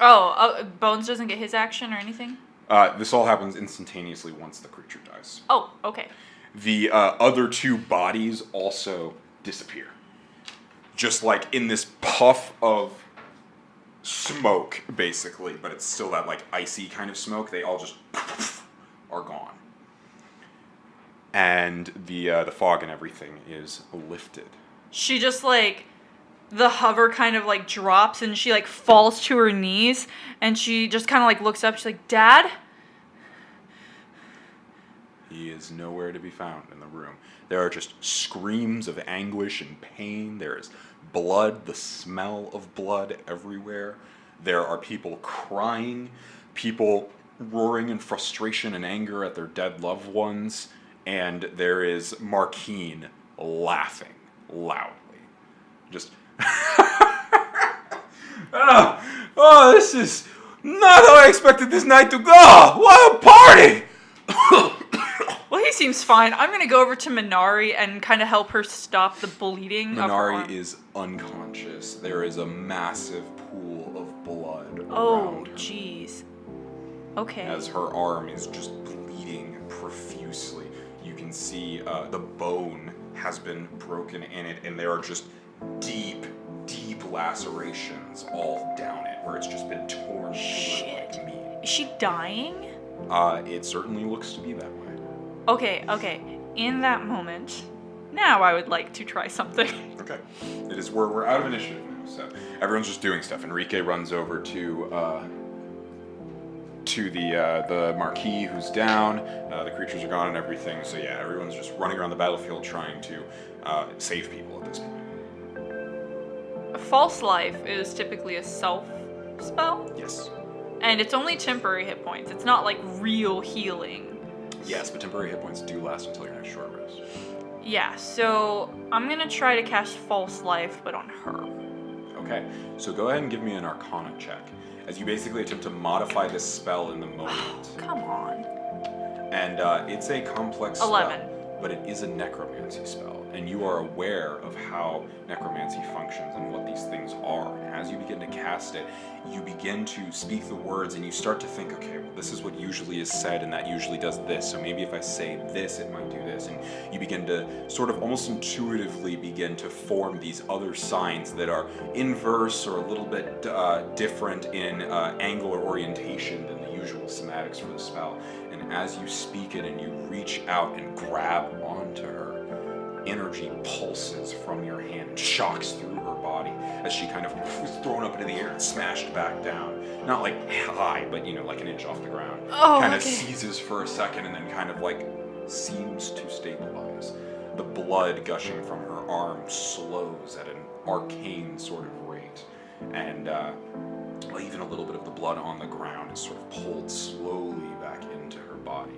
Oh, Bones doesn't get his action or anything? This all happens instantaneously once the creature dies. Oh, okay. The other two bodies also disappear. Just like in this puff of smoke, basically, but it's still that like icy kind of smoke. They all just are gone. And the fog and everything is lifted. She just like... The hover kind of like drops and she like falls to her knees and she just kind of like looks up. She's like, Dad? He is nowhere to be found in the room. There are just screams of anguish and pain. There is blood, the smell of blood everywhere. There are people crying, people roaring in frustration and anger at their dead loved ones. And there is Martine laughing loudly. Just... this is not how I expected this night to go. What a party! Well, he seems fine. I'm going to go over to Minari and kind of help her stop the bleeding of her arm. Minari is unconscious. There is a massive pool of blood around her. Jeez. Okay. As her arm is just bleeding profusely. You can see the bone has been broken in it, and there are just deep lacerations all down it, where it's just been torn like meat. Is she dying? It certainly looks to be that way. Okay. In that moment, now I would like to try something. Okay. It is we're out of initiative now, so everyone's just doing stuff. Enrique runs over to the Marquis, who's down. The creatures are gone and everything. So yeah, everyone's just running around the battlefield trying to save people at this point. A false life is typically a self spell. Yes. And it's only temporary hit points. It's not like real healing. Yes, but temporary hit points do last until your next short rest. Yeah, so I'm gonna try to cast false life, but on her. Okay, so go ahead and give me an Arcana check, as you basically attempt to modify this spell in the moment. Come on. And it's a complex 11. spell, but it is a necromancy spell, and you are aware of how necromancy functions and what these things are. And as you begin to cast it, you begin to speak the words, and you start to think, okay, well, this is what usually is said, and that usually does this, so maybe if I say this, it might do this. And you begin to sort of almost intuitively begin to form these other signs that are inverse or a little bit different in angle or orientation than the usual schematics for the spell. And as you speak it and you reach out and grab onto her, energy pulses from your hand and shocks through her body as she kind of was thrown up into the air and smashed back down. Not like high, but like an inch off the ground. Kind of seizes for a second and then kind of like seems to stabilize. The blood gushing from her arm slows at an arcane sort of rate. And even a little bit of the blood on the ground is sort of pulled slowly back into her body.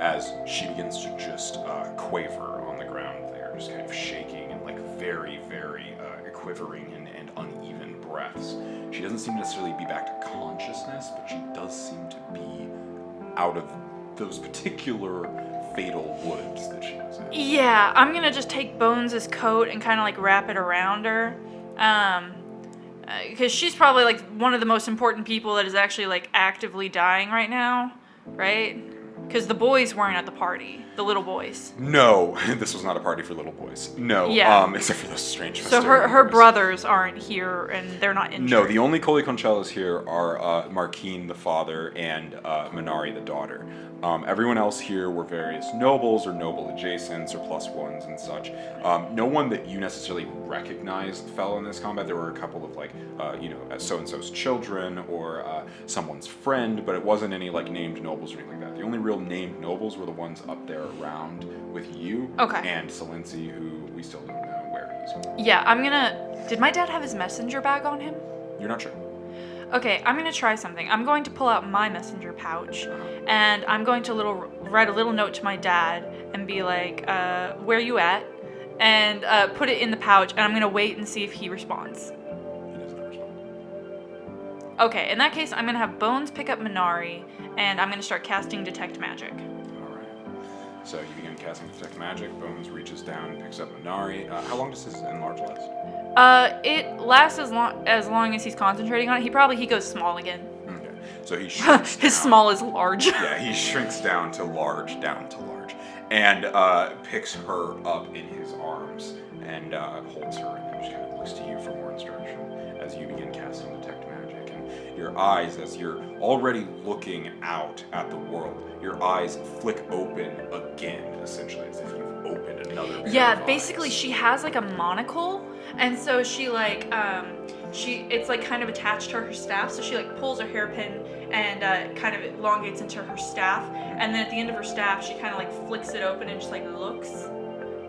As she begins to just quaver on the ground there, just kind of shaking and like very, very quivering and uneven breaths. She doesn't seem to necessarily be back to consciousness, but she does seem to be out of those particular fatal woods that she was in. Yeah, I'm gonna just take Bones' coat and kind of like wrap it around her. Because she's probably like one of the most important people that is actually like actively dying right now, right? Because the boys weren't at the party, the little boys. No, this was not a party for little boys. No, except for those strange. So her brothers aren't here and they're not injured. No, the only Coley Concellas here are Marquine, the father, and Minari, the daughter. Everyone else here were various nobles or noble adjacents or plus ones and such. No one that you necessarily recognized fell in this combat. There were a couple of like, so-and-so's children or someone's friend, but it wasn't any like named nobles or anything like that. The only real named nobles were the ones up there around with you. Okay. And Salensi, who we still don't know where he's from. Yeah, did my dad have his messenger bag on him? You're not sure. Okay, I'm going to try something. I'm going to pull out my messenger pouch, and I'm going to write a little note to my dad and be like, where you at? And put it in the pouch, and I'm going to wait and see if he responds. He doesn't respond. Okay, in that case, I'm going to have Bones pick up Minari, and I'm going to start casting Detect Magic. Alright. So you begin casting Detect Magic. Bones reaches down and picks up Minari. How long does his enlarge last? It lasts as long as he's concentrating on it. He goes small again. Okay. So he shrinks His down. small is large. Yeah, he shrinks down to large, and picks her up in his arms and holds her and then just kind of looks to you for more instruction as you begin casting Detect Magic. And your eyes, as you're already looking out at the world, your eyes flick open again, essentially, as if you've opened another pair Yeah, of basically eyes. she has like a monocle, and so she like it's like kind of attached to her staff, so she like pulls her hairpin and kind of elongates into her staff, and then at the end of her staff she kind of like flicks it open and just like looks,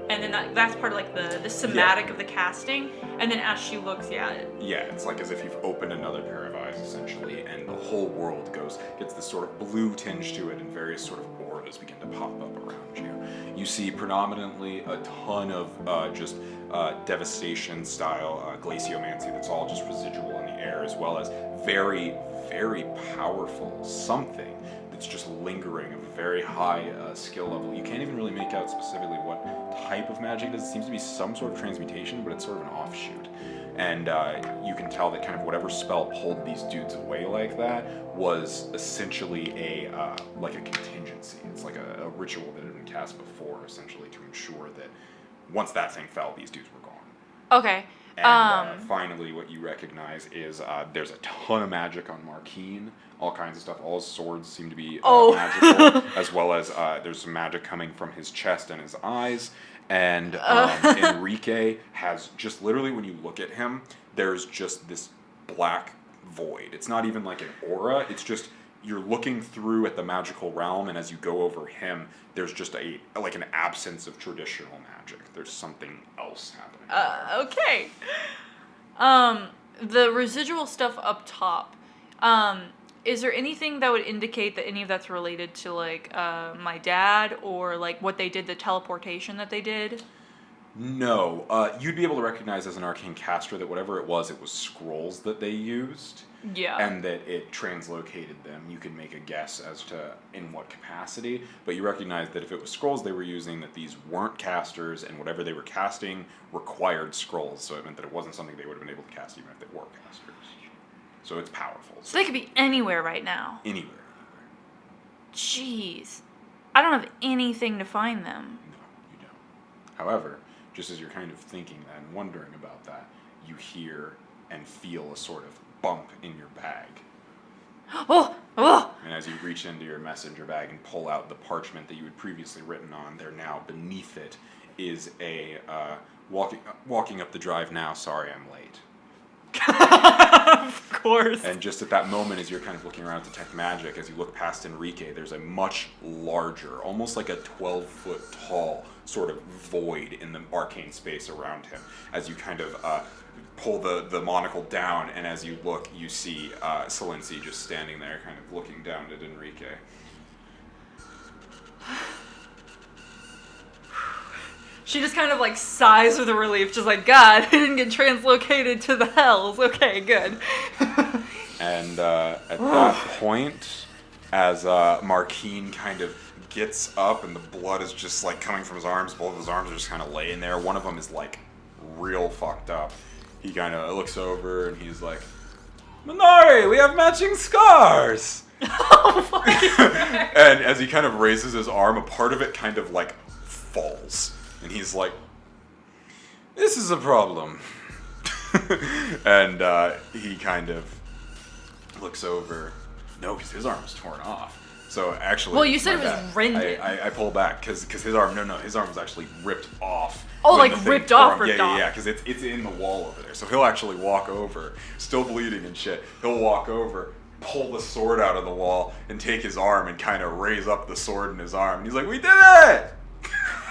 and then that's part of like the somatic of the casting, and then as she looks, it's like as if you've opened another pair of eyes, essentially, and the whole world gets this sort of blue tinge to it, and various sort of auras begin to pop up around you. You see predominantly a ton of just devastation style glaciomancy that's all just residual in the air, as well as very, very powerful something that's just lingering of a very high skill level. You can't even really make out specifically what type of magic it is. It seems to be some sort of transmutation, but it's sort of an offshoot. And you can tell that kind of whatever spell pulled these dudes away like that was essentially a contingency. It's like a ritual that had been cast before, essentially, to ensure that once that thing fell, these dudes were gone. Okay. And finally, what you recognize is there's a ton of magic on Martine, all kinds of stuff. All his swords seem to be magical, as well as there's some magic coming from his chest and his eyes. And Enrique has just literally, when you look at him, there's just this black void. It's not even like an aura. It's just you're looking through at the magical realm, and as you go over him, there's just an absence of traditional magic. There's something else happening. Okay. The residual stuff up top. Is there anything that would indicate that any of that's related to like my dad or like what they did, the teleportation that they did? No. You'd be able to recognize as an arcane caster that whatever it was scrolls that they used. Yeah. And that it translocated them. You can make a guess as to in what capacity, but you recognize that if it was scrolls they were using, that these weren't casters, and whatever they were casting required scrolls, so it meant that it wasn't something they would have been able to cast even if they were casters. So it's powerful. So they could be anywhere right now. Anywhere. Jeez. I don't have anything to find them. No, you don't. However, just as you're kind of thinking that and wondering about that, you hear and feel a sort of bump in your bag. Oh! And as you reach into your messenger bag and pull out the parchment that you had previously written on, there now beneath it is a walking up the drive now, sorry I'm late. Of course. And just at that moment, as you're kind of looking around to Detect Magic, as you look past Enrique, there's a much larger, almost like a 12-foot tall sort of void in the arcane space around him. As you kind of pull the monocle down, and as you look, you see Salensi just standing there, kind of looking down at Enrique. She just kind of like sighs with relief, just like, God, I didn't get translocated to the hells. Okay, good. And at that point, as Martine kind of gets up and the blood is just like coming from his arms, both of his arms are just kind of laying there. One of them is like real fucked up. He kind of looks over and he's like, Minari, we have matching scars! Oh my God. And as he kind of raises his arm, a part of it kind of like falls. And he's like, this is a problem. And he kind of looks over. No, because his arm was torn off. So actually, well, you said it was rended. I pull back because his arm. No, his arm was actually ripped off. Oh, like ripped off. Yeah, because it's in the wall over there. So he'll actually walk over, still bleeding and shit. He'll walk over, pull the sword out of the wall, and take his arm and kind of raise up the sword in his arm. And he's like, "We did it!"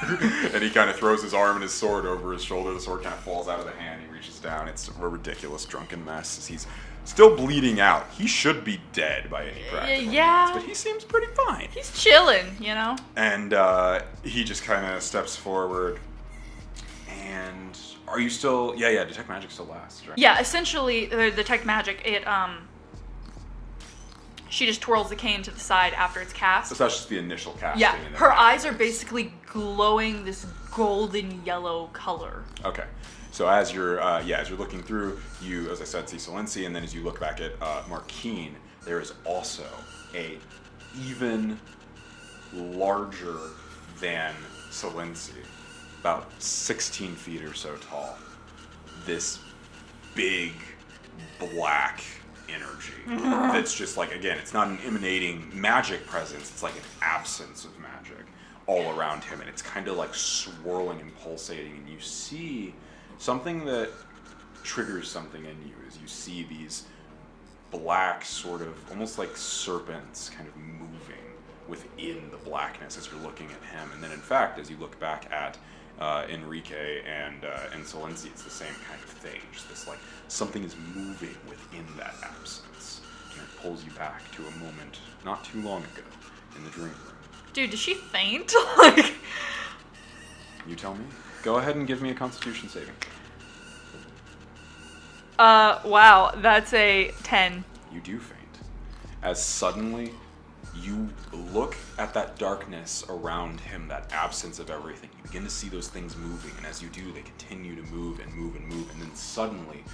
And he kind of throws his arm and his sword over his shoulder. The sword kind of falls out of the hand. He reaches down. It's a ridiculous drunken mess. He's still bleeding out. He should be dead by any practical Yeah. means, but he seems pretty fine. He's chilling, you know? And he just kind of steps forward. And are you still... Yeah, Detect Magic still lasts, right? Yeah, essentially, the Detect Magic, she just twirls the cane to the side after it's cast. So that's just the initial casting. Yeah, and then her it eyes are activates. basically glowing this golden yellow color. Okay. So as you're looking through, you, as I said, see Solensi, and then as you look back at Martine, there is also a even larger than Solensi, about 16 feet or so tall. This big black energy that's just like, again, it's not an emanating magic presence, it's like an absence of magic all around him, and it's kind of like swirling and pulsating, and you see something that triggers something in you as you see these black sort of almost like serpents kind of moving within the blackness as you're looking at him. And then in fact, as you look back at Enrique and Solensi, it's the same kind of thing. Just this like something is moving within that absence, and it pulls you back to a moment not too long ago in the dream room. Dude, did she faint? Like, You tell me. Go ahead and give me a Constitution saving. wow, that's a 10. You do faint. As suddenly you look at that darkness around him, that absence of everything. You begin to see those things moving, and as you do, they continue to move and move and move, and then suddenly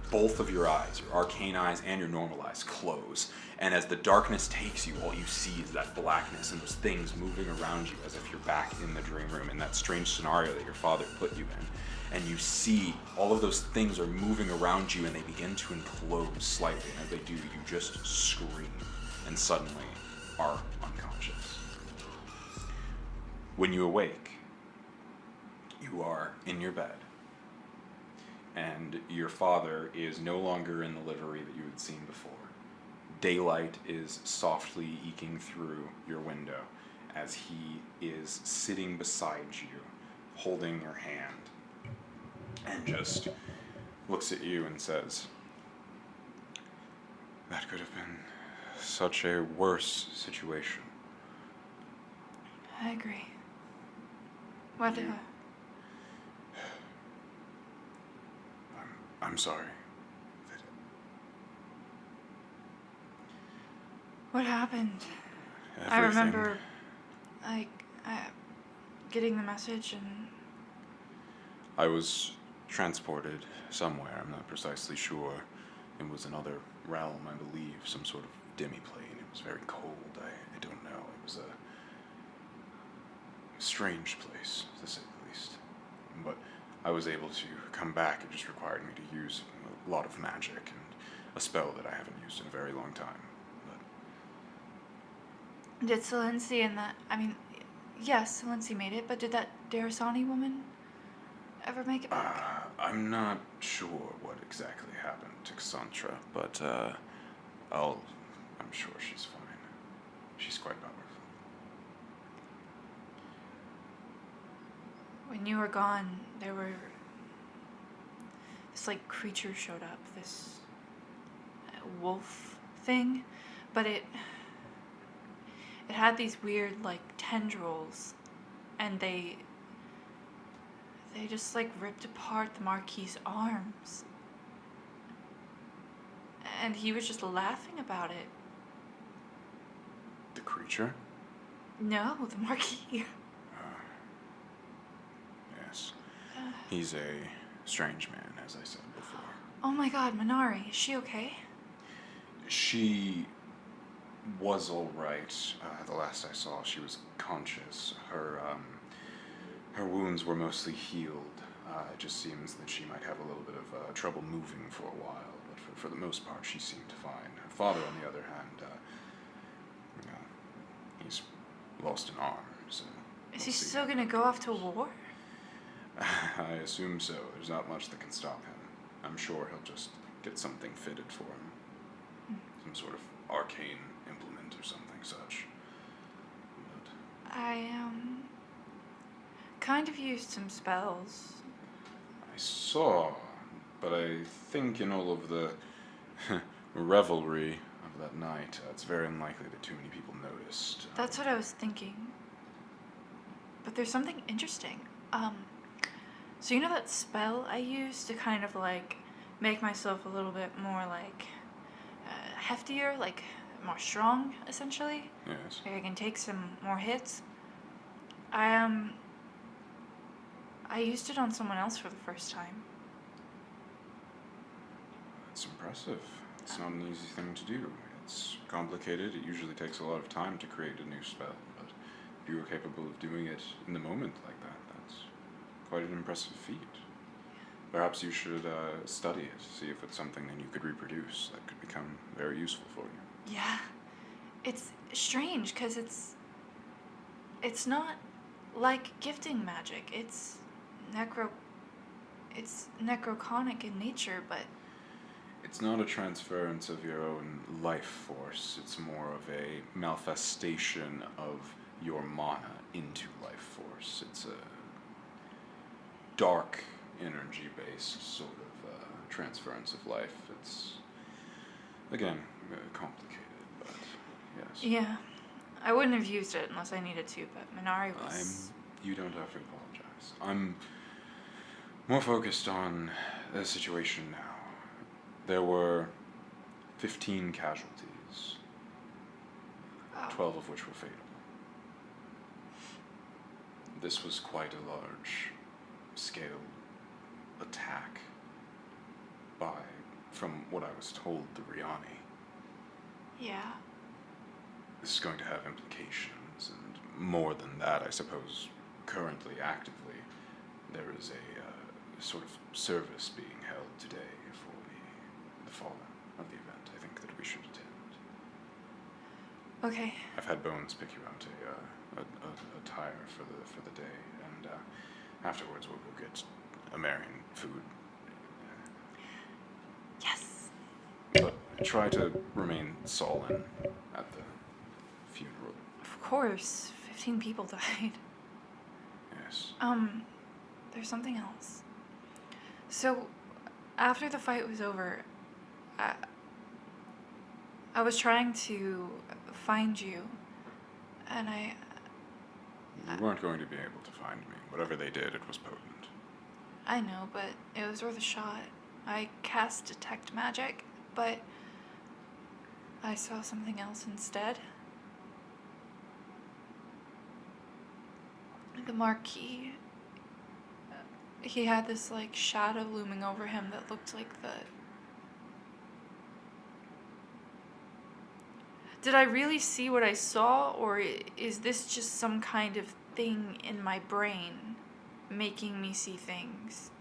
both of your eyes, your arcane eyes and your normal eyes, close. And as the darkness takes you, all you see is that blackness and those things moving around you as if you're back in the dream room in that strange scenario that your father put you in. And you see all of those things are moving around you, and they begin to implode slightly. And as they do, you just scream and suddenly are unconscious. When you awake, you are in your bed. And your father is no longer in the livery that you had seen before. Daylight is softly eking through your window as he is sitting beside you, holding your hand, and just looks at you and says, "That could have been such a worse situation." I agree. What, I'm sorry. what happened? I Everything- remember, like, getting the message and... I was transported somewhere, I'm not precisely sure. It was another realm, I believe, some sort of demi-plane. It was very cold, I don't know. It was a strange place, to say the least. But I was able to come back. It just required me to use a lot of magic and a spell that I haven't used in a very long time. But Did Solensi and that... I mean, yes, Solensi made it, but did that Darrisani woman ever make it back? I'm not sure what exactly happened to Cassandra, but I'm sure she's fine. She's quite powerful. When you were gone, there were... This, like, creature showed up. This wolf thing. But it had these weird, like, tendrils. And they just, like, ripped apart the Marquis's arms. And he was just laughing about it. The creature? No, the Marquis. Yes. He's a strange man, as I said before. Oh my god, Minari, is she okay? She was all right. The last I saw, she was conscious. Her wounds were mostly healed. It just seems that she might have a little bit of trouble moving for a while, but for the most part, she seemed fine. Her father, on the other hand, he's lost an arm, so... Is he still gonna go off to war? I assume so. There's not much that can stop him. I'm sure he'll just get something fitted for him. Some sort of arcane implement or something such. But kind of used some spells. I saw, but I think in all of the revelry of that night, it's very unlikely that too many people noticed. That's what I was thinking. But there's something interesting. So you know that spell I used to kind of like make myself a little bit more like heftier, like more strong, essentially? Yes. Like I can take some more hits. I used it on someone else for the first time. That's impressive. It's not an easy thing to do. It's complicated. It usually takes a lot of time to create a new spell, but if you were capable of doing it in the moment like that, that's quite an impressive feat. Perhaps you should study it, see if it's something that you could reproduce that could become very useful for you. Yeah. It's strange, because it's not like gifting magic. It's necroconic in nature, but It's not a transference of your own life force. It's more of a manifestation of your mana into life force. It's a dark energy-based sort of transference of life. It's, again, complicated, but yes. yeah. I wouldn't have used it unless I needed to, but Minari was... You don't have to apologize. I'm more focused on the situation now. There were 15 casualties, 12 of which were fatal. This was quite a large-scale attack by, from what I was told, the Riani. Yeah. This is going to have implications, and more than that, I suppose, currently, actively, there is a sort of service being held today for the fallen of the event. I think that we should attend. Okay. I've had Bones pick you out a tire for the day, and afterwards we'll go get American food. Yes. But try to remain sullen at the funeral. Of course. 15 people died. Yes. There's something else. So, after the fight was over, I was trying to find you, and You weren't going to be able to find me. Whatever they did, it was potent. I know, but it was worth a shot. I cast detect magic, but I saw something else instead. The Marquis, he had this like shadow looming over him that looked like the... Did I really see what I saw, or is this just some kind of thing in my brain making me see things?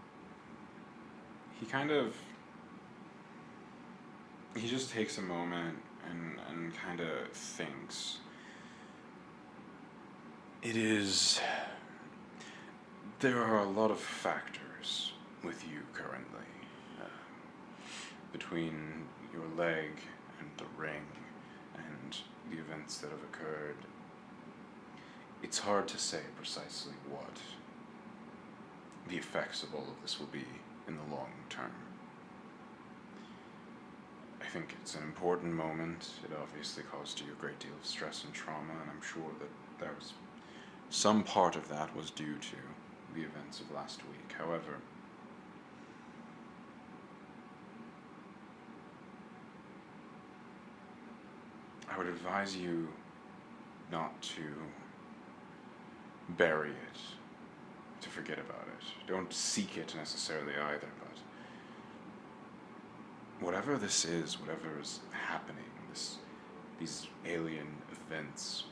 He just takes a moment and kind of thinks. There are a lot of factors with you currently. Between your leg and the ring and the events that have occurred, it's hard to say precisely what the effects of all of this will be in the long term. I think it's an important moment. It obviously caused you a great deal of stress and trauma, and I'm sure that there was some part of that was due to the events of last week. However, I would advise you not to bury it, to forget about it. Don't seek it necessarily either, but whatever this is, whatever is happening, these alien events,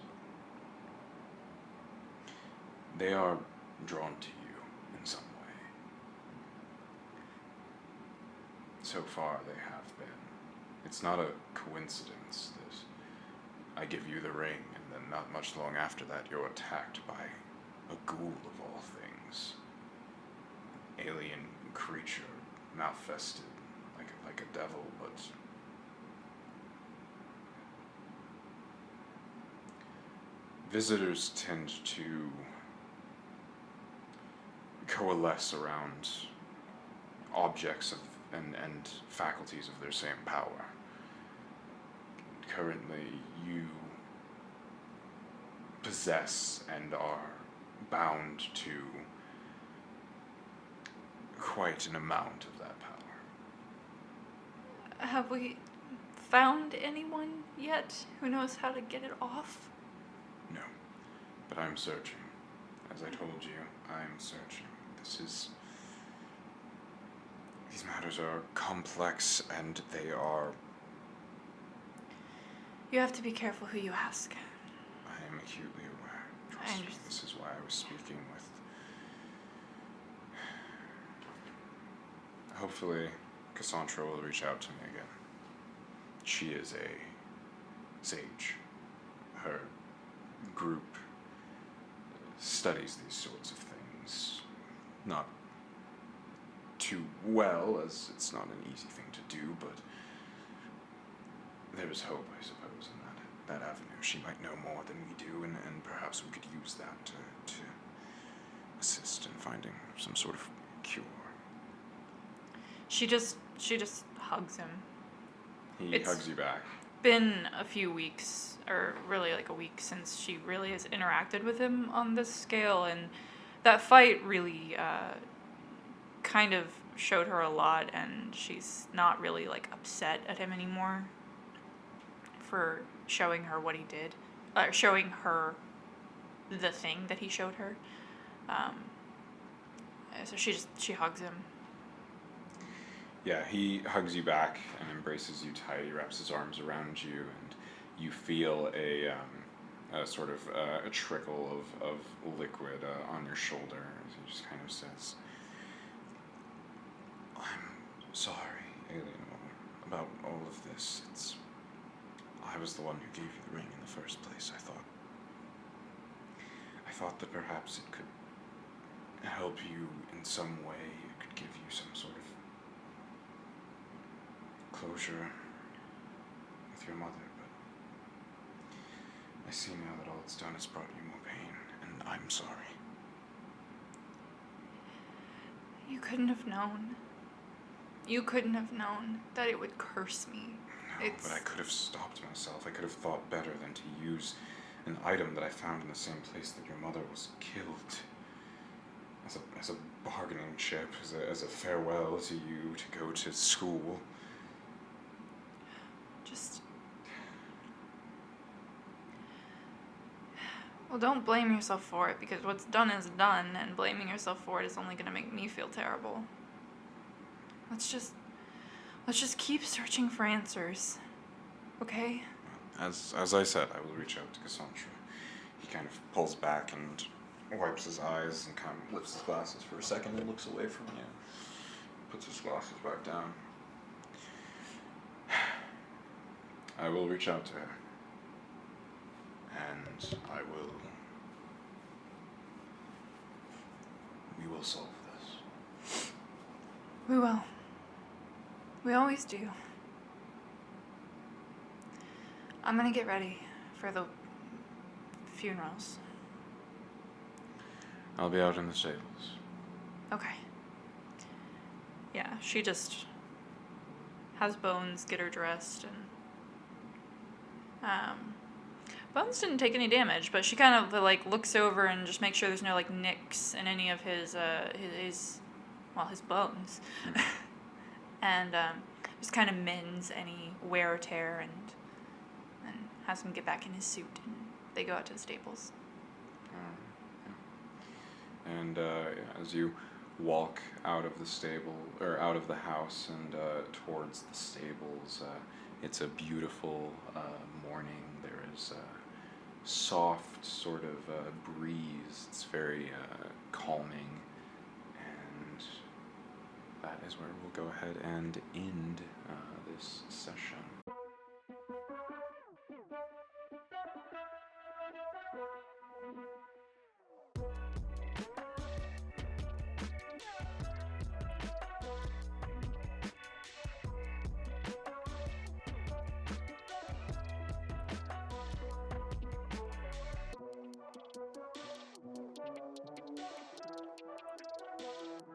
they are drawn to you in some way. So far, they have been. It's not a coincidence that I give you the ring, and then not much long after that, you're attacked by a ghoul of all things. Alien creature, manifested like a devil, but visitors tend to coalesce around objects and faculties of their same power. Currently, you possess and are bound to quite an amount of that power. Have we found anyone yet who knows how to get it off? No, but I'm searching. As I told you, I'm searching. These matters are complex, and they are... You have to be careful who you ask. I am acutely aware. I Trust me, understand. this is why I was speaking with... Hopefully, Cassandra will reach out to me again. She is a sage. Her group studies these sorts of things. Not too well, as it's not an easy thing to do, but there is hope, I suppose, in that avenue. She might know more than we do, and perhaps we could use that to assist in finding some sort of cure. She just hugs him. He hugs you back. Been a few weeks, or really like a week, since she really has interacted with him on this scale, and that fight really kind of showed her a lot, and she's not really like upset at him anymore for showing her what he did, showing her the thing that he showed her. So she hugs him. Yeah, he hugs you back and embraces you tight. He wraps his arms around you, and you feel a sort of a trickle of liquid on your shoulder as he just kind of says, "I'm sorry, Aeleanor, about all of this. I was the one who gave you the ring in the first place. I thought that perhaps it could help you in some way. It could give you some sort of closure with your mother, but I see now that all it's done is brought you more pain, and I'm sorry." You couldn't have known. You couldn't have known that it would curse me. No, but I could have stopped myself. I could have thought better than to use an item that I found in the same place that your mother was killed. As a bargaining chip, as a farewell to you to go to school. Well, don't blame yourself for it, because what's done is done, and blaming yourself for it is only going to make me feel terrible. Let's just keep searching for answers, okay? As I said, I will reach out to Cassandra. He kind of pulls back and wipes his eyes and kind of lifts his glasses for a second and looks away from you. Puts his glasses back down. I will reach out to her. And we will solve this. We will. We always do. I'm gonna get ready for the funerals. I'll be out in the stables. Okay. Yeah, she just has Bones get her dressed, and Bones didn't take any damage, but she kind of like looks over and just makes sure there's no like nicks in any of his bones, and just kind of mends any wear or tear, and has him get back in his suit, and they go out to the stables. And as you walk out of the stable, or out of the house and towards the stables, it's a beautiful morning. There is a soft sort of breeze. It's very calming, and that is where we'll go ahead and end this session.